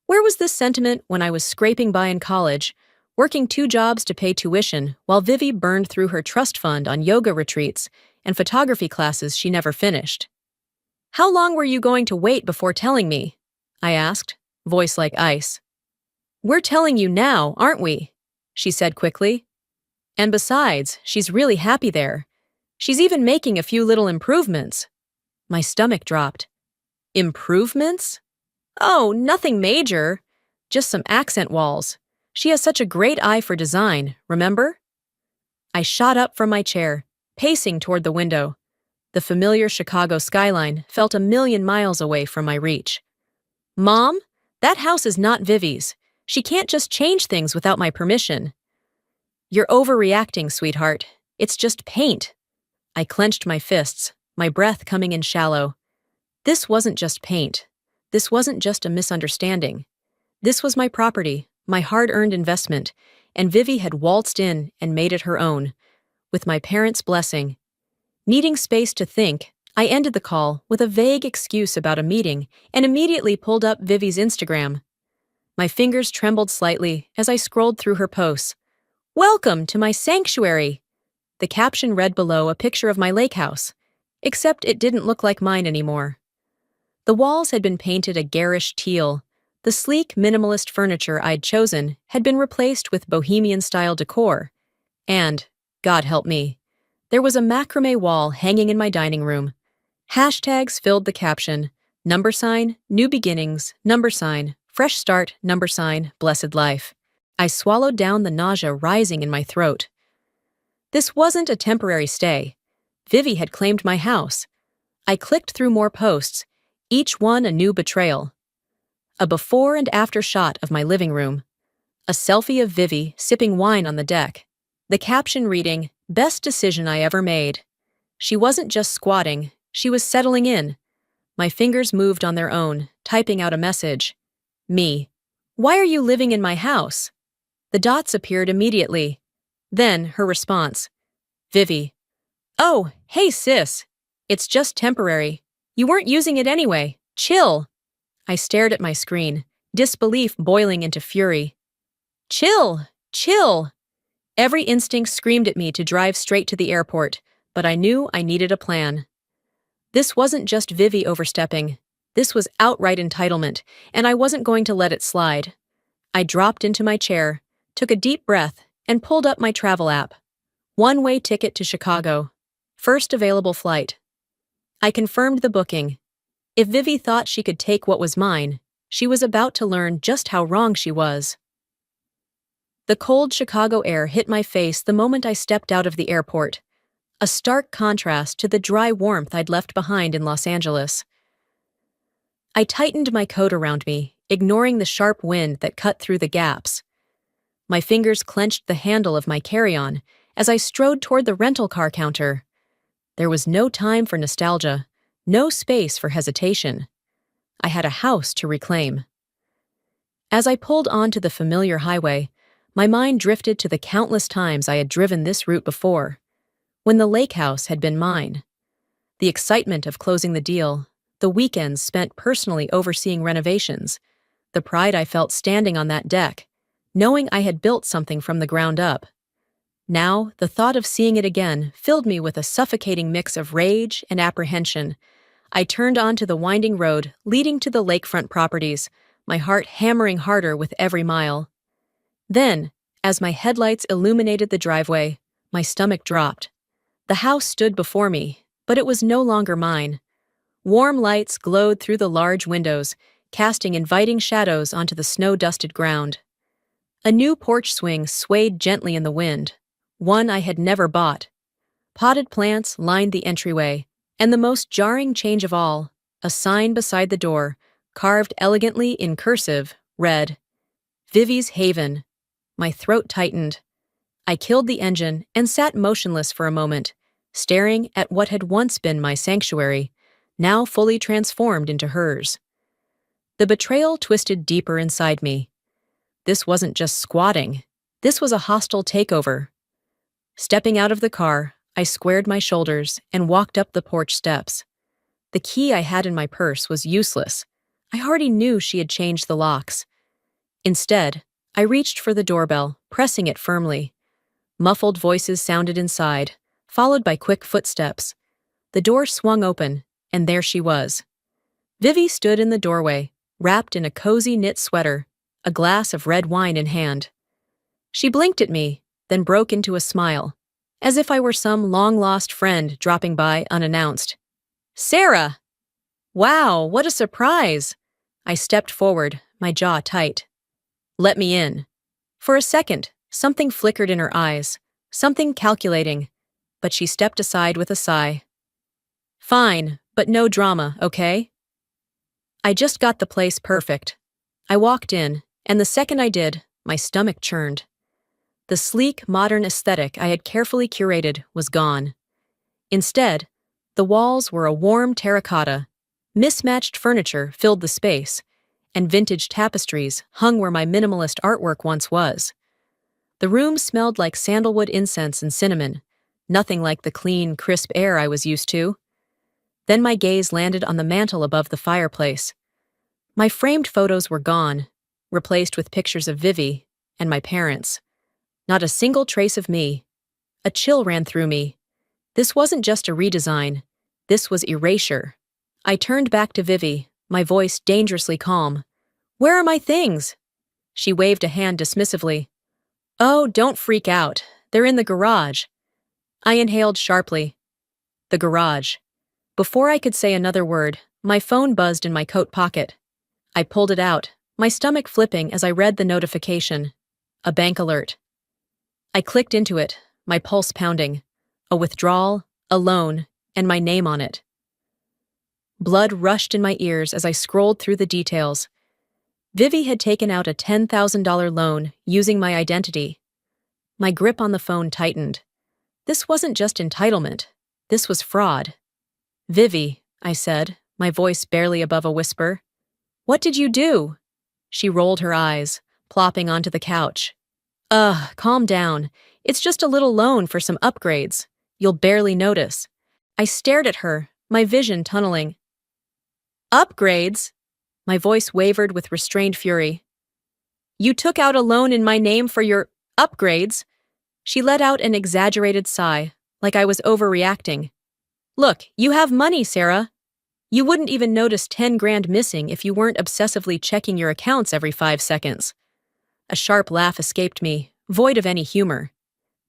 Where was this sentiment when I was scraping by in college, working 2 jobs to pay tuition while Vivi burned through her trust fund on yoga retreats and photography classes she never finished? "How long were you going to wait before telling me?" I asked, voice like ice. "We're telling you now, aren't we?" she said quickly. "And besides, she's really happy there. She's even making a few little improvements." My stomach dropped. "Improvements?" "Oh, nothing major. Just some accent walls. She has such a great eye for design, remember?" I shot up from my chair, pacing toward the window. The familiar Chicago skyline felt a million miles away from my reach. "Mom, that house is not Vivi's. She can't just change things without my permission." "You're overreacting, sweetheart. It's just paint." I clenched my fists, my breath coming in shallow. This wasn't just paint. This wasn't just a misunderstanding. This was my property, my hard-earned investment, and Vivi had waltzed in and made it her own, with my parents' blessing. Needing space to think, I ended the call with a vague excuse about a meeting and immediately pulled up Vivi's Instagram. My fingers trembled slightly as I scrolled through her posts. "Welcome to my sanctuary." The caption read below a picture of my lake house, except it didn't look like mine anymore. The walls had been painted a garish teal. The sleek, minimalist furniture I'd chosen had been replaced with bohemian-style decor. And, God help me, there was a macrame wall hanging in my dining room. Hashtags filled the caption: $, new beginnings, $, fresh start, $, blessed life. I swallowed down the nausea rising in my throat. This wasn't a temporary stay. Vivi had claimed my house. I clicked through more posts, each one a new betrayal. A before and after shot of my living room. A selfie of Vivi sipping wine on the deck. The caption reading, "Best decision I ever made." She wasn't just squatting, she was settling in. My fingers moved on their own, typing out a message. Me. Why are you living in my house? The dots appeared immediately. Then, her response. Vivi. Oh, hey sis. It's just temporary. You weren't using it anyway. Chill. I stared at my screen, disbelief boiling into fury. Chill! Chill! Every instinct screamed at me to drive straight to the airport, but I knew I needed a plan. This wasn't just Vivi overstepping. This was outright entitlement, and I wasn't going to let it slide. I dropped into my chair, took a deep breath, and pulled up my travel app. One-way ticket to Chicago. First available flight. I confirmed the booking. If Vivi thought she could take what was mine, she was about to learn just how wrong she was. The cold Chicago air hit my face the moment I stepped out of the airport, a stark contrast to the dry warmth I'd left behind in Los Angeles. I tightened my coat around me, ignoring the sharp wind that cut through the gaps. My fingers clenched the handle of my carry-on as I strode toward the rental car counter. There was no time for nostalgia, no space for hesitation. I had a house to reclaim. As I pulled onto the familiar highway, my mind drifted to the countless times I had driven this route before, when the lake house had been mine. The excitement of closing the deal, the weekends spent personally overseeing renovations, the pride I felt standing on that deck, knowing I had built something from the ground up. Now, the thought of seeing it again filled me with a suffocating mix of rage and apprehension. I turned onto the winding road leading to the lakefront properties, my heart hammering harder with every mile. Then, as my headlights illuminated the driveway, my stomach dropped. The house stood before me, but it was no longer mine. Warm lights glowed through the large windows, casting inviting shadows onto the snow-dusted ground. A new porch swing swayed gently in the wind, one I had never bought. Potted plants lined the entryway, and the most jarring change of all, a sign beside the door, carved elegantly in cursive, read, Vivi's Haven. My throat tightened. I killed the engine and sat motionless for a moment, staring at what had once been my sanctuary, now fully transformed into hers. The betrayal twisted deeper inside me. This wasn't just squatting. This was a hostile takeover. Stepping out of the car, I squared my shoulders and walked up the porch steps. The key I had in my purse was useless. I already knew she had changed the locks. Instead, I reached for the doorbell, pressing it firmly. Muffled voices sounded inside, followed by quick footsteps. The door swung open, and there she was. Vivi stood in the doorway, wrapped in a cozy knit sweater, a glass of red wine in hand. She blinked at me, then broke into a smile, as if I were some long-lost friend dropping by unannounced. Sarah! Wow, what a surprise! I stepped forward, my jaw tight. Let me in. For a second, something flickered in her eyes, something calculating, but she stepped aside with a sigh. Fine, but no drama, okay? I just got the place perfect. I walked in, and the second I did, my stomach churned. The sleek, modern aesthetic I had carefully curated was gone. Instead, the walls were a warm terracotta, mismatched furniture filled the space, and vintage tapestries hung where my minimalist artwork once was. The room smelled like sandalwood incense and cinnamon, nothing like the clean, crisp air I was used to. Then my gaze landed on the mantel above the fireplace. My framed photos were gone, replaced with pictures of Vivi and my parents. Not a single trace of me. A chill ran through me. This wasn't just a redesign. This was erasure. I turned back to Vivi, my voice dangerously calm. Where are my things? She waved a hand dismissively. Oh, don't freak out. They're in the garage. I inhaled sharply. The garage. Before I could say another word, my phone buzzed in my coat pocket. I pulled it out, my stomach flipping as I read the notification. A bank alert. I clicked into it, my pulse pounding. A withdrawal, a loan, and my name on it. Blood rushed in my ears as I scrolled through the details. Vivi had taken out a $10,000 loan using my identity. My grip on the phone tightened. This wasn't just entitlement. This was fraud. Vivi, I said, my voice barely above a whisper. What did you do? She rolled her eyes, plopping onto the couch. Calm down. It's just a little loan for some upgrades. You'll barely notice. I stared at her, my vision tunneling. Upgrades? My voice wavered with restrained fury. You took out a loan in my name for your upgrades? She let out an exaggerated sigh, like I was overreacting. Look, you have money, Sarah. You wouldn't even notice 10 grand missing if you weren't obsessively checking your accounts every 5 seconds. A sharp laugh escaped me, void of any humor.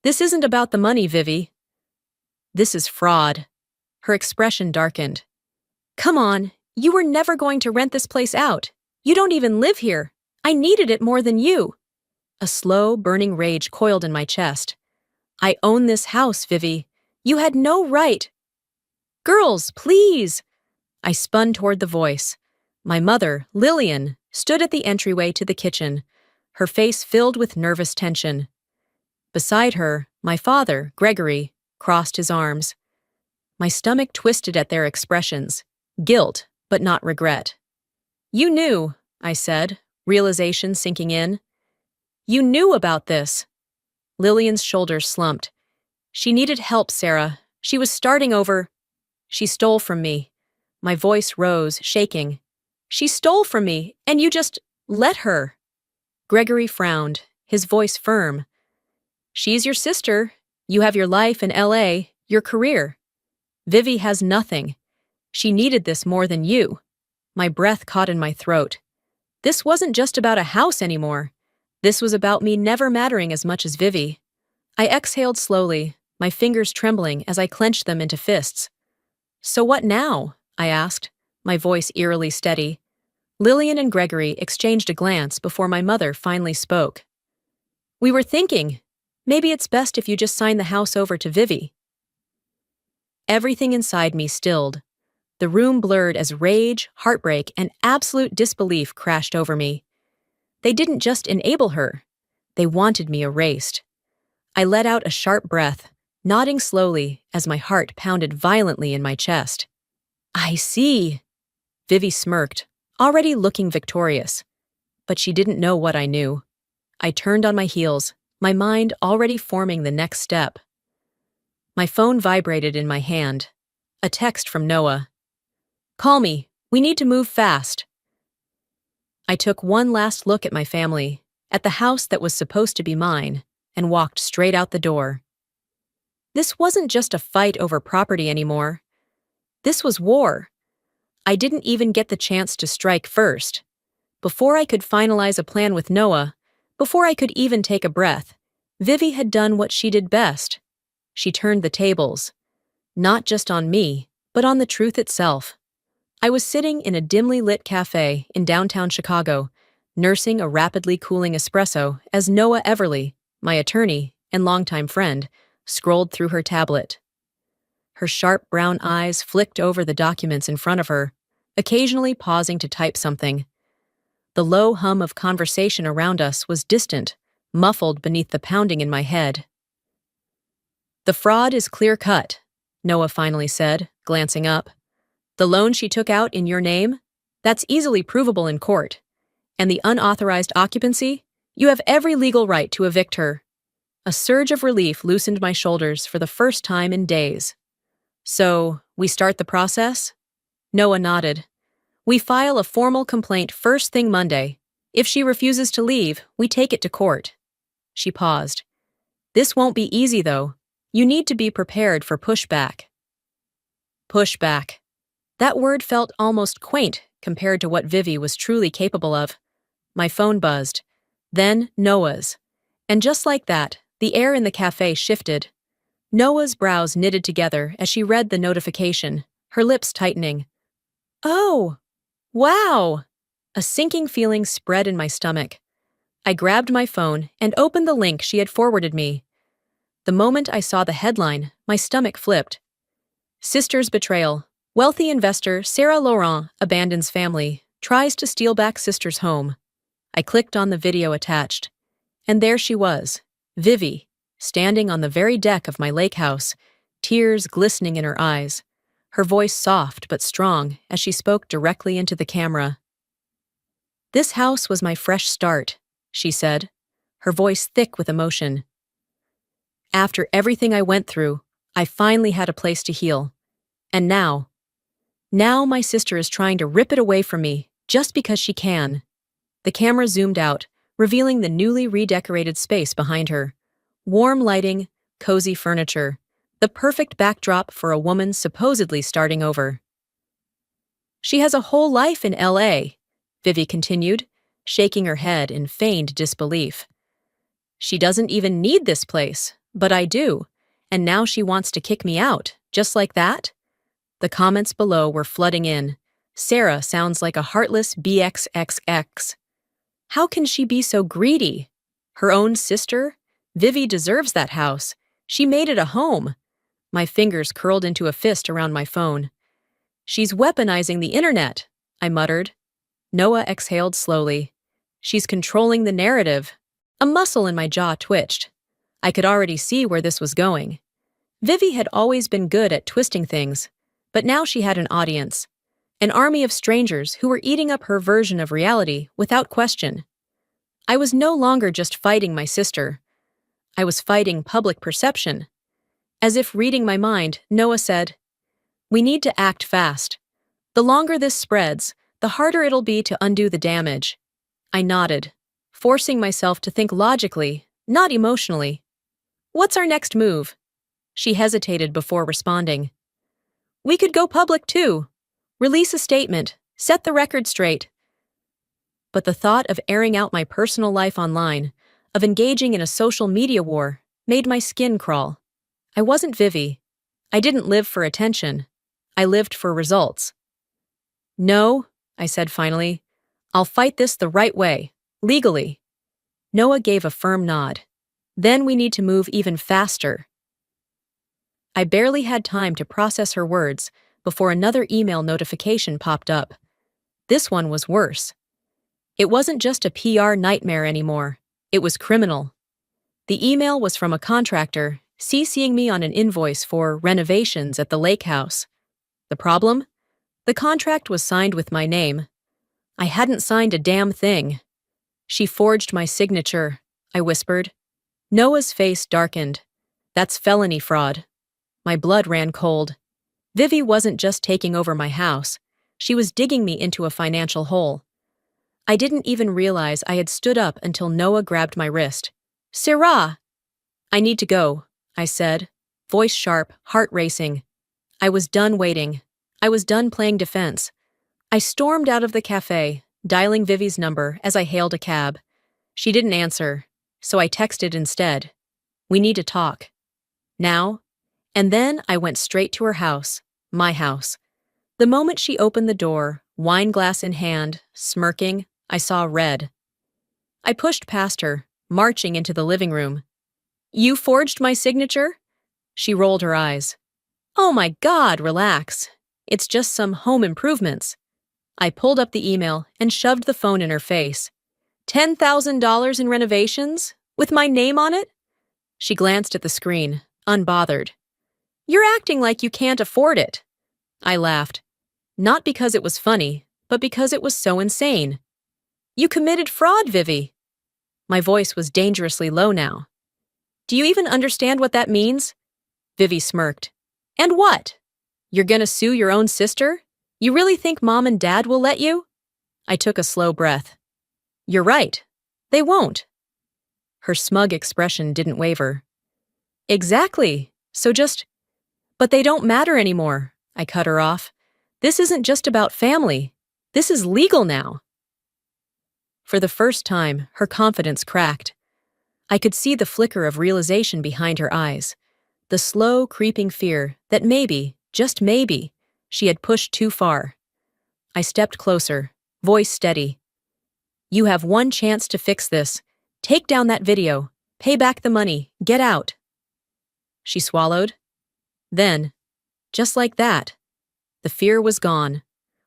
This isn't about the money, Vivi. This is fraud. Her expression darkened. Come on, you were never going to rent this place out. You don't even live here. I needed it more than you. A slow, burning rage coiled in my chest. I own this house, Vivi. You had no right. Girls, please. I spun toward the voice. My mother, Lillian, stood at the entryway to the kitchen, her face filled with nervous tension. Beside her, my father, Gregory, crossed his arms. My stomach twisted at their expressions, guilt, but not regret. You knew, I said, realization sinking in. You knew about this. Lillian's shoulders slumped. She needed help, Sarah. She was starting over. She stole from me. My voice rose, shaking. She stole from me, and you just let her. Gregory frowned, his voice firm. She's your sister. You have your life in LA, your career. Vivi has nothing. She needed this more than you. My breath caught in my throat. This wasn't just about a house anymore. This was about me never mattering as much as Vivi. I exhaled slowly, my fingers trembling as I clenched them into fists. So what now? I asked, my voice eerily steady. Lillian and Gregory exchanged a glance before my mother finally spoke. We were thinking, maybe it's best if you just sign the house over to Vivi. Everything inside me stilled. The room blurred as rage, heartbreak, and absolute disbelief crashed over me. They didn't just enable her. They wanted me erased. I let out a sharp breath, nodding slowly as my heart pounded violently in my chest. I see. Vivi smirked, already looking victorious. But she didn't know what I knew. I turned on my heels, my mind already forming the next step. My phone vibrated in my hand. A text from Noah. Call me. We need to move fast. I took one last look at my family, at the house that was supposed to be mine, and walked straight out the door. This wasn't just a fight over property anymore. This was war. I didn't even get the chance to strike first. Before I could finalize a plan with Noah, before I could even take a breath, Vivi had done what she did best. She turned the tables. Not just on me, but on the truth itself. I was sitting in a dimly lit cafe in downtown Chicago, nursing a rapidly cooling espresso as Noah Everly, my attorney and longtime friend, scrolled through her tablet. Her sharp brown eyes flicked over the documents in front of her, occasionally pausing to type something. The low hum of conversation around us was distant, muffled beneath the pounding in my head. The fraud is clear-cut, Noah finally said, glancing up. The loan she took out in your name? That's easily provable in court. And the unauthorized occupancy? You have every legal right to evict her. A surge of relief loosened my shoulders for the first time in days. So, we start the process? Noah nodded. We file a formal complaint first thing Monday. If she refuses to leave, we take it to court. She paused. This won't be easy, though. You need to be prepared for pushback. Pushback. That word felt almost quaint compared to what Vivi was truly capable of. My phone buzzed. Then Noah's. And just like that, the air in the cafe shifted. Noah's brows knitted together as she read the notification, her lips tightening. Oh, wow! A sinking feeling spread in my stomach. I grabbed my phone and opened the link she had forwarded me. The moment I saw the headline, my stomach flipped. Sister's betrayal. Wealthy investor Sarah Laurent abandons family, tries to steal back sister's home. I clicked on the video attached. And there she was, Vivi, standing on the very deck of my lake house, tears glistening in her eyes, her voice soft but strong as she spoke directly into the camera. "This house was my fresh start," she said, her voice thick with emotion. "After everything I went through, I finally had a place to heal. And now my sister is trying to rip it away from me just because she can." The camera zoomed out, revealing the newly redecorated space behind her. Warm lighting, cozy furniture, the perfect backdrop for a woman supposedly starting over. "She has a whole life in LA, Vivi continued, shaking her head in feigned disbelief. "She doesn't even need this place, but I do, and now she wants to kick me out, just like that?" The comments below were flooding in. "Sarah sounds like a heartless BXXX. How can she be so greedy? Her own sister? Vivi deserves that house. She made it a home." My fingers curled into a fist around my phone. "She's weaponizing the internet," I muttered. Noah exhaled slowly. "She's controlling the narrative." A muscle in my jaw twitched. I could already see where this was going. Vivi had always been good at twisting things, but now she had an audience. An army of strangers who were eating up her version of reality without question. I was no longer just fighting my sister. I was fighting public perception. As if reading my mind, Noah said, "We need to act fast. The longer this spreads, the harder it'll be to undo the damage." I nodded, forcing myself to think logically, not emotionally. "What's our next move?" She hesitated before responding. "We could go public too. Release a statement, set the record straight." But the thought of airing out my personal life online, of engaging in a social media war, made my skin crawl. I wasn't Vivi. I didn't live for attention. I lived for results. "No," I said finally. "I'll fight this the right way, legally." Noah gave a firm nod. "Then we need to move even faster." I barely had time to process her words before another email notification popped up. This one was worse. It wasn't just a PR nightmare anymore. It was criminal. The email was from a contractor CCing me on an invoice for renovations at the lake house. The problem? The contract was signed with my name. I hadn't signed a damn thing. "She forged my signature," I whispered. Noah's face darkened. "That's felony fraud." My blood ran cold. Vivi wasn't just taking over my house. She was digging me into a financial hole. I didn't even realize I had stood up until Noah grabbed my wrist. "Sarah!" "I need to go," I said, voice sharp, heart racing. I was done waiting. I was done playing defense. I stormed out of the cafe, dialing Vivi's number as I hailed a cab. She didn't answer, so I texted instead. "We need to talk. Now?" And then I went straight to her house, my house. The moment she opened the door, wine glass in hand, smirking, I saw red. I pushed past her, marching into the living room. "You forged my signature?" She rolled her eyes. "Oh my God, relax. It's just some home improvements." I pulled up the email and shoved the phone in her face. $10,000 in renovations? With my name on it? She glanced at the screen, unbothered. "You're acting like you can't afford it." I laughed. Not because it was funny, but because it was so insane. "You committed fraud, Vivi." My voice was dangerously low now. "Do you even understand what that means?" Vivi smirked. "And what? You're gonna sue your own sister? You really think Mom and Dad will let you?" I took a slow breath. "You're right. They won't." Her smug expression didn't waver. "Exactly. But they don't matter anymore," I cut her off. "This isn't just about family. This is legal now." For the first time, her confidence cracked. I could see the flicker of realization behind her eyes, the slow, creeping fear that maybe, just maybe, she had pushed too far. I stepped closer, voice steady. "You have one chance to fix this. Take down that video. Pay back the money. Get out." She swallowed. Then, just like that, the fear was gone,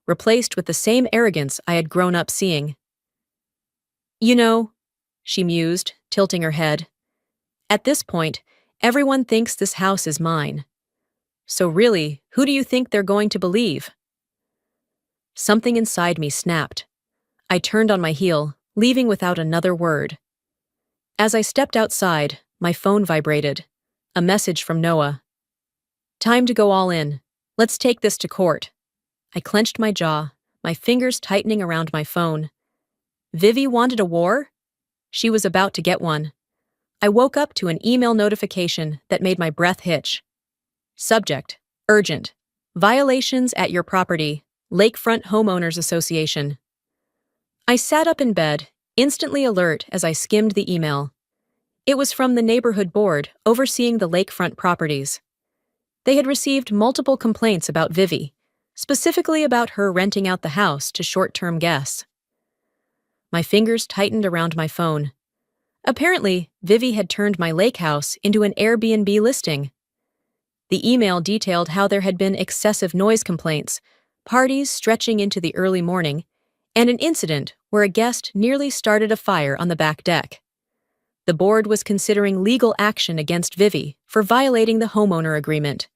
replaced with the same arrogance I had grown up seeing. "You know," she mused, tilting her head, "at this point, everyone thinks this house is mine. So really, who do you think they're going to believe? Something inside me snapped. I turned on my heel, leaving without another word. As I stepped outside, my phone vibrated. A message from Noah. Time to go all in. Let's take this to court. I clenched my jaw, my fingers tightening around my phone. Vivi wanted a war? She was about to get one. I woke up to an email notification that made my breath hitch. Subject: urgent. Violations at your property. Lakefront Homeowners Association. I sat up in bed, instantly alert as I skimmed the email. It was from the neighborhood board overseeing the lakefront properties. They had received multiple complaints about Vivi, specifically about her renting out the house to short-term guests. My fingers tightened around my phone. Apparently, Vivi had turned my lake house into an Airbnb listing. The email detailed how there had been excessive noise complaints, parties stretching into the early morning, and an incident where a guest nearly started a fire on the back deck. The board was considering legal action against Vivi for violating the homeowner agreement.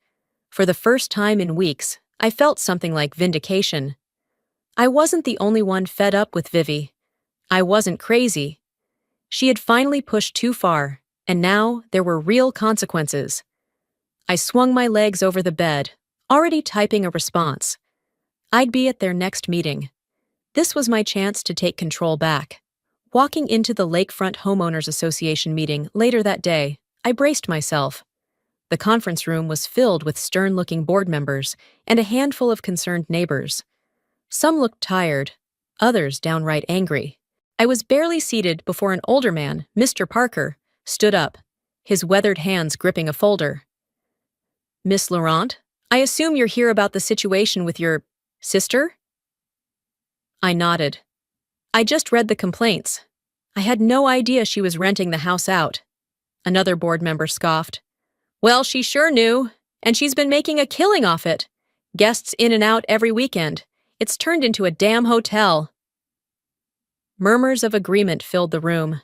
For the first time in weeks, I felt something like vindication. I wasn't the only one fed up with Vivi. I wasn't crazy. She had finally pushed too far, and now there were real consequences. I swung my legs over the bed, already typing a response. I'd be at their next meeting. This was my chance to take control back. Walking into the Lakefront Homeowners Association meeting later that day, I braced myself. The conference room was filled with stern-looking board members and a handful of concerned neighbors. Some looked tired, others downright angry. I was barely seated before an older man, Mr. Parker, stood up, his weathered hands gripping a folder. Miss Laurent, I assume you're here about the situation with your sister? I nodded. I just read the complaints. I had no idea she was renting the house out. Another board member scoffed. Well, she sure knew, and she's been making a killing off it. Guests in and out every weekend. It's turned into a damn hotel. Murmurs of agreement filled the room.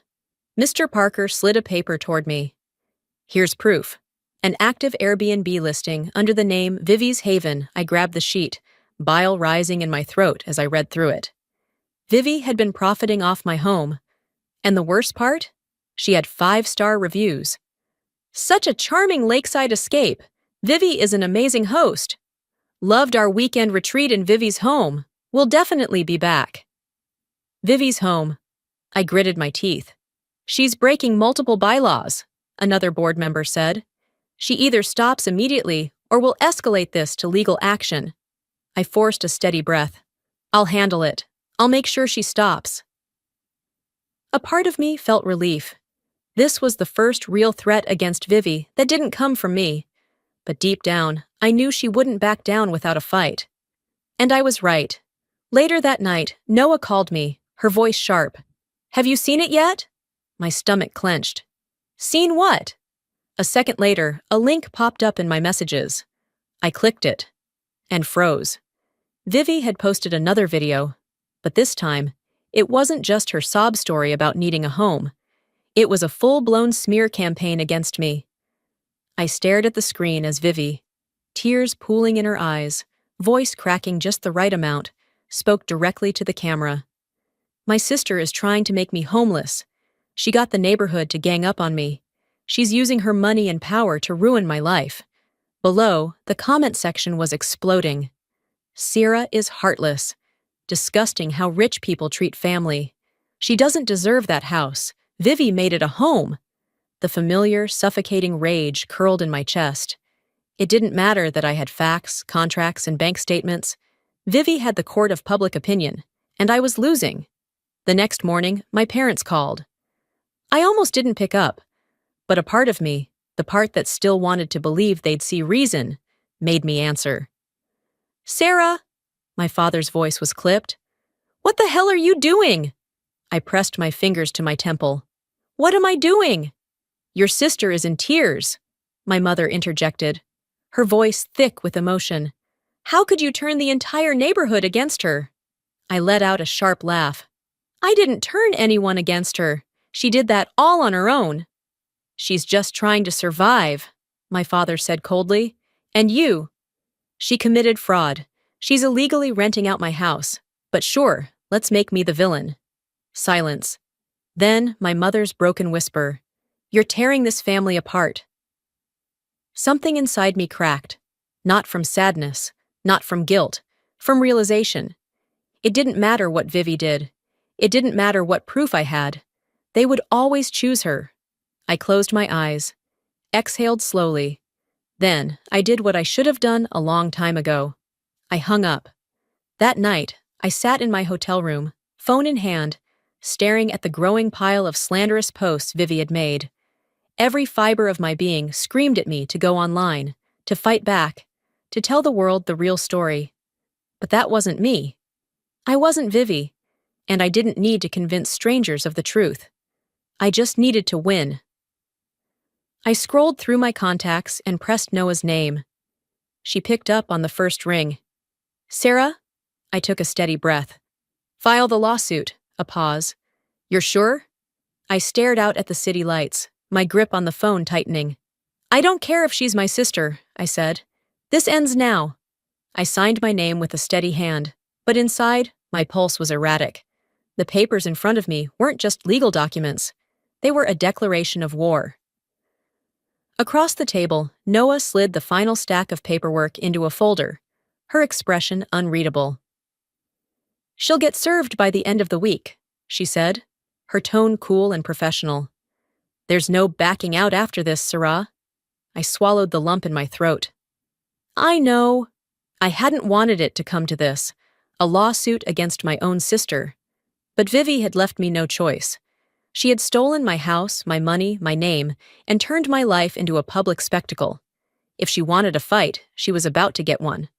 Mr. Parker slid a paper toward me. Here's proof. An active Airbnb listing under the name Vivi's Haven. I grabbed the sheet, bile rising in my throat as I read through it. Vivi had been profiting off my home. And the worst part? She had 5-star reviews. Such a charming lakeside escape. Vivi is an amazing host. Loved our weekend retreat in Vivi's home. We'll definitely be back. Vivi's home. I gritted my teeth. She's breaking multiple bylaws, another board member said. She either stops immediately or will escalate this to legal action. I forced a steady breath. I'll handle it. I'll make sure she stops. A part of me felt relief. This was the first real threat against Vivi that didn't come from me. But deep down, I knew she wouldn't back down without a fight. And I was right. Later that night, Noah called me, her voice sharp. Have you seen it yet? My stomach clenched. Seen what? A second later, a link popped up in my messages. I clicked it and froze. Vivi had posted another video, but this time, it wasn't just her sob story about needing a home. It was a full-blown smear campaign against me. I stared at the screen as Vivi, tears pooling in her eyes, voice cracking just the right amount, spoke directly to the camera. My sister is trying to make me homeless. She got the neighborhood to gang up on me. She's using her money and power to ruin my life. Below, the comment section was exploding. Sierra is heartless. Disgusting how rich people treat family. She doesn't deserve that house. Vivi made it a home. The familiar, suffocating rage curled in my chest. It didn't matter that I had facts, contracts, and bank statements. Vivi had the court of public opinion, and I was losing. The next morning, my parents called. I almost didn't pick up, but a part of me, the part that still wanted to believe they'd see reason, made me answer. Sarah, my father's voice was clipped. What the hell are you doing? I pressed my fingers to my temple. What am I doing? Your sister is in tears, my mother interjected, her voice thick with emotion. How could you turn the entire neighborhood against her? I let out a sharp laugh. I didn't turn anyone against her. She did that all on her own. She's just trying to survive, my father said coldly, And you? She committed fraud. She's illegally renting out my house. But sure, let's make me the villain. Silence. Then, my mother's broken whisper. You're tearing this family apart. Something inside me cracked. Not from sadness, not from guilt, from realization. It didn't matter what Vivi did. It didn't matter what proof I had. They would always choose her. I closed my eyes, exhaled slowly. Then, I did what I should have done a long time ago. I hung up. That night, I sat in my hotel room, phone in hand, staring at the growing pile of slanderous posts Vivi had made. Every fiber of my being screamed at me to go online, to fight back, to tell the world the real story. But that wasn't me. I wasn't Vivi, and I didn't need to convince strangers of the truth. I just needed to win. I scrolled through my contacts and pressed Noah's name. She picked up on the first ring. Sarah? I took a steady breath. File the lawsuit. A pause. You're sure? I stared out at the city lights, my grip on the phone tightening. I don't care if she's my sister, I said. This ends now. I signed my name with a steady hand, but inside, my pulse was erratic. The papers in front of me weren't just legal documents. They were a declaration of war. Across the table, Noah slid the final stack of paperwork into a folder, her expression unreadable. She'll get served by the end of the week, she said, her tone cool and professional. There's no backing out after this, Sarah. I swallowed the lump in my throat. I know. I hadn't wanted it to come to this, a lawsuit against my own sister. But Vivi had left me no choice. She had stolen my house, my money, my name, and turned my life into a public spectacle. If she wanted a fight, she was about to get one.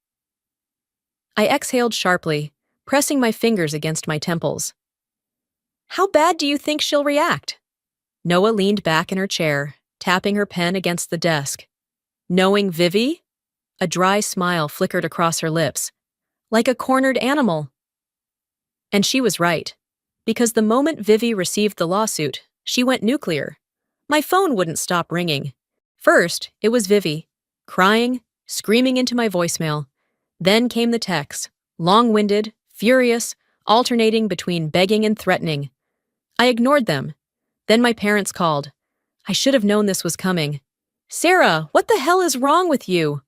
I exhaled sharply, pressing my fingers against my temples. How bad do you think she'll react? Noah leaned back in her chair, tapping her pen against the desk. Knowing Vivi? A dry smile flickered across her lips. Like a cornered animal. And she was right. Because the moment Vivi received the lawsuit, she went nuclear. My phone wouldn't stop ringing. First, it was Vivi, crying, screaming into my voicemail. Then came the texts, long-winded, furious, alternating between begging and threatening. I ignored them. Then my parents called. I should have known this was coming. Sarah, what the hell is wrong with you?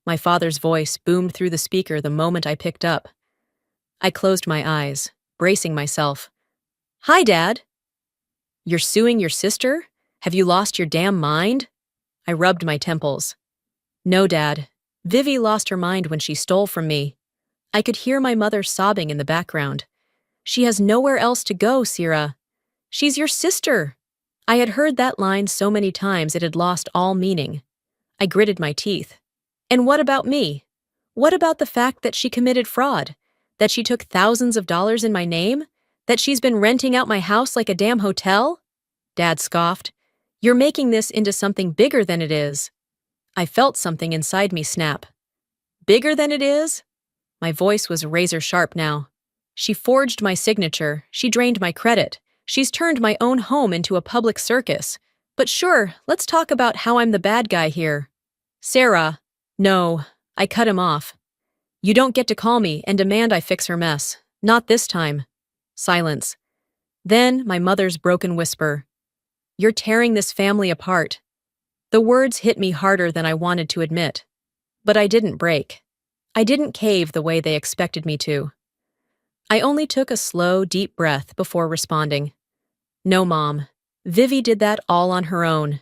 My father's voice boomed through the speaker the moment I picked up. I closed my eyes, bracing myself. Hi, Dad. You're suing your sister? Have you lost your damn mind? I rubbed my temples. No, Dad. Vivi lost her mind when she stole from me. I could hear my mother sobbing in the background. She has nowhere else to go, Sarah. She's your sister. I had heard that line so many times it had lost all meaning. I gritted my teeth. And what about me? What about the fact that she committed fraud? That she took thousands of dollars in my name? That she's been renting out my house like a damn hotel? Dad scoffed. You're making this into something bigger than it is. I felt something inside me snap. Bigger than it is? My voice was razor sharp now. She forged my signature. She drained my credit. She's turned my own home into a public circus. But sure, let's talk about how I'm the bad guy here. Sarah. No, I cut him off. You don't get to call me and demand I fix her mess. Not this time. Silence. Then my mother's broken whisper. You're tearing this family apart. The words hit me harder than I wanted to admit. But I didn't break. I didn't cave the way they expected me to. I only took a slow, deep breath before responding. No, Mom. Vivi did that all on her own.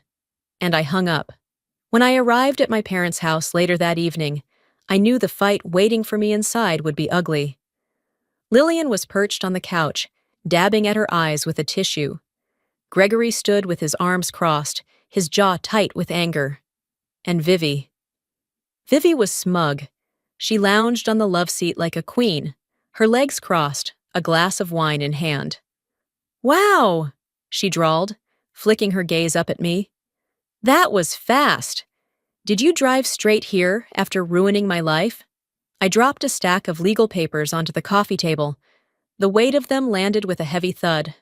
And I hung up. When I arrived at my parents' house later that evening, I knew the fight waiting for me inside would be ugly. Lillian was perched on the couch, dabbing at her eyes with a tissue. Gregory stood with his arms crossed, his jaw tight with anger. And Vivi. Vivi was smug. She lounged on the love seat like a queen, her legs crossed, a glass of wine in hand. Wow, she drawled, flicking her gaze up at me. That was fast. Did you drive straight here after ruining my life? I dropped a stack of legal papers onto the coffee table. The weight of them landed with a heavy thud.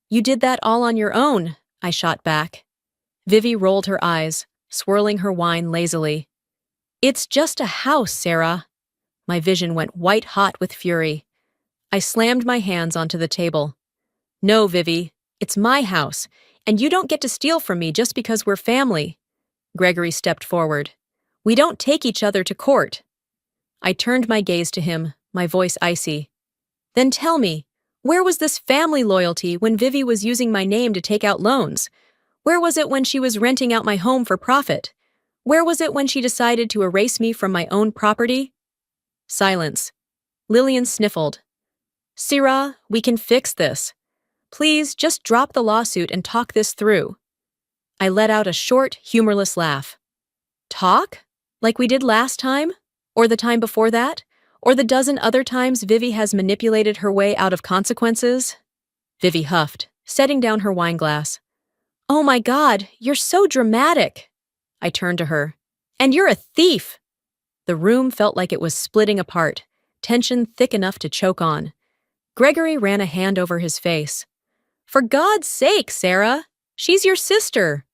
You did that all on your own, I shot back. Vivi rolled her eyes, swirling her wine lazily. It's just a house, Sarah. My vision went white hot with fury. I slammed my hands onto the table. No, Vivi, it's my house, and you don't get to steal from me just because we're family. Gregory stepped forward. We don't take each other to court. I turned my gaze to him, my voice icy. Then tell me, where was this family loyalty when Vivi was using my name to take out loans? Where was it when she was renting out my home for profit? Where was it when she decided to erase me from my own property? Silence. Lillian sniffled. Syrah, we can fix this. Please, just drop the lawsuit and talk this through. I let out a short, humorless laugh. Talk? Like we did last time? Or the time before that? Or the dozen other times Vivi has manipulated her way out of consequences? Vivi huffed, setting down her wineglass. Oh my God, you're so dramatic. I turned to her. And you're a thief. The room felt like it was splitting apart, tension thick enough to choke on. Gregory ran a hand over his face. For God's sake, Sarah! She's your sister!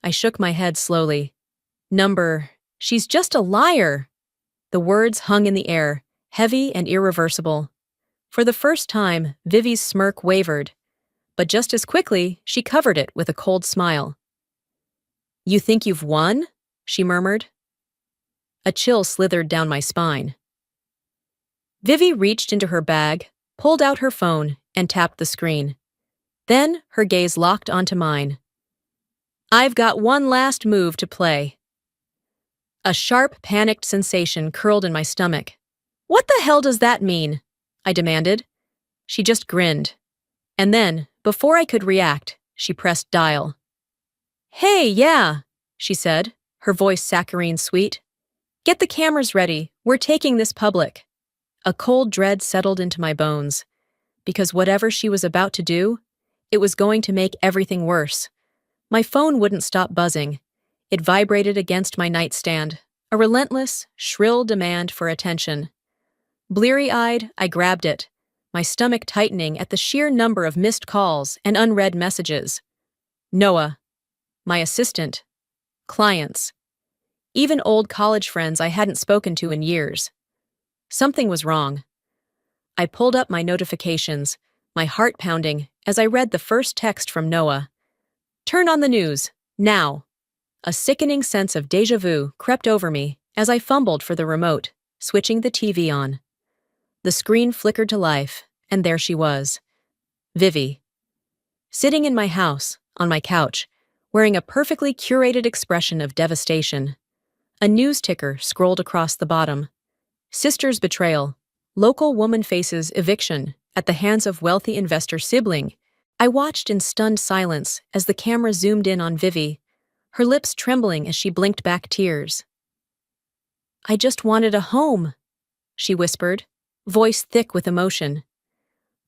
I shook my head slowly. She's just a liar. The words hung in the air, heavy and irreversible. For the first time, Vivi's smirk wavered, but just as quickly, she covered it with a cold smile. You think you've won? She murmured. A chill slithered down my spine. Vivi reached into her bag, pulled out her phone, and tapped the screen. Then her gaze locked onto mine. I've got one last move to play. A sharp, panicked sensation curled in my stomach. What the hell does that mean? I demanded. She just grinned. And then, before I could react, she pressed dial. Hey, yeah, she said, her voice saccharine sweet. Get the cameras ready. We're taking this public. A cold dread settled into my bones. Because whatever she was about to do, it was going to make everything worse. My phone wouldn't stop buzzing. It vibrated against my nightstand, a relentless, shrill demand for attention. Bleary-eyed, I grabbed it, my stomach tightening at the sheer number of missed calls and unread messages. Noah, my assistant, clients, even old college friends I hadn't spoken to in years. Something was wrong. I pulled up my notifications, my heart pounding, as I read the first text from Noah. Turn on the news, now. A sickening sense of déjà vu crept over me as I fumbled for the remote, switching the TV on. The screen flickered to life, and there she was. Vivi. Sitting in my house, on my couch, wearing a perfectly curated expression of devastation. A news ticker scrolled across the bottom. Sister's betrayal. Local woman faces eviction at the hands of wealthy investor sibling. I watched in stunned silence as the camera zoomed in on Vivi, her lips trembling as she blinked back tears. I just wanted a home, she whispered, voice thick with emotion.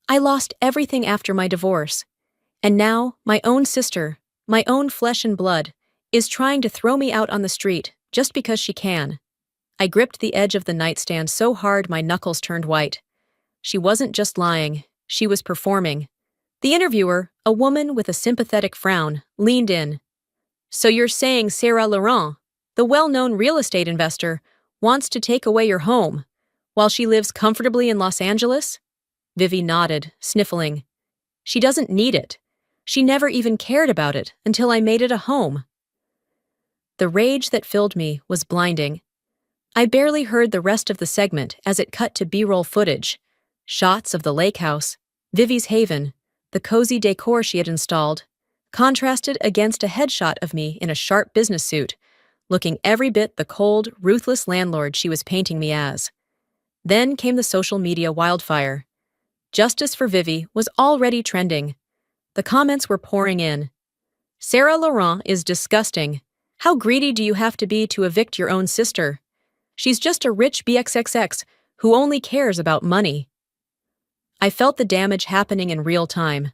I lost everything after my divorce, and now my own sister, my own flesh and blood, is trying to throw me out on the street just because she can. I gripped the edge of the nightstand so hard my knuckles turned white. She wasn't just lying, she was performing. The interviewer, a woman with a sympathetic frown, leaned in. So you're saying Sarah Laurent, the well-known real estate investor, wants to take away your home, while she lives comfortably in Los Angeles? Vivi nodded, sniffling. She doesn't need it. She never even cared about it until I made it a home. The rage that filled me was blinding. I barely heard the rest of the segment as it cut to B-roll footage. Shots of the lake house, Vivi's haven, the cozy decor she had installed, contrasted against a headshot of me in a sharp business suit, looking every bit the cold, ruthless landlord she was painting me as. Then came the social media wildfire. Justice for Vivi was already trending. The comments were pouring in. Sarah Laurent is disgusting. How greedy do you have to be to evict your own sister? She's just a rich BXXX who only cares about money. I felt the damage happening in real time.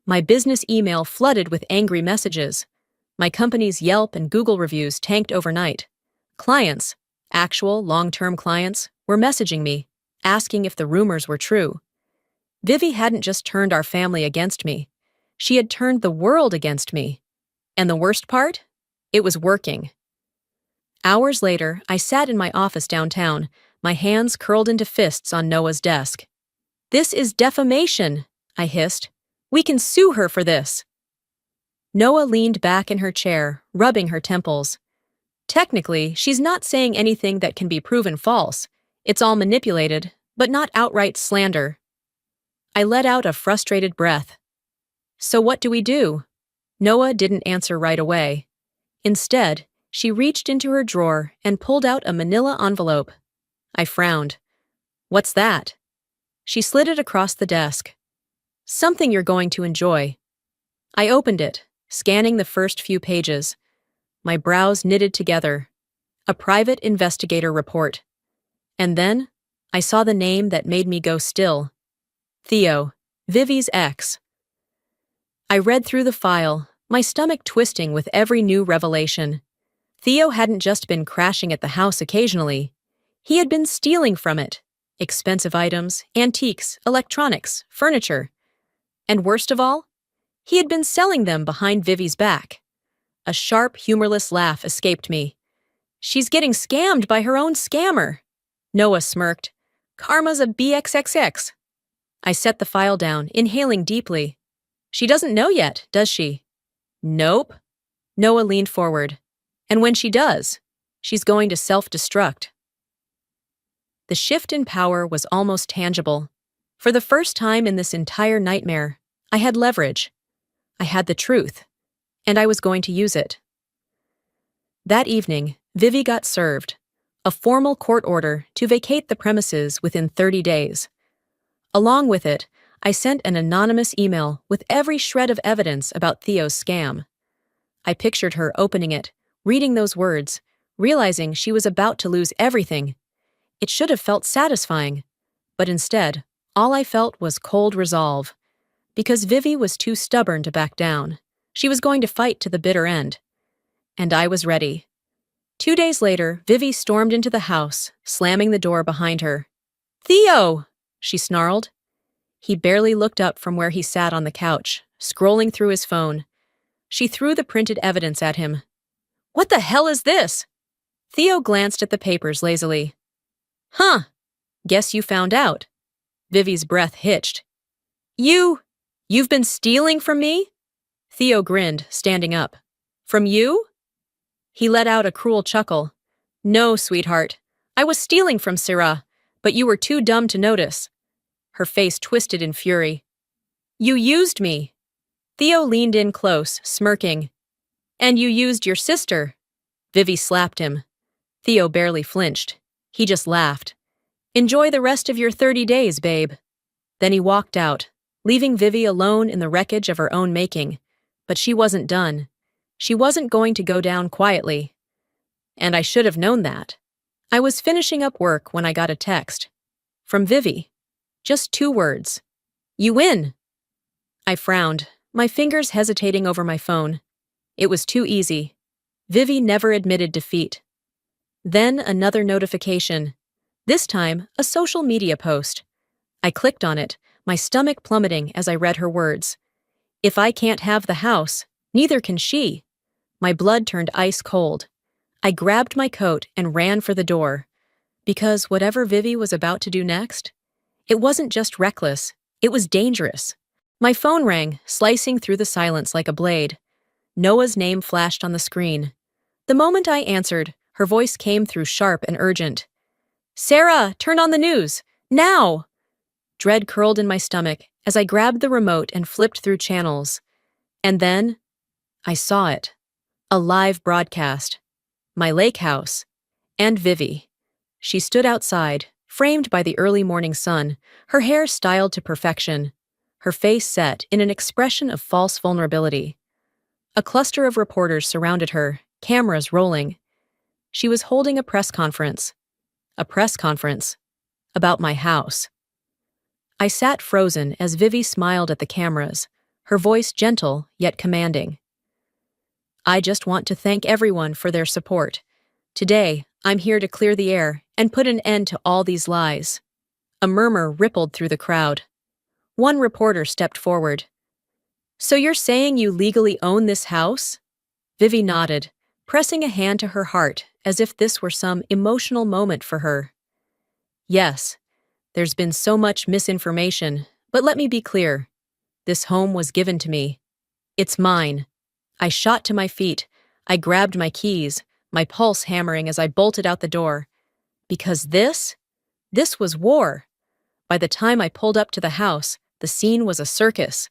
My business email flooded with angry messages. My company's Yelp and Google reviews tanked overnight. Clients, actual long-term clients, were messaging me, asking if the rumors were true. Vivi hadn't just turned our family against me. She had turned the world against me. And the worst part? It was working. Hours later, I sat in my office downtown, my hands curled into fists on Noah's desk. "This is defamation," I hissed. "We can sue her for this." Noah leaned back in her chair, rubbing her temples. "Technically, she's not saying anything that can be proven false. It's all manipulated, but not outright slander." I let out a frustrated breath. "So what do we do?" Noah didn't answer right away. Instead, she reached into her drawer and pulled out a manila envelope. I frowned. "What's that?" She slid it across the desk. "Something you're going to enjoy." I opened it, scanning the first few pages. My brows knitted together. A private investigator report. And then, I saw the name that made me go still. Theo, Vivi's ex. I read through the file, my stomach twisting with every new revelation. Theo hadn't just been crashing at the house occasionally. He had been stealing from it. Expensive items, antiques, electronics, furniture. And worst of all, he had been selling them behind Vivi's back. A sharp, humorless laugh escaped me. "She's getting scammed by her own scammer." Noah smirked. "Karma's a BXXX. I set the file down, inhaling deeply. "She doesn't know yet, does she?" "Nope." Noah leaned forward. "And when she does, she's going to self-destruct." The shift in power was almost tangible. For the first time in this entire nightmare, I had leverage. I had the truth, and I was going to use it. That evening, Vivi got served. A formal court order to vacate the premises within 30 days. Along with it, I sent an anonymous email with every shred of evidence about Theo's scam. I pictured her opening it, reading those words, realizing she was about to lose everything. It should have felt satisfying, but instead, all I felt was cold resolve. Because Vivi was too stubborn to back down. She was going to fight to the bitter end. And I was ready. 2 days later, Vivi stormed into the house, slamming the door behind her. "Theo!" she snarled. He barely looked up from where he sat on the couch, scrolling through his phone. She threw the printed evidence at him. "What the hell is this?" Theo glanced at the papers lazily. "Huh, guess you found out." Vivi's breath hitched. You've been stealing from me?" Theo grinned, standing up. "From you?" He let out a cruel chuckle. "No, sweetheart. I was stealing from Sarah, but you were too dumb to notice." Her face twisted in fury. "You used me." Theo leaned in close, smirking. "And you used your sister." Vivi slapped him. Theo barely flinched. He just laughed. "Enjoy the rest of your 30 days, babe." Then he walked out, leaving Vivi alone in the wreckage of her own making. But she wasn't done. She wasn't going to go down quietly. And I should have known that. I was finishing up work when I got a text. From Vivi. Just 2 words. "You win." I frowned, my fingers hesitating over my phone. It was too easy. Vivi never admitted defeat. Then another notification. This time, a social media post. I clicked on it, my stomach plummeting as I read her words. "If I can't have the house, neither can she." My blood turned ice cold. I grabbed my coat and ran for the door. Because whatever Vivi was about to do next, it wasn't just reckless, it was dangerous. My phone rang, slicing through the silence like a blade. Noah's name flashed on the screen. The moment I answered, her voice came through sharp and urgent. "Sarah, turn on the news! Now!" Dread curled in my stomach as I grabbed the remote and flipped through channels. And then, I saw it. A live broadcast. My lake house. And Vivi. She stood outside, framed by the early morning sun, her hair styled to perfection, her face set in an expression of false vulnerability. A cluster of reporters surrounded her, cameras rolling. She was holding a press conference. A press conference. About my house. I sat frozen as Vivi smiled at the cameras, her voice gentle yet commanding. "I just want to thank everyone for their support. Today, I'm here to clear the air and put an end to all these lies." A murmur rippled through the crowd. One reporter stepped forward. "So you're saying you legally own this house?" Vivi nodded, pressing a hand to her heart as if this were some emotional moment for her. Yes, there's been so much misinformation, but let me be clear. This home was given to me. It's mine. I shot to my feet. I grabbed my keys, my pulse hammering as I bolted out the door. Because this was war. By the time I pulled up to the house, the scene was a circus.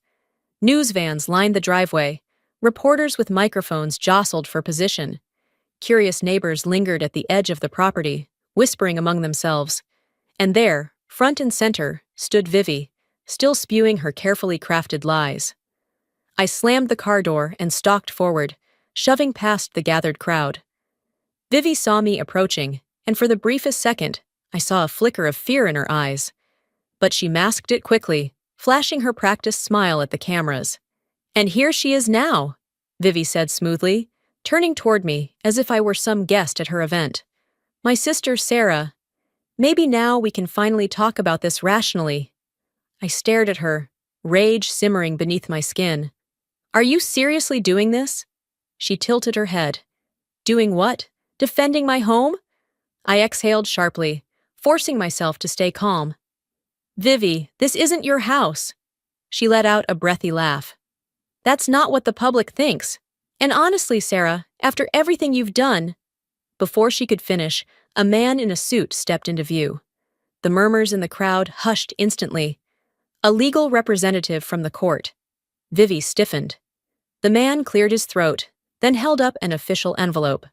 News vans lined the driveway. Reporters with microphones jostled for position. Curious neighbors lingered at the edge of the property, whispering among themselves. And there, front and center, stood Vivi, still spewing her carefully crafted lies. I slammed the car door and stalked forward, shoving past the gathered crowd. Vivi saw me approaching, and for the briefest second, I saw a flicker of fear in her eyes. But she masked it quickly, flashing her practiced smile at the cameras. "And here she is now," Vivi said smoothly, turning toward me as if I were some guest at her event. "My sister, Sarah. Maybe now we can finally talk about this rationally." I stared at her, rage simmering beneath my skin. "Are you seriously doing this?" She tilted her head. "Doing what? Defending my home?" I exhaled sharply, forcing myself to stay calm. "Vivi, this isn't your house." She let out a breathy laugh. "That's not what the public thinks. And honestly, Sarah, after everything you've done—" Before she could finish, a man in a suit stepped into view. The murmurs in the crowd hushed instantly. A legal representative from the court. Vivi stiffened. The man cleared his throat, then held up an official envelope.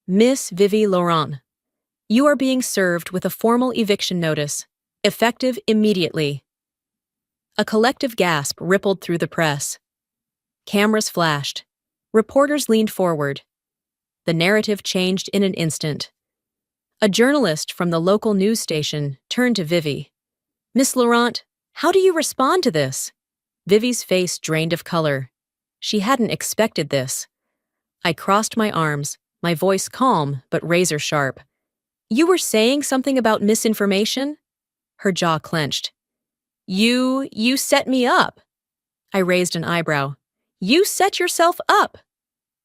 "Miss Vivi Laurent, you are being served with a formal eviction notice, effective immediately." A collective gasp rippled through the press. Cameras flashed. Reporters leaned forward. The narrative changed in an instant. A journalist from the local news station turned to Vivi. "Miss Laurent, how do you respond to this?" Vivi's face drained of color. She hadn't expected this. I crossed my arms, my voice calm but razor sharp. "You were saying something about misinformation?" Her jaw clenched. You set me up." I raised an eyebrow. "You set yourself up."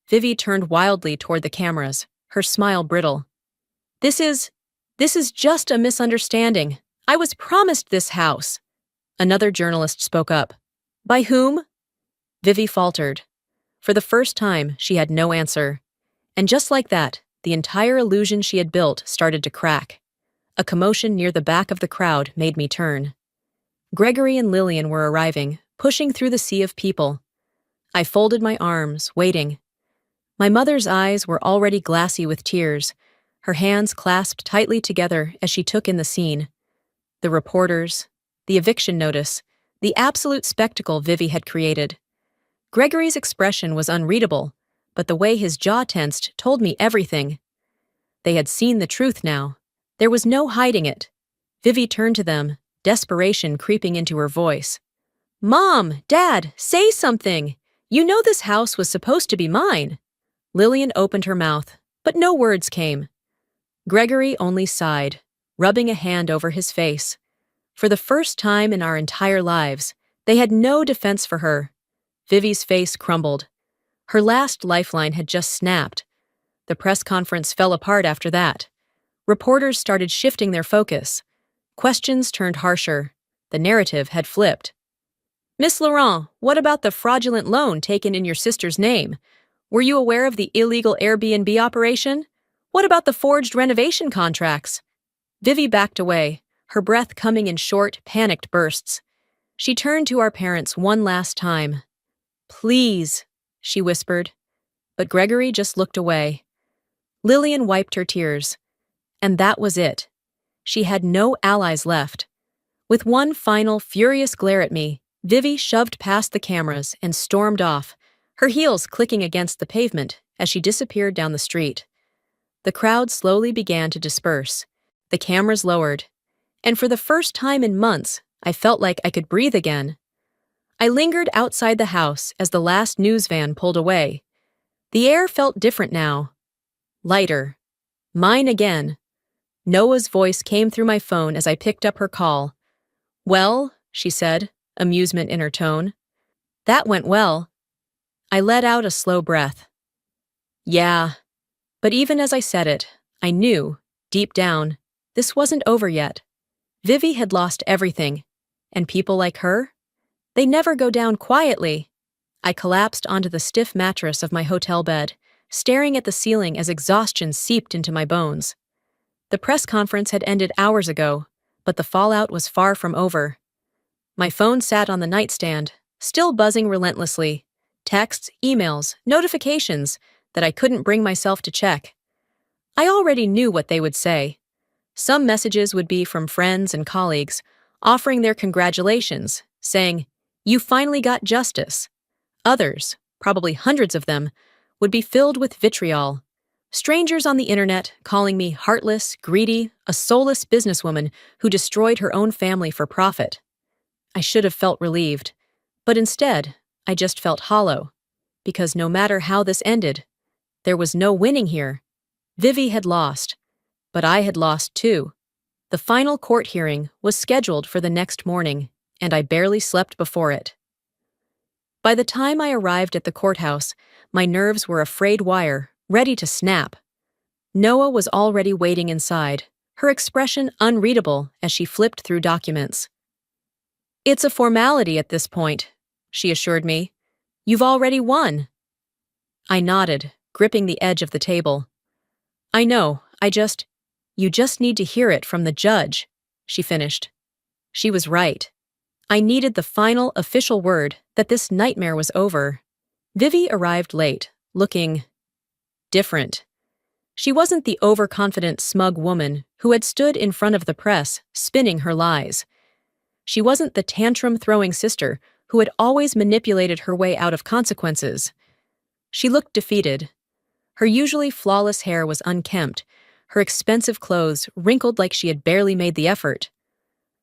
Vivi turned wildly toward the cameras, her smile brittle. This is just a misunderstanding. I was promised this house." Another journalist spoke up. "By whom?" Vivi faltered. For the first time, she had no answer. And just like that, the entire illusion she had built started to crack. A commotion near the back of the crowd made me turn. Gregory and Lillian were arriving, pushing through the sea of people. I folded my arms, waiting. My mother's eyes were already glassy with tears, her hands clasped tightly together as she took in the scene. The reporters, the eviction notice, the absolute spectacle Vivi had created. Gregory's expression was unreadable, but the way his jaw tensed told me everything. They had seen the truth now. There was no hiding it. Vivi turned to them, desperation creeping into her voice. "Mom, Dad, say something! You know this house was supposed to be mine." Lillian opened her mouth, but no words came. Gregory only sighed, rubbing a hand over his face. For the first time in our entire lives, they had no defense for her. Vivi's face crumbled. Her last lifeline had just snapped. The press conference fell apart after that. Reporters started shifting their focus. Questions turned harsher. The narrative had flipped. "Miss Laurent, what about the fraudulent loan taken in your sister's name? Were you aware of the illegal Airbnb operation? What about the forged renovation contracts?" Vivi backed away, her breath coming in short, panicked bursts. She turned to our parents one last time. "Please," she whispered. But Gregory just looked away. Lillian wiped her tears. And that was it. She had no allies left. With one final, furious glare at me, Vivi shoved past the cameras and stormed off, her heels clicking against the pavement as she disappeared down the street. The crowd slowly began to disperse. The cameras lowered. And for the first time in months, I felt like I could breathe again. I lingered outside the house as the last news van pulled away. The air felt different now. Lighter. Mine again. Noah's voice came through my phone as I picked up her call. "Well," she said, amusement in her tone. "That went well." I let out a slow breath. Yeah, but even as I said it, I knew, deep down, this wasn't over yet. Vivi had lost everything, and people like her? They never go down quietly. I collapsed onto the stiff mattress of my hotel bed, staring at the ceiling as exhaustion seeped into my bones. The press conference had ended hours ago, but the fallout was far from over. My phone sat on the nightstand, still buzzing relentlessly. Texts, emails, notifications that I couldn't bring myself to check. I already knew what they would say. Some messages would be from friends and colleagues, offering their congratulations, saying, "You finally got justice." Others, probably hundreds of them, would be filled with vitriol. Strangers on the internet calling me heartless, greedy, a soulless businesswoman who destroyed her own family for profit. I should have felt relieved, but instead, I just felt hollow. Because no matter how this ended, there was no winning here. Vivi had lost, but I had lost too. The final court hearing was scheduled for the next morning, and I barely slept before it. By the time I arrived at the courthouse, my nerves were a frayed wire, ready to snap. Noah was already waiting inside, her expression unreadable as she flipped through documents. "It's a formality at this point," she assured me. "You've already won." I nodded, gripping the edge of the table. "I know, you just need to hear it from the judge," she finished. She was right. I needed the final official word that this nightmare was over. Vivi arrived late, looking different. She wasn't the overconfident, smug woman who had stood in front of the press, spinning her lies. She wasn't the tantrum-throwing sister who had always manipulated her way out of consequences. She looked defeated. Her usually flawless hair was unkempt, her expensive clothes wrinkled like she had barely made the effort.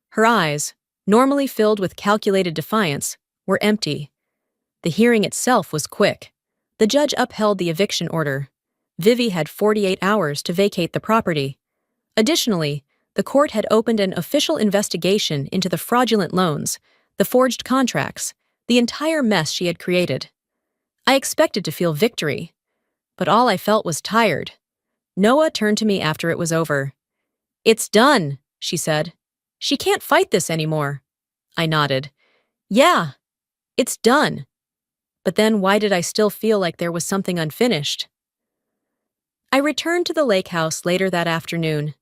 Her eyes, normally filled with calculated defiance, were empty. The hearing itself was quick. The judge upheld the eviction order. Vivi had 48 hours to vacate the property. Additionally, the court had opened an official investigation into the fraudulent loans, the forged contracts, the entire mess she had created. I expected to feel victory, but all I felt was tired. Noah turned to me after it was over. "It's done," she said. "She can't fight this anymore." I nodded. "Yeah, it's done." But then why did I still feel like there was something unfinished? I returned to the lake house later that afternoon.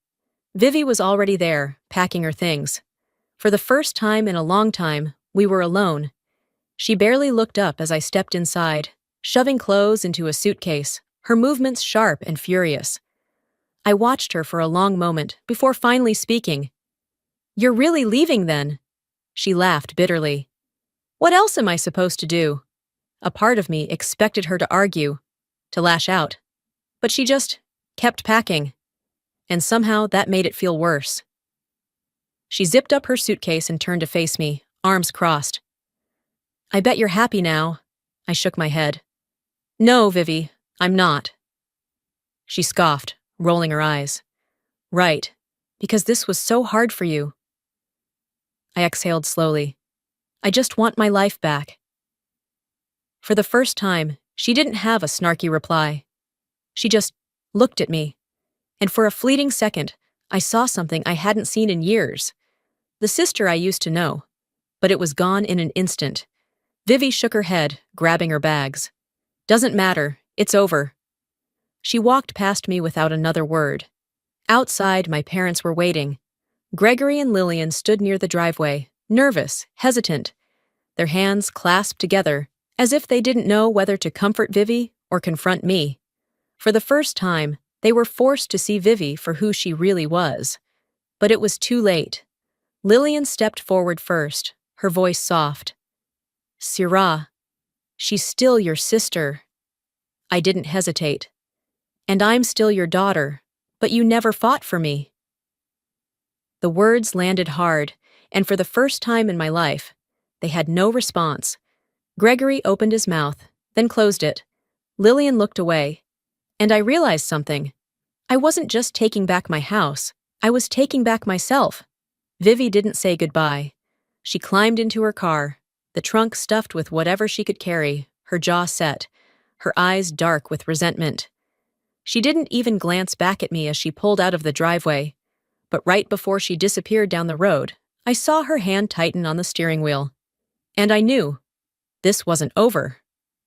Vivi was already there, packing her things. For the first time in a long time, we were alone. She barely looked up as I stepped inside, shoving clothes into a suitcase, her movements sharp and furious. I watched her for a long moment before finally speaking. "You're really leaving then?" She laughed bitterly. "What else am I supposed to do?" A part of me expected her to argue, to lash out. But she just kept packing. And somehow that made it feel worse. She zipped up her suitcase and turned to face me, arms crossed. "I bet you're happy now." I shook my head. "No, Vivi, I'm not." She scoffed, rolling her eyes. "Right, because this was so hard for you." I exhaled slowly. "I just want my life back." For the first time, she didn't have a snarky reply. She just looked at me. And for a fleeting second, I saw something I hadn't seen in years. The sister I used to know. But it was gone in an instant. Vivi shook her head, grabbing her bags. "Doesn't matter, it's over." She walked past me without another word. Outside, my parents were waiting. Gregory and Lillian stood near the driveway, nervous, hesitant, their hands clasped together, as if they didn't know whether to comfort Vivi or confront me. For the first time, they were forced to see Vivi for who she really was. But it was too late. Lillian stepped forward first, her voice soft. "Syrah, she's still your sister." I didn't hesitate. "And I'm still your daughter, but you never fought for me." The words landed hard, and for the first time in my life, they had no response. Gregory opened his mouth, then closed it. Lillian looked away. And I realized something. I wasn't just taking back my house, I was taking back myself. Vivi didn't say goodbye. She climbed into her car, the trunk stuffed with whatever she could carry, her jaw set. her eyes dark with resentment. She didn't even glance back at me as she pulled out of the driveway, but right before she disappeared down the road, I saw her hand tighten on the steering wheel. And I knew this wasn't over.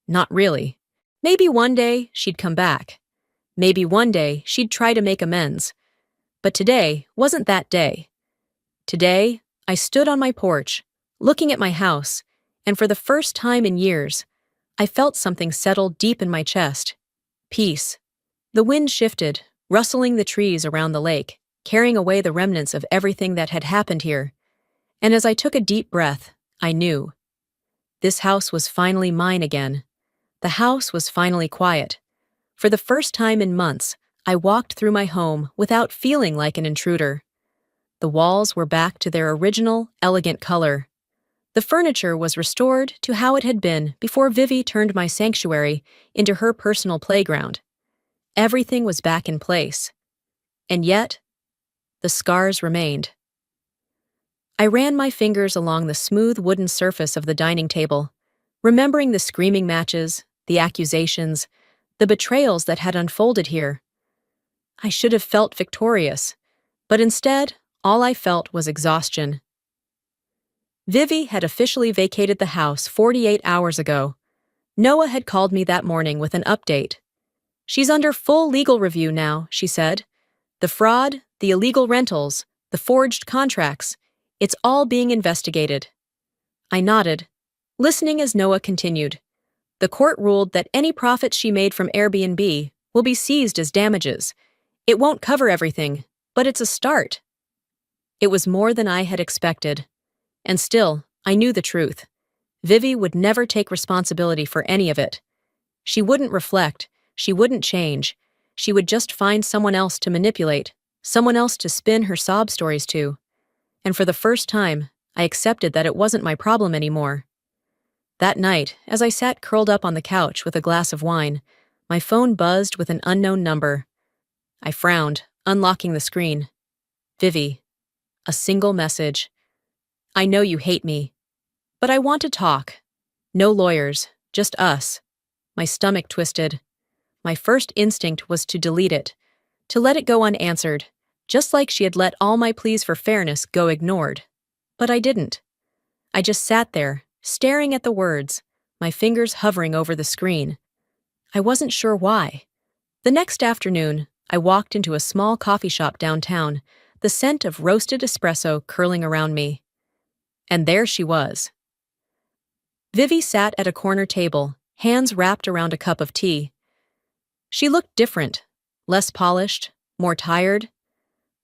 Not really. Maybe one day she'd come back. Maybe one day she'd try to make amends. But today wasn't that day. Today, I stood on my porch, looking at my house, and for the first time in years, I felt something settle deep in my chest. Peace. The wind shifted, rustling the trees around the lake, carrying away the remnants of everything that had happened here. And as I took a deep breath, I knew. This house was finally mine again. The house was finally quiet. For the first time in months, I walked through my home without feeling like an intruder. The walls were back to their original, elegant color. The furniture was restored to how it had been before Vivi turned my sanctuary into her personal playground. Everything was back in place. And yet, the scars remained. I ran my fingers along the smooth wooden surface of the dining table, remembering the screaming matches, the accusations, the betrayals that had unfolded here. I should have felt victorious, but instead, all I felt was exhaustion. Vivi had officially vacated the house 48 hours ago. Noah had called me that morning with an update. She's under full legal review now, she said. The fraud, the illegal rentals, the forged contracts, it's all being investigated. I nodded, listening as Noah continued. The court ruled that any profits she made from Airbnb will be seized as damages. It won't cover everything, but it's a start. It was more than I had expected. And still, I knew the truth. Vivi would never take responsibility for any of it. She wouldn't reflect, she wouldn't change. She would just find someone else to manipulate, someone else to spin her sob stories to. And for the first time, I accepted that it wasn't my problem anymore. That night, as I sat curled up on the couch with a glass of wine, my phone buzzed with an unknown number. I frowned, unlocking the screen. Vivi. A single message. I know you hate me, but I want to talk. No lawyers, just us. My stomach twisted. My first instinct was to delete it, to let it go unanswered, just like she had let all my pleas for fairness go ignored. But I didn't. I just sat there, staring at the words, my fingers hovering over the screen. I wasn't sure why. The next afternoon, I walked into a small coffee shop downtown, the scent of roasted espresso curling around me. And there she was. Vivi sat at a corner table, hands wrapped around a cup of tea. She looked different, less polished, more tired.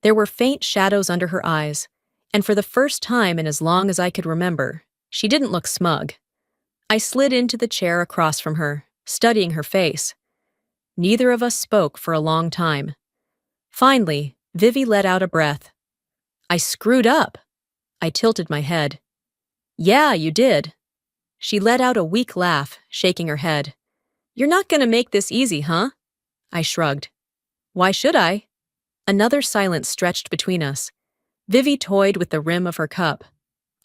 There were faint shadows under her eyes, and for the first time in as long as I could remember, she didn't look smug. I slid into the chair across from her, studying her face. Neither of us spoke for a long time. Finally, Vivi let out a breath. I screwed up. I tilted my head. Yeah, you did. She let out a weak laugh, shaking her head. You're not gonna make this easy, huh? I shrugged. Why should I? Another silence stretched between us. Vivi toyed with the rim of her cup.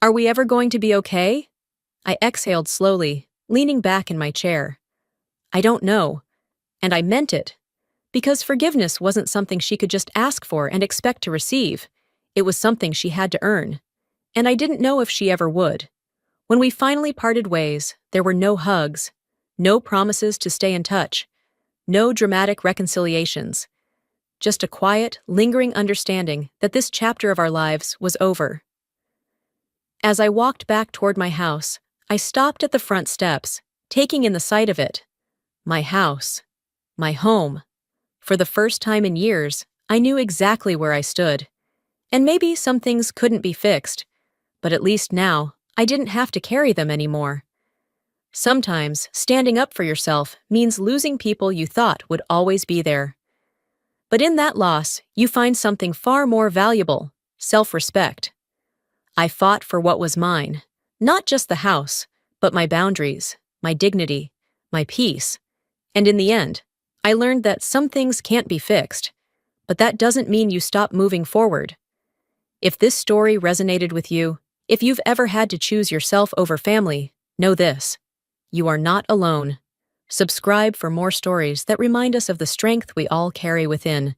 Are we ever going to be okay? I exhaled slowly, leaning back in my chair. I don't know. And I meant it. Because forgiveness wasn't something she could just ask for and expect to receive. It was something she had to earn. And I didn't know if she ever would. When we finally parted ways, there were no hugs, no promises to stay in touch, no dramatic reconciliations. Just a quiet, lingering understanding that this chapter of our lives was over. As I walked back toward my house, I stopped at the front steps, taking in the sight of it. My house. My home. For the first time in years, I knew exactly where I stood. And maybe some things couldn't be fixed, but at least now, I didn't have to carry them anymore. Sometimes, standing up for yourself means losing people you thought would always be there. But in that loss, you find something far more valuable, self-respect. I fought for what was mine, not just the house, but my boundaries, my dignity, my peace. And in the end, I learned that some things can't be fixed, but that doesn't mean you stop moving forward. If this story resonated with you, if you've ever had to choose yourself over family, know this. You are not alone. Subscribe for more stories that remind us of the strength we all carry within.